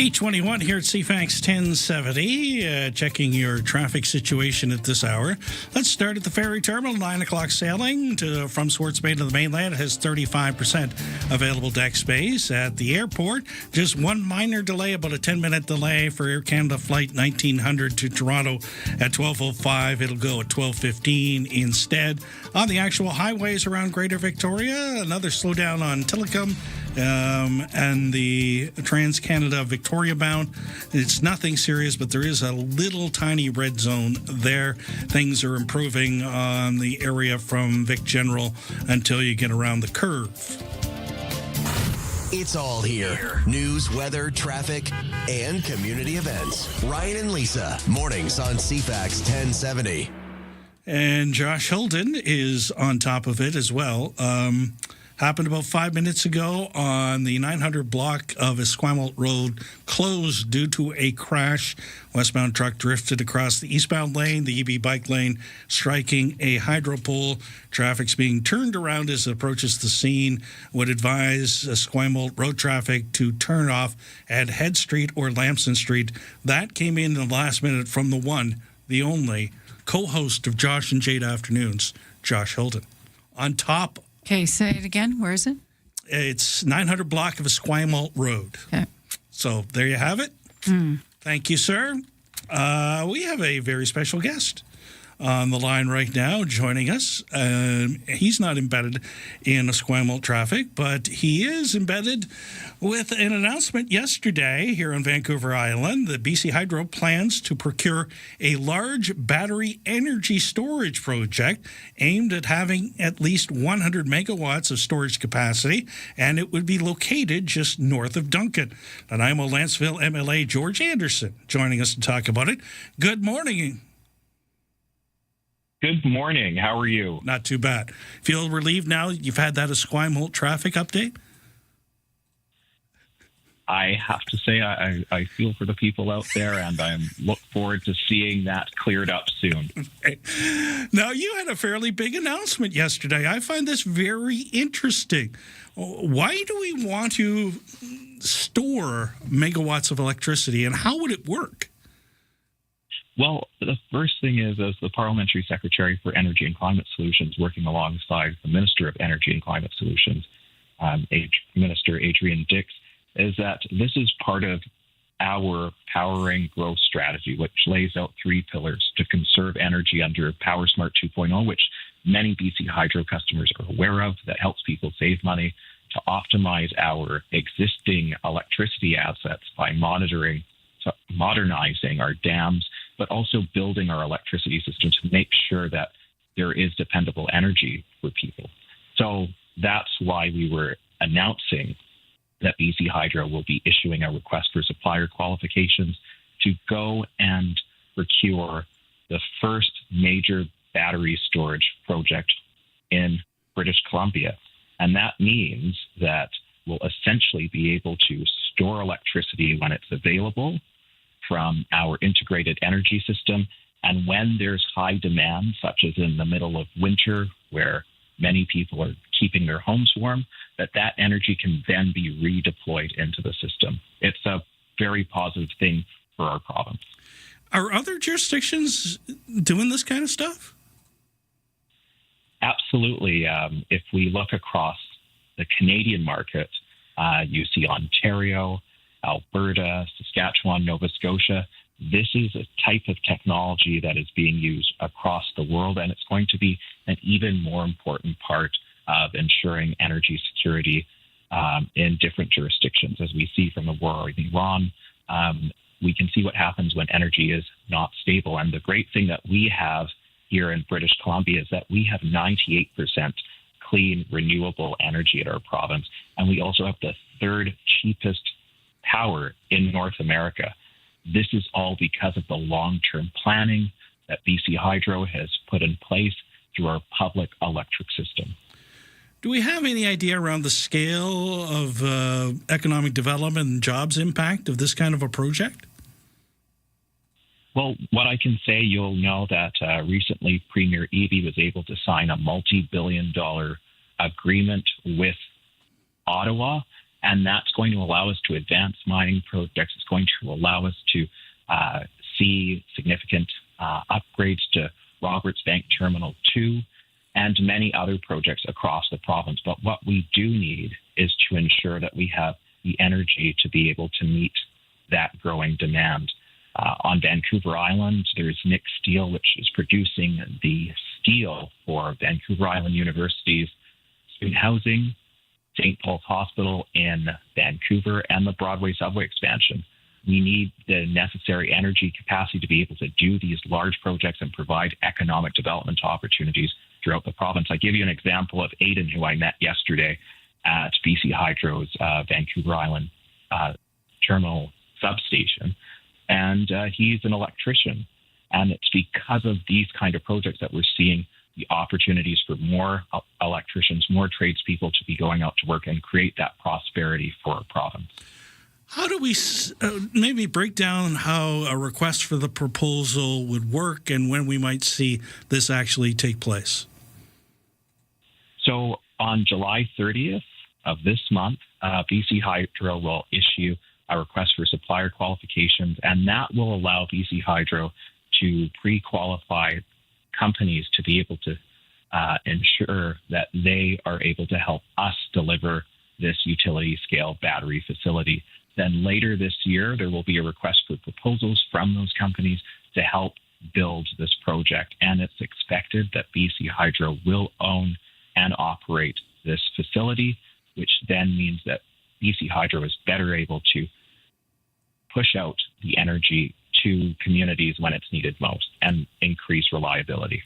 8:21 here at CFAX 1070, checking your traffic situation at this hour. Let's start at the ferry terminal. 9 o'clock sailing from Swartz Bay to the mainland has 35% available deck space. At the airport, just one minor delay, about a 10-minute delay for Air Canada Flight 1900 to Toronto at 12:05. It'll go at 12:15 instead. On the actual highways around Greater Victoria, another slowdown on Tillicum and the Trans-Canada Victoria bound. It's nothing serious, but there is a little tiny red zone there. Things are improving on the area from Vic General until you get around the curve. It's all here. News, weather, traffic, and community events. Ryan and Lisa, mornings on CFAX 1070. And Josh Hilden is on top of it as well. Happened about 5 minutes ago on the 900 block of Esquimalt Road, closed due to a crash. Westbound truck drifted across the eastbound lane, the EB bike lane, striking a hydro pole. Traffic's being turned around as it approaches the scene. Would advise Esquimalt Road traffic to turn off at Head Street or Lamson Street. That came in the last minute from the one, the only, co-host of Josh and Jade Afternoons, Josh Hilden. On top. Okay, say it again. Where is it? It's 900 block of Esquimalt Road. Okay. So there you have it. Thank you, sir. We have a very special guest on the line right now joining us. He's not embedded in Esquimalt traffic, but he is embedded with an announcement yesterday here on Vancouver Island. The BC Hydro plans to procure a large battery energy storage project aimed at having at least 100 megawatts of storage capacity, and it would be located just north of Duncan. Nanaimo Lanceville MLA George Anderson joining us to talk about it. Good morning. Good morning. How are you? Not too bad. Feel relieved now you've had that Esquimalt traffic update? I have to say I feel for the people out there, and I look forward to seeing that cleared up soon. Okay. Now, you had a fairly big announcement yesterday. I find this very interesting. Why do we want to store megawatts of electricity, and how would it work? Well, the first thing is, as the Parliamentary Secretary for Energy and Climate Solutions, working alongside the Minister of Energy and Climate Solutions, Minister Adrian Dix, is that this is part of our Powering Growth strategy, which lays out 3 pillars to conserve energy under Power Smart 2.0, which many BC Hydro customers are aware of, that helps people save money, to optimize our existing electricity assets by modernizing our dams, but also building our electricity system to make sure that there is dependable energy for people. So that's why we were announcing that BC Hydro will be issuing a request for supplier qualifications to go and procure the first major battery storage project in British Columbia. And that means that we'll essentially be able to store electricity when it's available from our integrated energy system. And when there's high demand, such as in the middle of winter, where many people are keeping their homes warm, that energy can then be redeployed into the system. It's a very positive thing for our province. Are other jurisdictions doing this kind of stuff? Absolutely. If we look across the Canadian market, you see Ontario, Alberta, Saskatchewan, Nova Scotia. This is a type of technology that is being used across the world, and it's going to be an even more important part of ensuring energy security in different jurisdictions. As we see from the war in Iran, we can see what happens when energy is not stable. And the great thing that we have here in British Columbia is that we have 98% clean, renewable energy in our province, and we also have the 3rd cheapest power in North America. This is all because of the long-term planning that BC Hydro has put in place through our public electric system. Do we have any idea around the scale of economic development and jobs impact of this kind of a project? Well, what I can say, you'll know that recently Premier Eby was able to sign a multi-billion-dollar agreement with Ottawa And that's going to allow us to advance mining projects. It's going to allow us to see significant upgrades to Roberts Bank Terminal 2 and many other projects across the province. But what we do need is to ensure that we have the energy to be able to meet that growing demand. On Vancouver Island, there's Nick Steel, which is producing the steel for Vancouver Island University's student housing, St. Paul's Hospital in Vancouver, and the Broadway subway expansion. We need the necessary energy capacity to be able to do these large projects and provide economic development opportunities throughout the province. I give you an example of Aidan, who I met yesterday at BC Hydro's Vancouver Island terminal substation, and he's an electrician. And it's because of these kind of projects that we're seeing the opportunities for more electricians, more tradespeople to be going out to work and create that prosperity for our province. How do we maybe break down how a request for the proposal would work and when we might see this actually take place? So on July 30th of this month, BC Hydro will issue a request for supplier qualifications, and that will allow BC Hydro to pre-qualify companies to be able to ensure that they are able to help us deliver this utility-scale battery facility. Then later this year, there will be a request for proposals from those companies to help build this project. And it's expected that BC Hydro will own and operate this facility, which then means that BC Hydro is better able to push out the energy to communities when it's needed most and increase reliability.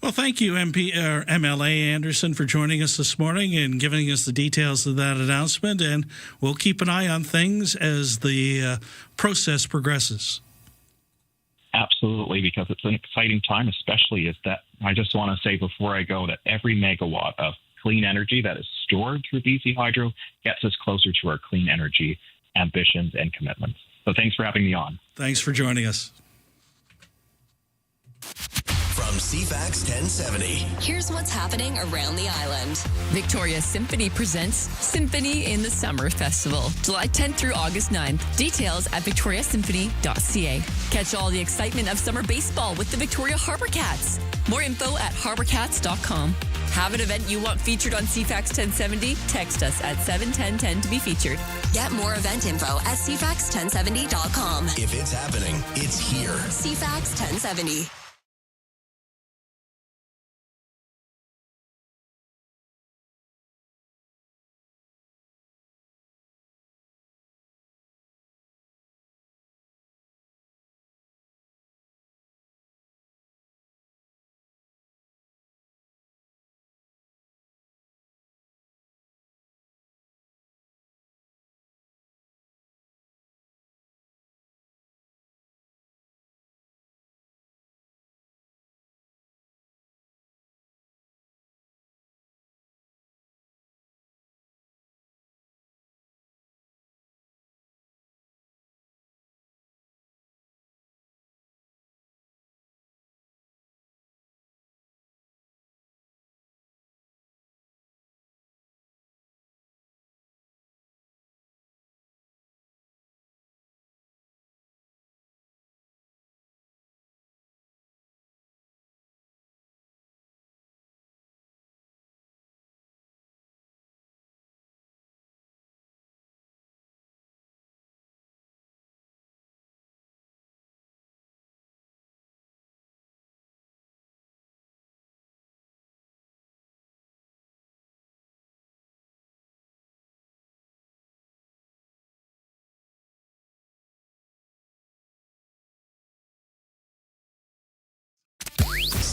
Well, thank you, MLA Anderson, for joining us this morning and giving us the details of that announcement. And we'll keep an eye on things as the process progresses. Absolutely, because it's an exciting time, especially is that I just want to say before I go that every megawatt of clean energy that is stored through BC Hydro gets us closer to our clean energy ambitions and commitments. So thanks for having me on. Thanks for joining us. From CFAX 1070. Here's what's happening around the island. Victoria Symphony presents Symphony in the Summer Festival, July 10th through August 9th. Details at victoriasymphony.ca. Catch all the excitement of summer baseball with the Victoria Harbour Cats. More info at harbourcats.com. Have an event you want featured on CFAX 1070? Text us at 71010 to be featured. Get more event info at cfax1070.com. If it's happening, it's here. CFAX 1070.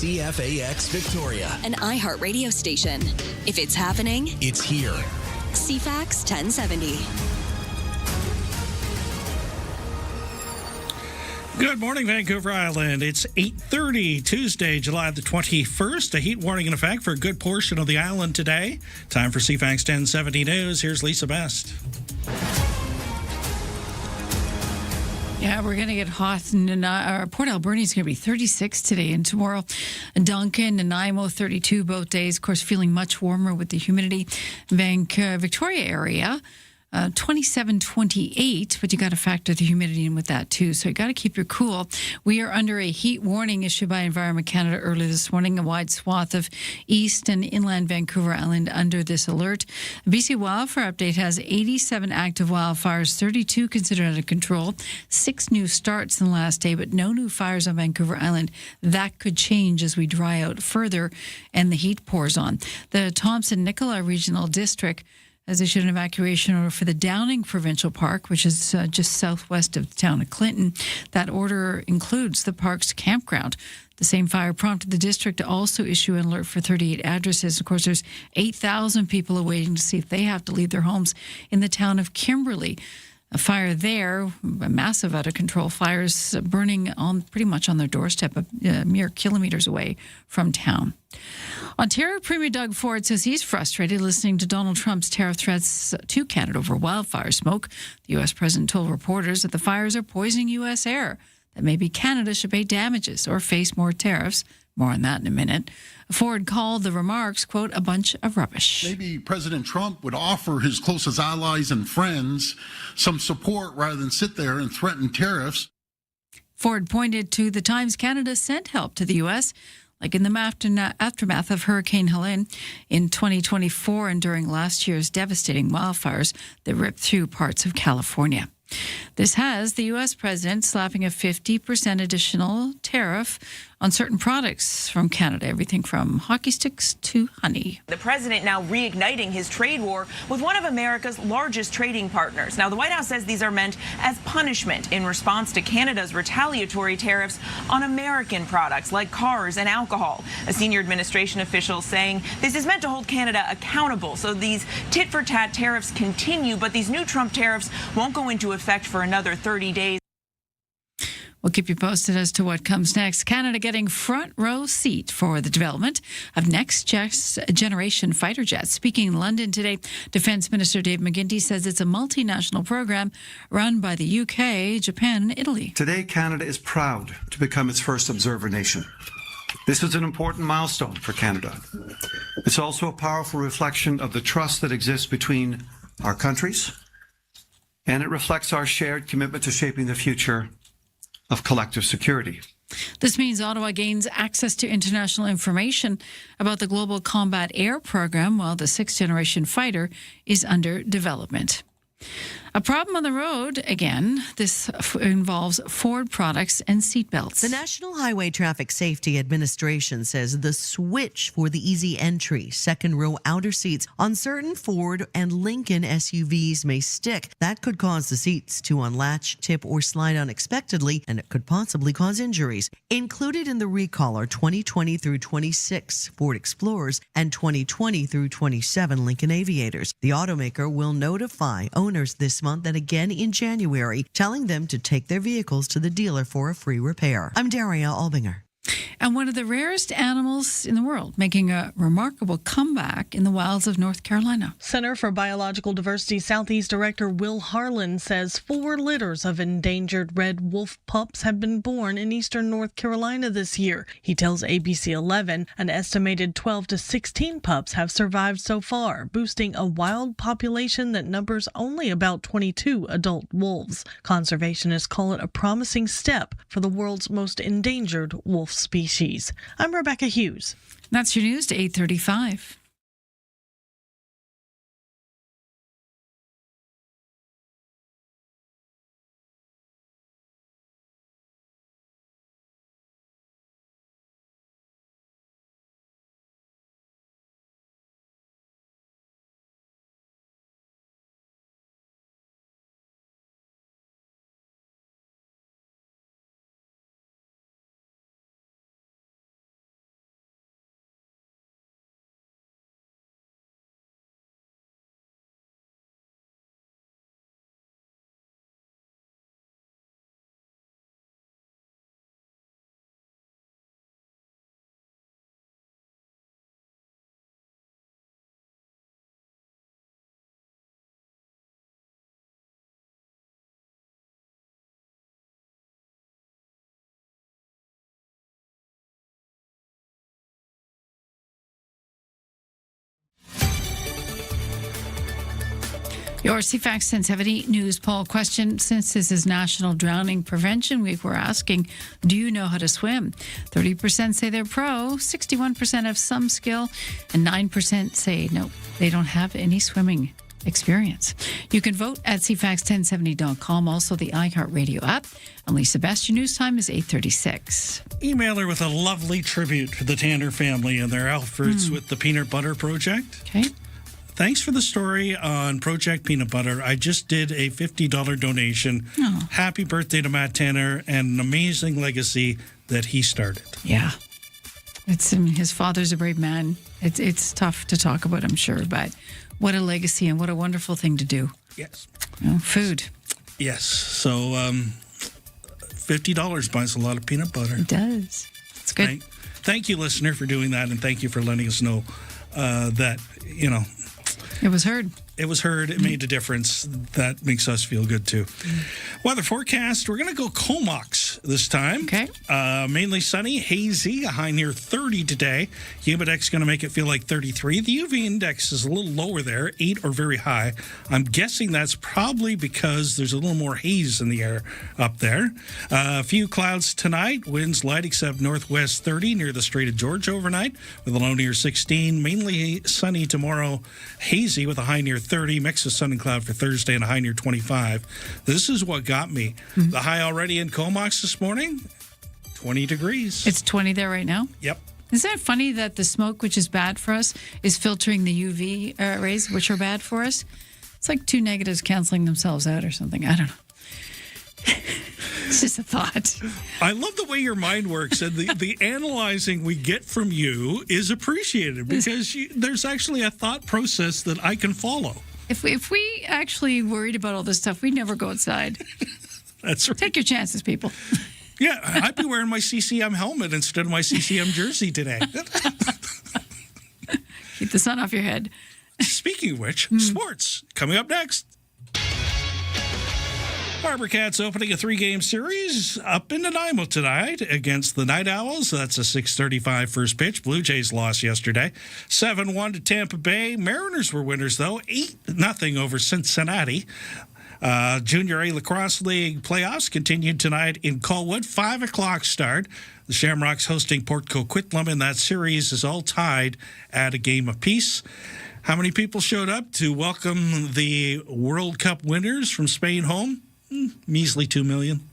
CFAX Victoria, An iHeart radio station. If it's happening, it's here. CFAX 1070. Good morning, Vancouver Island. It's 8:30, Tuesday, July the 21st. A heat warning in effect for a good portion of the island today. Time for CFAX 1070 News. Here's Lisa Best. Yeah, we're going to get hot. Port Alberni is going to be 36 today and tomorrow. Duncan and Nanaimo 32 both days. Of course, feeling much warmer with the humidity. Victoria area 27, 28, but you got to factor the humidity in with that too. So you got to keep your cool. We are under a heat warning issued by Environment Canada early this morning. A wide swath of east and inland Vancouver Island under this alert. BC Wildfire Update has 87 active wildfires, 32 considered under control, 6 new starts in the last day, but no new fires on Vancouver Island. That could change as we dry out further and the heat pours on. The Thompson-Nicola Regional District has issued an evacuation order for the Downing Provincial Park, which is just southwest of the town of Clinton. That order includes the park's campground. The same fire prompted the district to also issue an alert for 38 addresses. Of course, there's 8,000 people awaiting to see if they have to leave their homes in the town of Kimberley. A fire there, a massive out-of-control fires burning on pretty much on their doorstep, mere kilometers away from town. Ontario Premier Doug Ford says he's frustrated listening to Donald Trump's tariff threats to Canada over wildfire smoke. The U.S. president told reporters that the fires are poisoning U.S. air, that maybe Canada should pay damages or face more tariffs. More on that in a minute. Ford called the remarks, quote, a bunch of rubbish. Maybe President Trump would offer his closest allies and friends some support rather than sit there and threaten tariffs. Ford pointed to the times Canada sent help to the U.S., like in the aftermath of Hurricane Helene in 2024 and during last year's devastating wildfires that ripped through parts of California. This has the U.S. president slapping a 50% additional tariff on certain products from Canada, everything from hockey sticks to honey. The president now reigniting his trade war with one of America's largest trading partners. Now, the White House says these are meant as punishment in response to Canada's retaliatory tariffs on American products like cars and alcohol. A senior administration official saying this is meant to hold Canada accountable. So these tit-for-tat tariffs continue, but these new Trump tariffs won't go into effect for another 30 days. We'll keep you posted as to what comes next. Canada getting front row seat for the development of next generation fighter jets. Speaking in London today, Defence Minister Dave McGuinty says it's a multinational program run by the UK, Japan, and Italy. Today, Canada is proud to become its first observer nation. This is an important milestone for Canada. It's also a powerful reflection of the trust that exists between our countries, and it reflects our shared commitment to shaping the future of collective security. This means Ottawa gains access to international information about the Global Combat Air Program while the 6th generation fighter is under development. A problem on the road, again, this involves Ford products and seatbelts. The National Highway Traffic Safety Administration says the switch for the easy entry, second row outer seats on certain Ford and Lincoln SUVs may stick. That could cause the seats to unlatch, tip, or slide unexpectedly, and it could possibly cause injuries. Included in the recall are 2020 through 26 Ford Explorers and 2020 through 27 Lincoln Aviators. The automaker will notify owners this month and again in January, telling them to take their vehicles to the dealer for a free repair. I'm Daria Albinger. And one of the rarest animals in the world making a remarkable comeback in the wilds of North Carolina. Center for Biological Diversity Southeast Director Will Harlan says 4 litters of endangered red wolf pups have been born in eastern North Carolina this year. He tells ABC 11 an estimated 12 to 16 pups have survived so far, boosting a wild population that numbers only about 22 adult wolves. Conservationists call it a promising step for the world's most endangered wolf species. I'm Rebecca Hughes. That's your news to 8:35. Your CFAX 1070 news poll question. Since this is National Drowning Prevention Week, we're asking, do you know how to swim? 30% say they're pro, 61% have some skill, and 9% say no, they don't have any swimming experience. You can vote at CFAX1070.com, also the iHeartRadio app. And Lisa Best, your news time is 8:36. Emailer with a lovely tribute to the Tanner family and their efforts with the Peanut Butter Project. Okay. Thanks for the story on Project Peanut Butter. I just did a $50 donation. Oh. Happy birthday to Matt Tanner and an amazing legacy that he started. Yeah. His father's a brave man. It's tough to talk about, I'm sure, but what a legacy and what a wonderful thing to do. Yes. Food. Yes. So $50 buys a lot of peanut butter. It does. It's good. Thank you, listener, for doing that, and thank you for letting us know that, it was heard. It was heard. It made a difference. That makes us feel good, too. Weather forecast, we're going to go Comox this time. Okay. Mainly sunny, hazy, a high near 30 today. Humidex going to make it feel like 33. The UV index is a little lower there, 8 or very high. I'm guessing that's probably because there's a little more haze in the air up there. A few clouds tonight. Winds light except northwest 30 near the Strait of Georgia overnight with a low near 16. Mainly sunny tomorrow, hazy with a high near 30, mix of sun and cloud for Thursday and a high near 25. This is what got me. The high already in Comox this morning, 20 degrees. It's 20 there right now? Yep. Isn't it funny that the smoke, which is bad for us, is filtering the UV rays, which are bad for us? It's like two negatives canceling themselves out or something. I don't know. It's just a thought. I love the way your mind works, and the analyzing we get from you is appreciated because there's actually a thought process that I can follow. If we actually worried about all this stuff, we'd never go outside. That's right. Take your chances, people. Yeah, I'd be wearing my CCM helmet instead of my CCM jersey today. Keep the sun off your head. Speaking of which, sports coming up next. Harbor Cats opening a 3-game series up in Nanaimo tonight against the Night Owls. That's a 6:35 first pitch. Blue Jays lost yesterday. 7-1 to Tampa Bay. Mariners were winners, though. 8-0 over Cincinnati. Junior A Lacrosse League playoffs continued tonight in Colwood. 5 o'clock start. The Shamrocks hosting Port Coquitlam, and that series is all tied at a game apiece. How many people showed up to welcome the World Cup winners from Spain home? Measly 2 million.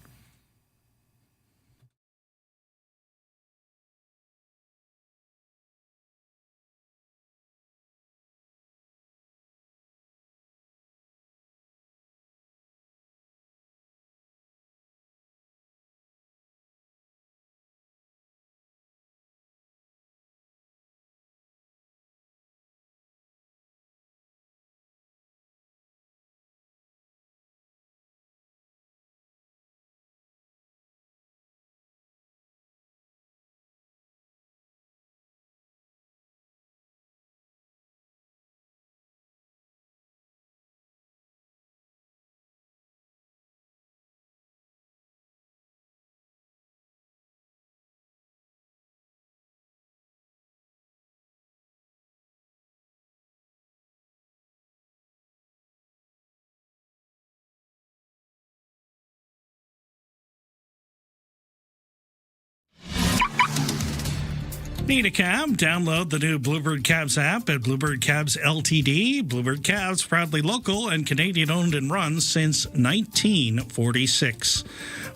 Need a cab? Download the new Bluebird Cabs app at Bluebird Cabs Ltd. Bluebird Cabs, proudly local and Canadian-owned and run since 1946.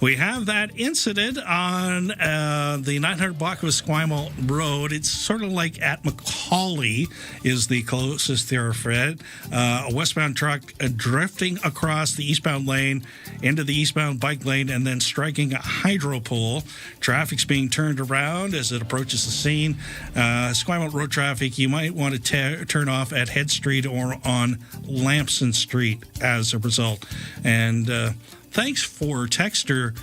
We have that incident on the 900 block of Esquimalt Road. It's sort of like at Macaulay is the closest thoroughfare. A westbound truck drifting across the eastbound lane into the eastbound bike lane and then striking a hydro pole. Traffic's being turned around as it approaches the scene. Esquimalt Road traffic, you might want to turn off at Head Street or on Lamson Street as a result. And thanks for texter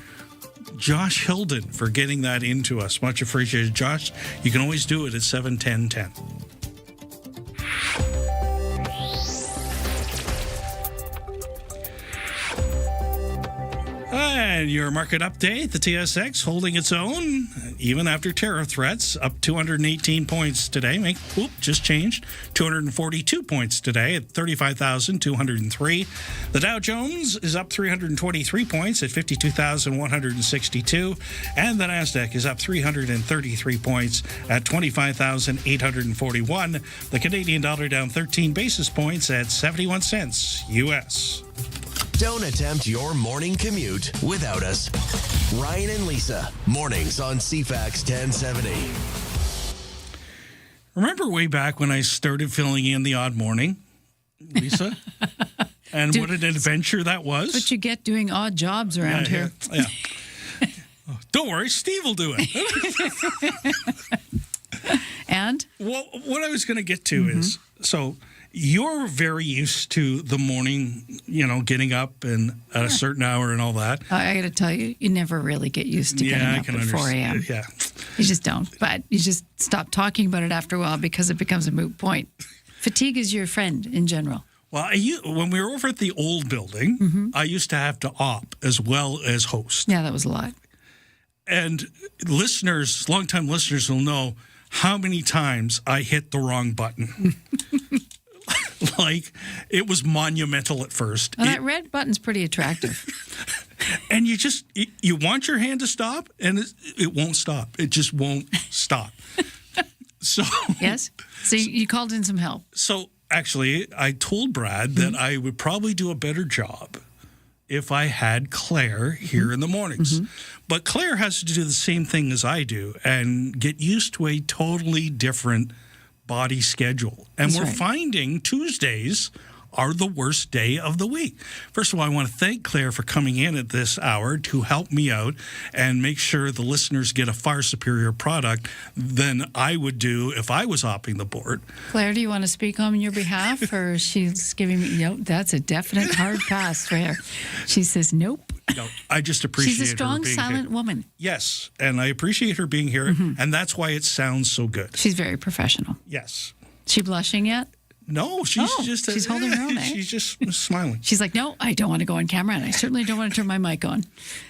Josh Hilden for getting that into us. Much appreciated, Josh. You can always do it at 71010. And your market update, the TSX holding its own, even after tariff threats, up 218 points today. Just changed. 242 points today at 35,203. The Dow Jones is up 323 points at 52,162. And the NASDAQ is up 333 points at 25,841. The Canadian dollar down 13 basis points at 71 cents U.S. Don't attempt your morning commute without us. Ryan and Lisa, mornings on CFAX 1070. Remember way back when I started filling in the odd morning, Lisa? And what an adventure that was. But you get doing odd jobs around here. Yeah. Don't worry, Steve will do it. And? Well, what I was going to get to is, so you're very used to the morning, getting up and at a certain hour and all that. I got to tell you, you never really get used to getting up at 4 a.m. Yeah. You just don't. But you just stop talking about it after a while because it becomes a moot point. Fatigue is your friend in general. Well, when we were over at the old building, I used to have to op as well as host. Yeah, that was a lot. And listeners, longtime listeners will know how many times I hit the wrong button. Like, it was monumental at first. Well, that red button's pretty attractive. And you want your hand to stop, and it won't stop. It just won't stop. So yes? So you called in some help. So actually, I told Brad that I would probably do a better job if I had Claire here in the mornings. But Claire has to do the same thing as I do and get used to a totally different body schedule. And we're finding Tuesdays are the worst day of the week. First of all, I want to thank Claire for coming in at this hour to help me out and make sure the listeners get a far superior product than I would do if I was opting the board. Claire, do you want to speak on your behalf? Or she's giving me, that's a definite hard pass for her. She says, nope. No, I just appreciate her She's a strong, being silent here. woman. Yes, and I appreciate her being here, and that's why it sounds so good. She's very professional. Yes. She blushing yet? No, she's she's holding her own. She's just smiling. She's like, no, I don't want to go on camera, and I certainly don't want to turn my mic on.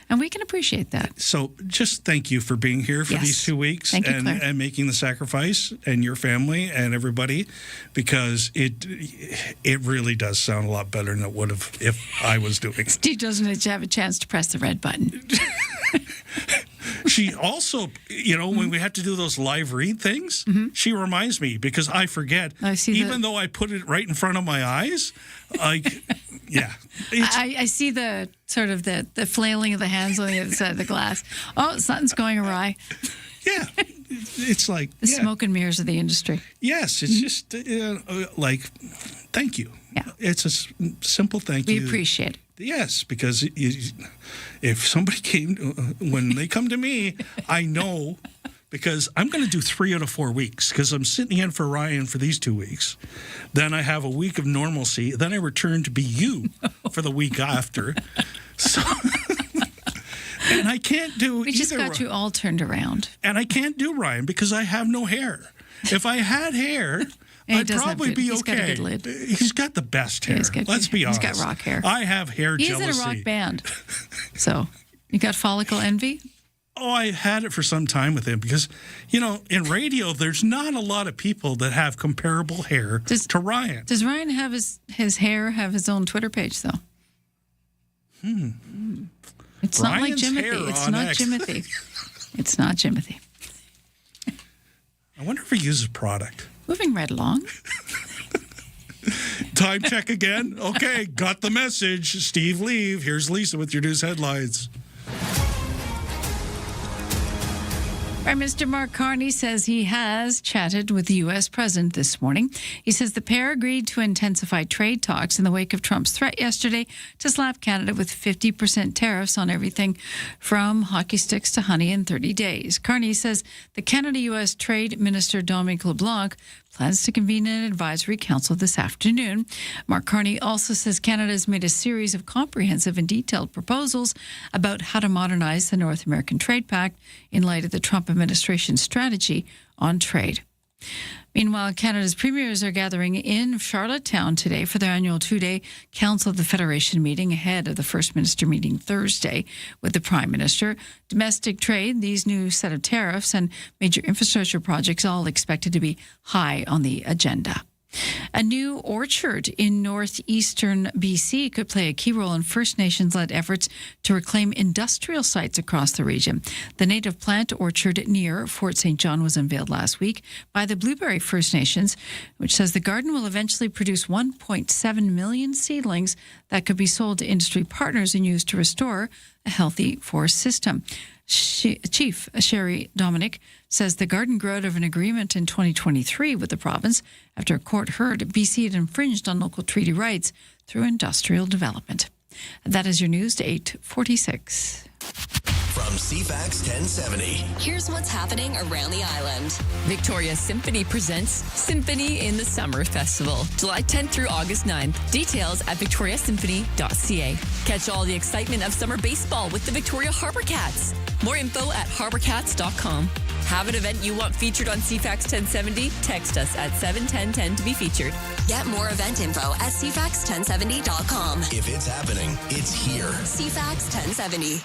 And we can appreciate that. So just thank you for being here for these 2 weeks and making the sacrifice, and your family and everybody, because it really does sound a lot better than it would have if I was doing it. Steve doesn't have a chance to press the red button. She also, when we have to do those live read things, she reminds me because I forget. Even though I put it right in front of my eyes, yeah. I see the sort of the flailing of the hands on the other side of the glass. Oh, something's going awry. Yeah. It's like the smoke and mirrors of the industry. Yes, it's just thank you. Yeah. It's a simple thank you. We appreciate it. Yes, because if somebody when they come to me, I know, because I'm going to do 3 out of 4 weeks because I'm sitting in for Ryan for these 2 weeks. Then I have a week of normalcy. Then I return to be you for the week after. So, and I can't do We just got you all turned around. And I can't do Ryan because I have no hair. If I had hair, I'd probably be okay. He's got a good lid. He's got the best hair. Let's be honest. He's got rock hair. I have hair jealousy. He's in a rock band. So, you got follicle envy? Oh, I had it for some time with him because, in radio, there's not a lot of people that have comparable hair to Ryan. Does Ryan have his hair have his own Twitter page, though? It's not like Jimothy. It's not Jimothy. It's not Jimothy. I wonder if he uses product. Moving right along. Time check again. Okay, got the message. Steve, leave. Here's Lisa with your news headlines. Prime Minister Mark Carney says he has chatted with the U.S. president this morning. He says the pair agreed to intensify trade talks in the wake of Trump's threat yesterday to slap Canada with 50% tariffs on everything from hockey sticks to honey in 30 days. Carney says the Canada-U.S. Trade Minister Dominic LeBlanc plans to convene an advisory council this afternoon. Mark Carney also says Canada has made a series of comprehensive and detailed proposals about how to modernize the North American Trade Pact in light of the Trump administration's strategy on trade. Meanwhile, Canada's premiers are gathering in Charlottetown today for their annual two-day Council of the Federation meeting ahead of the First Minister meeting Thursday with the Prime Minister. Domestic trade, these new set of tariffs, and major infrastructure projects all expected to be high on the agenda. A new orchard in northeastern BC could play a key role in First Nations-led efforts to reclaim industrial sites across the region. The native plant orchard near Fort St. John was unveiled last week by the Blueberry First Nations, which says the garden will eventually produce 1.7 million seedlings that could be sold to industry partners and used to restore a healthy forest system. Chief Sherry Dominic says the garden grew out of an agreement in 2023 with the province after a court heard BC had infringed on local treaty rights through industrial development. That is your news to 8:46. From CFAX 1070. Here's what's happening around the island. Victoria Symphony presents Symphony in the Summer Festival, July 10th through August 9th. Details at victoriasymphony.ca. Catch all the excitement of summer baseball with the Victoria Harbour Cats. More info at harbourcats.com. Have an event you want featured on CFAX 1070? Text us at 71010 to be featured. Get more event info at cfax1070.com. If it's happening, it's here. CFAX 1070.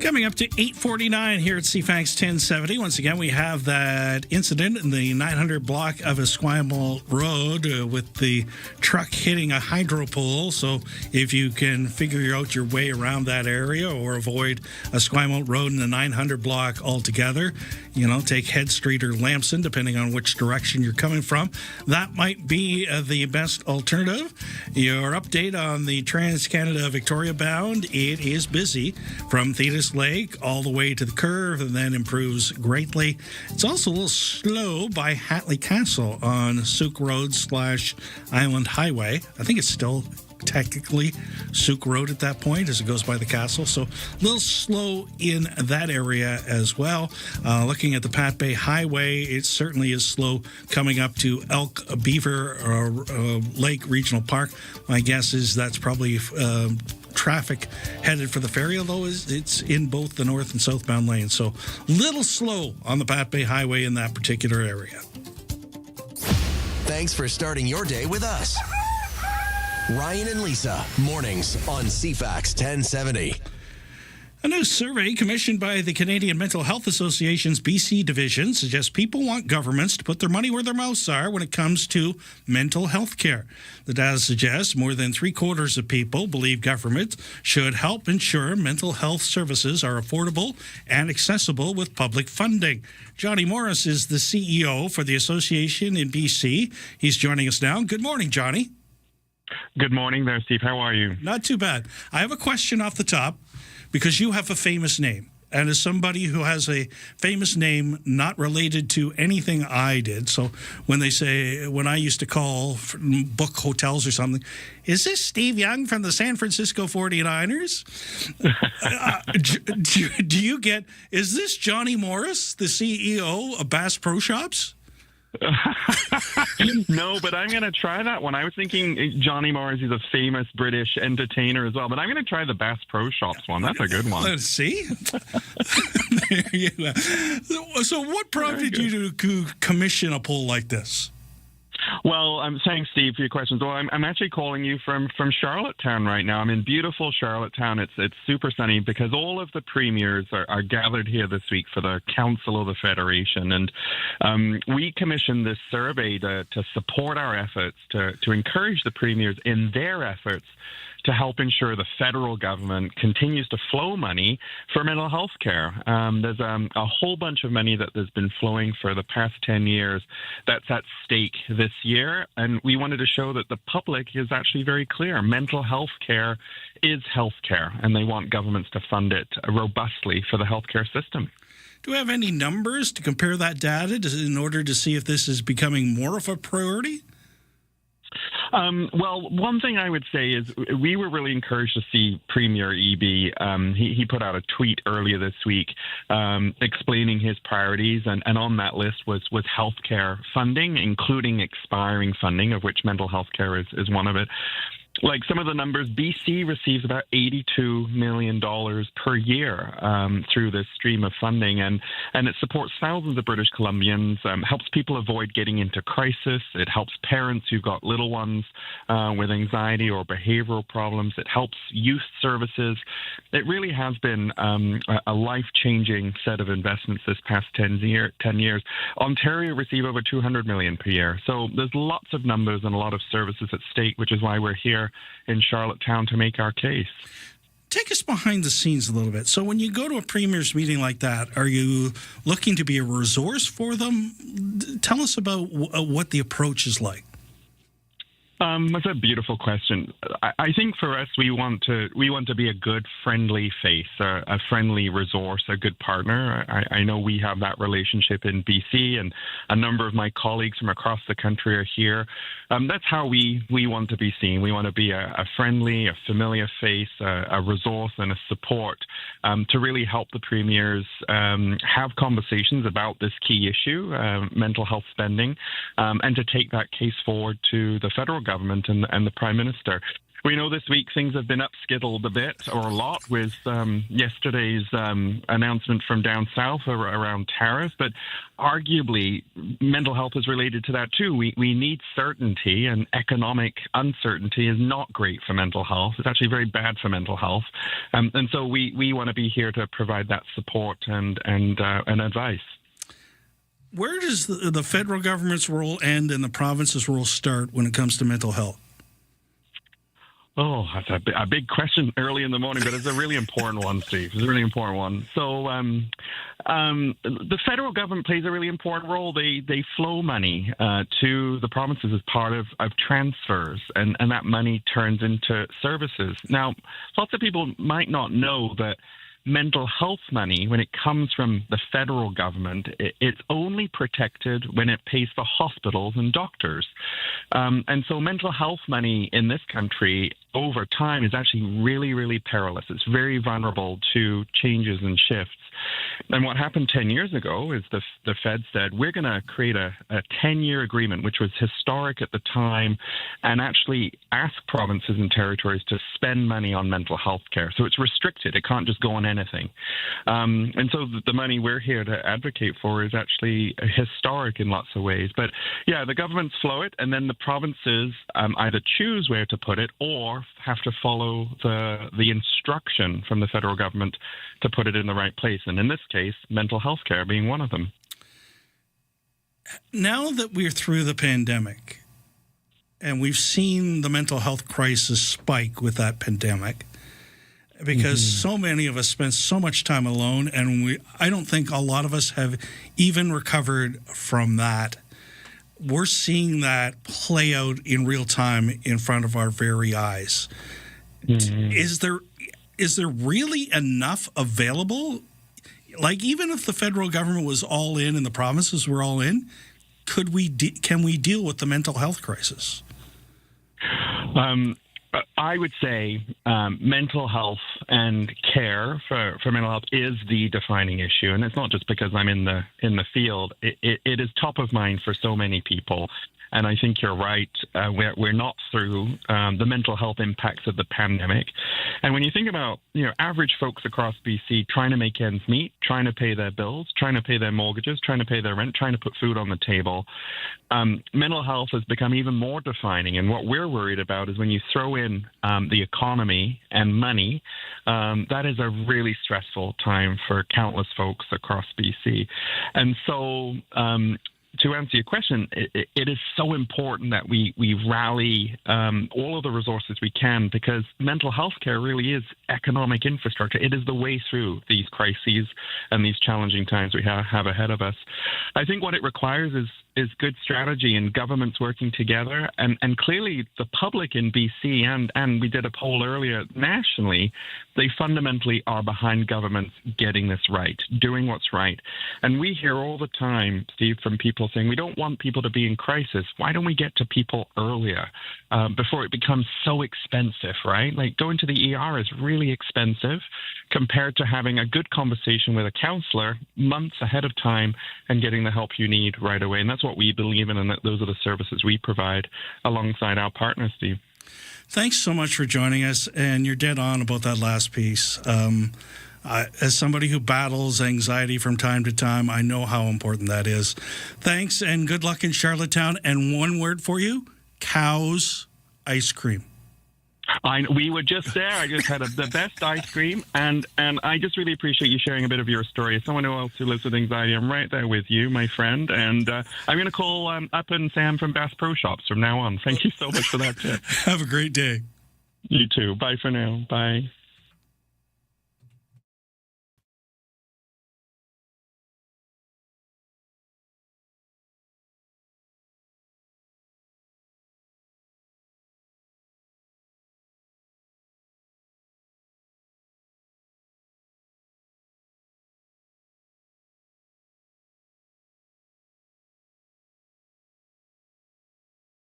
Coming up to 8:49 here at CFAX 1070. Once again, we have that incident in the 900 block of Esquimalt Road with the truck hitting a hydro pole. So if you can figure out your way around that area or avoid Esquimalt Road in the 900 block altogether, take Head Street or Lamson, depending on which direction you're coming from. That might be the best alternative. Your update on the Trans-Canada Victoria bound, it is busy from Thetis Lake all the way to the curve and then improves greatly. It's also a little slow by Hatley Castle on Souk Road / Island Highway. I think it's still technically Souk Road at that point as it goes by the castle. So a little slow in that area as well. Looking at the Pat Bay Highway, it certainly is slow coming up to Elk Beaver Lake Regional Park. My guess is that's probably traffic headed for the ferry, although it's in both the north and southbound lanes. So little slow on the Pat Bay Highway in that particular area. Thanks for starting your day with us. Ryan and Lisa, mornings on CFAX 1070. A new survey commissioned by the Canadian Mental Health Association's BC division suggests people want governments to put their money where their mouths are when it comes to mental health care. The data suggests more than 3/4 of people believe government should help ensure mental health services are affordable and accessible with public funding. Johnny Morris is the CEO for the association in BC. He's joining us now. Good morning, Johnny. Good morning there, Steve. How are you? Not too bad. I have a question off the top because you have a famous name. and as somebody who has a famous name not related to anything I did, so when I used to call, book hotels or something, is this Steve Young from the San Francisco 49ers? Do you get, is this Johnny Morris, the CEO of Bass Pro Shops? No, but I'm going to try that one. I was thinking Johnny Morris is a famous British entertainer as well, but I'm going to try the Bass Pro Shops one. That's a good one. Let's see. There you go. So what prompted you to commission a poll like this? Well, I'm saying, Steve, for your questions. Well, I'm actually calling you from Charlottetown right now. I'm in beautiful Charlottetown. It's super sunny because all of the premiers are gathered here this week for the Council of the Federation. And we commissioned this survey to support our efforts, to encourage the premiers in their efforts to help ensure the federal government continues to flow money for mental health care. There's a whole bunch of money that has been flowing for the past 10 years that's at stake this year, and we wanted to show that the public is actually very clear. Mental health care is health care, and they want governments to fund it robustly for the healthcare system. Do we have any numbers to compare that data in order to see if this is becoming more of a priority? Well, one thing I would say is we were really encouraged to see Premier Eby. He put out a tweet earlier this week explaining his priorities, and on that list was healthcare funding, including expiring funding, of which mental health care is one of it. Like some of the numbers, BC receives about $82 million per year through this stream of funding, and it supports thousands of British Columbians, helps people avoid getting into crisis. It helps parents who've got little ones with anxiety or behavioral problems. It helps youth services. It really has been a life-changing set of investments this past 10 years. Ontario receive over $200 million per year. So there's lots of numbers and a lot of services at stake, which is why we're here in Charlottetown to make our case. Take us behind the scenes a little bit. So when you go to a premier's meeting like that, are you looking to be a resource for them? Tell us about what the approach is like. That's a beautiful question. I think for us, we want to be a good, friendly face, a friendly resource, a good partner. I know we have that relationship in BC, and a number of my colleagues from across the country are here. That's how we want to be seen. We want to be a friendly, a familiar face, a resource, and a support to really help the premiers have conversations about this key issue, mental health spending, and to take that case forward to the federal government and the Prime Minister. We know this week things have been upskittled a bit or a lot with yesterday's announcement from down south around tariffs, but arguably mental health is related to that too. We need certainty, and economic uncertainty is not great for mental health. It's actually very bad for mental health. And so we want to be here to provide that support and advice. Where does the federal government's role end and the province's role start when it comes to mental health? Oh, that's a big question early in the morning, but it's a really important one, Steve. It's a really important one. So the federal government plays a really important role. They flow money to the provinces as part of transfers, and that money turns into services. Now, lots of people might not know that mental health money, when it comes from the federal government, it's only protected when it pays for hospitals and doctors. And so mental health money in this country over time is actually really, really perilous. It's very vulnerable to changes and shifts. And what happened 10 years ago is the Fed said, we're going to create a 10-year agreement, which was historic at the time, and actually ask provinces and territories to spend money on mental health care. So it's restricted. It can't just go on anything. And so the money we're here to advocate for is actually historic in lots of ways. But yeah, the governments flow it, and then the provinces either choose where to put it or have to follow the instruction from the federal government to put it in the right place. And in this case, mental health care being one of them. Now that we're through the pandemic and we've seen the mental health crisis spike with that pandemic, because so many of us spent so much time alone, and I don't think a lot of us have even recovered from that. We're seeing that play out in real time in front of our very eyes. Is there really enough available? like, even if the federal government was all in and the provinces were all in, can we deal with the mental health crisis? I would say mental health and care for mental health is the defining issue, and it's not just because I'm in the field. It is top of mind for so many people. And I think you're right. We're not through the mental health impacts of the pandemic. And when you think about, average folks across BC trying to make ends meet, trying to pay their bills, trying to pay their mortgages, trying to pay their rent, trying to put food on the table, mental health has become even more defining. And what we're worried about is when you throw in the economy and money, that is a really stressful time for countless folks across BC. And so to answer your question, it is so important that we rally all of the resources we can, because mental health care really is economic infrastructure. It is the way through these crises and these challenging times we have ahead of us. I think what it requires is good strategy and governments working together. And clearly the public in BC, and we did a poll earlier nationally, they fundamentally are behind governments getting this right, doing what's right. And we hear all the time, Steve, from people saying, we don't want people to be in crisis. Why don't we get to people earlier before it becomes so expensive, right? Like, going to the ER is really expensive compared to having a good conversation with a counselor months ahead of time and getting the help you need right away. And that's what we believe in, and those are the services we provide alongside our partners, Steve. Thanks so much for joining us, and you're dead on about that last piece. As somebody who battles anxiety from time to time, I know how important that is. Thanks, and good luck in Charlottetown. And one word for you: Cow's ice cream. We were just there. I just had the best ice cream, and I just really appreciate you sharing a bit of your story. As someone else who lives with anxiety, I'm right there with you, my friend. And I'm going to call up and Sam from Bass Pro Shops from now on. Thank you so much for that tip. Have a great day. You too. Bye for now. Bye.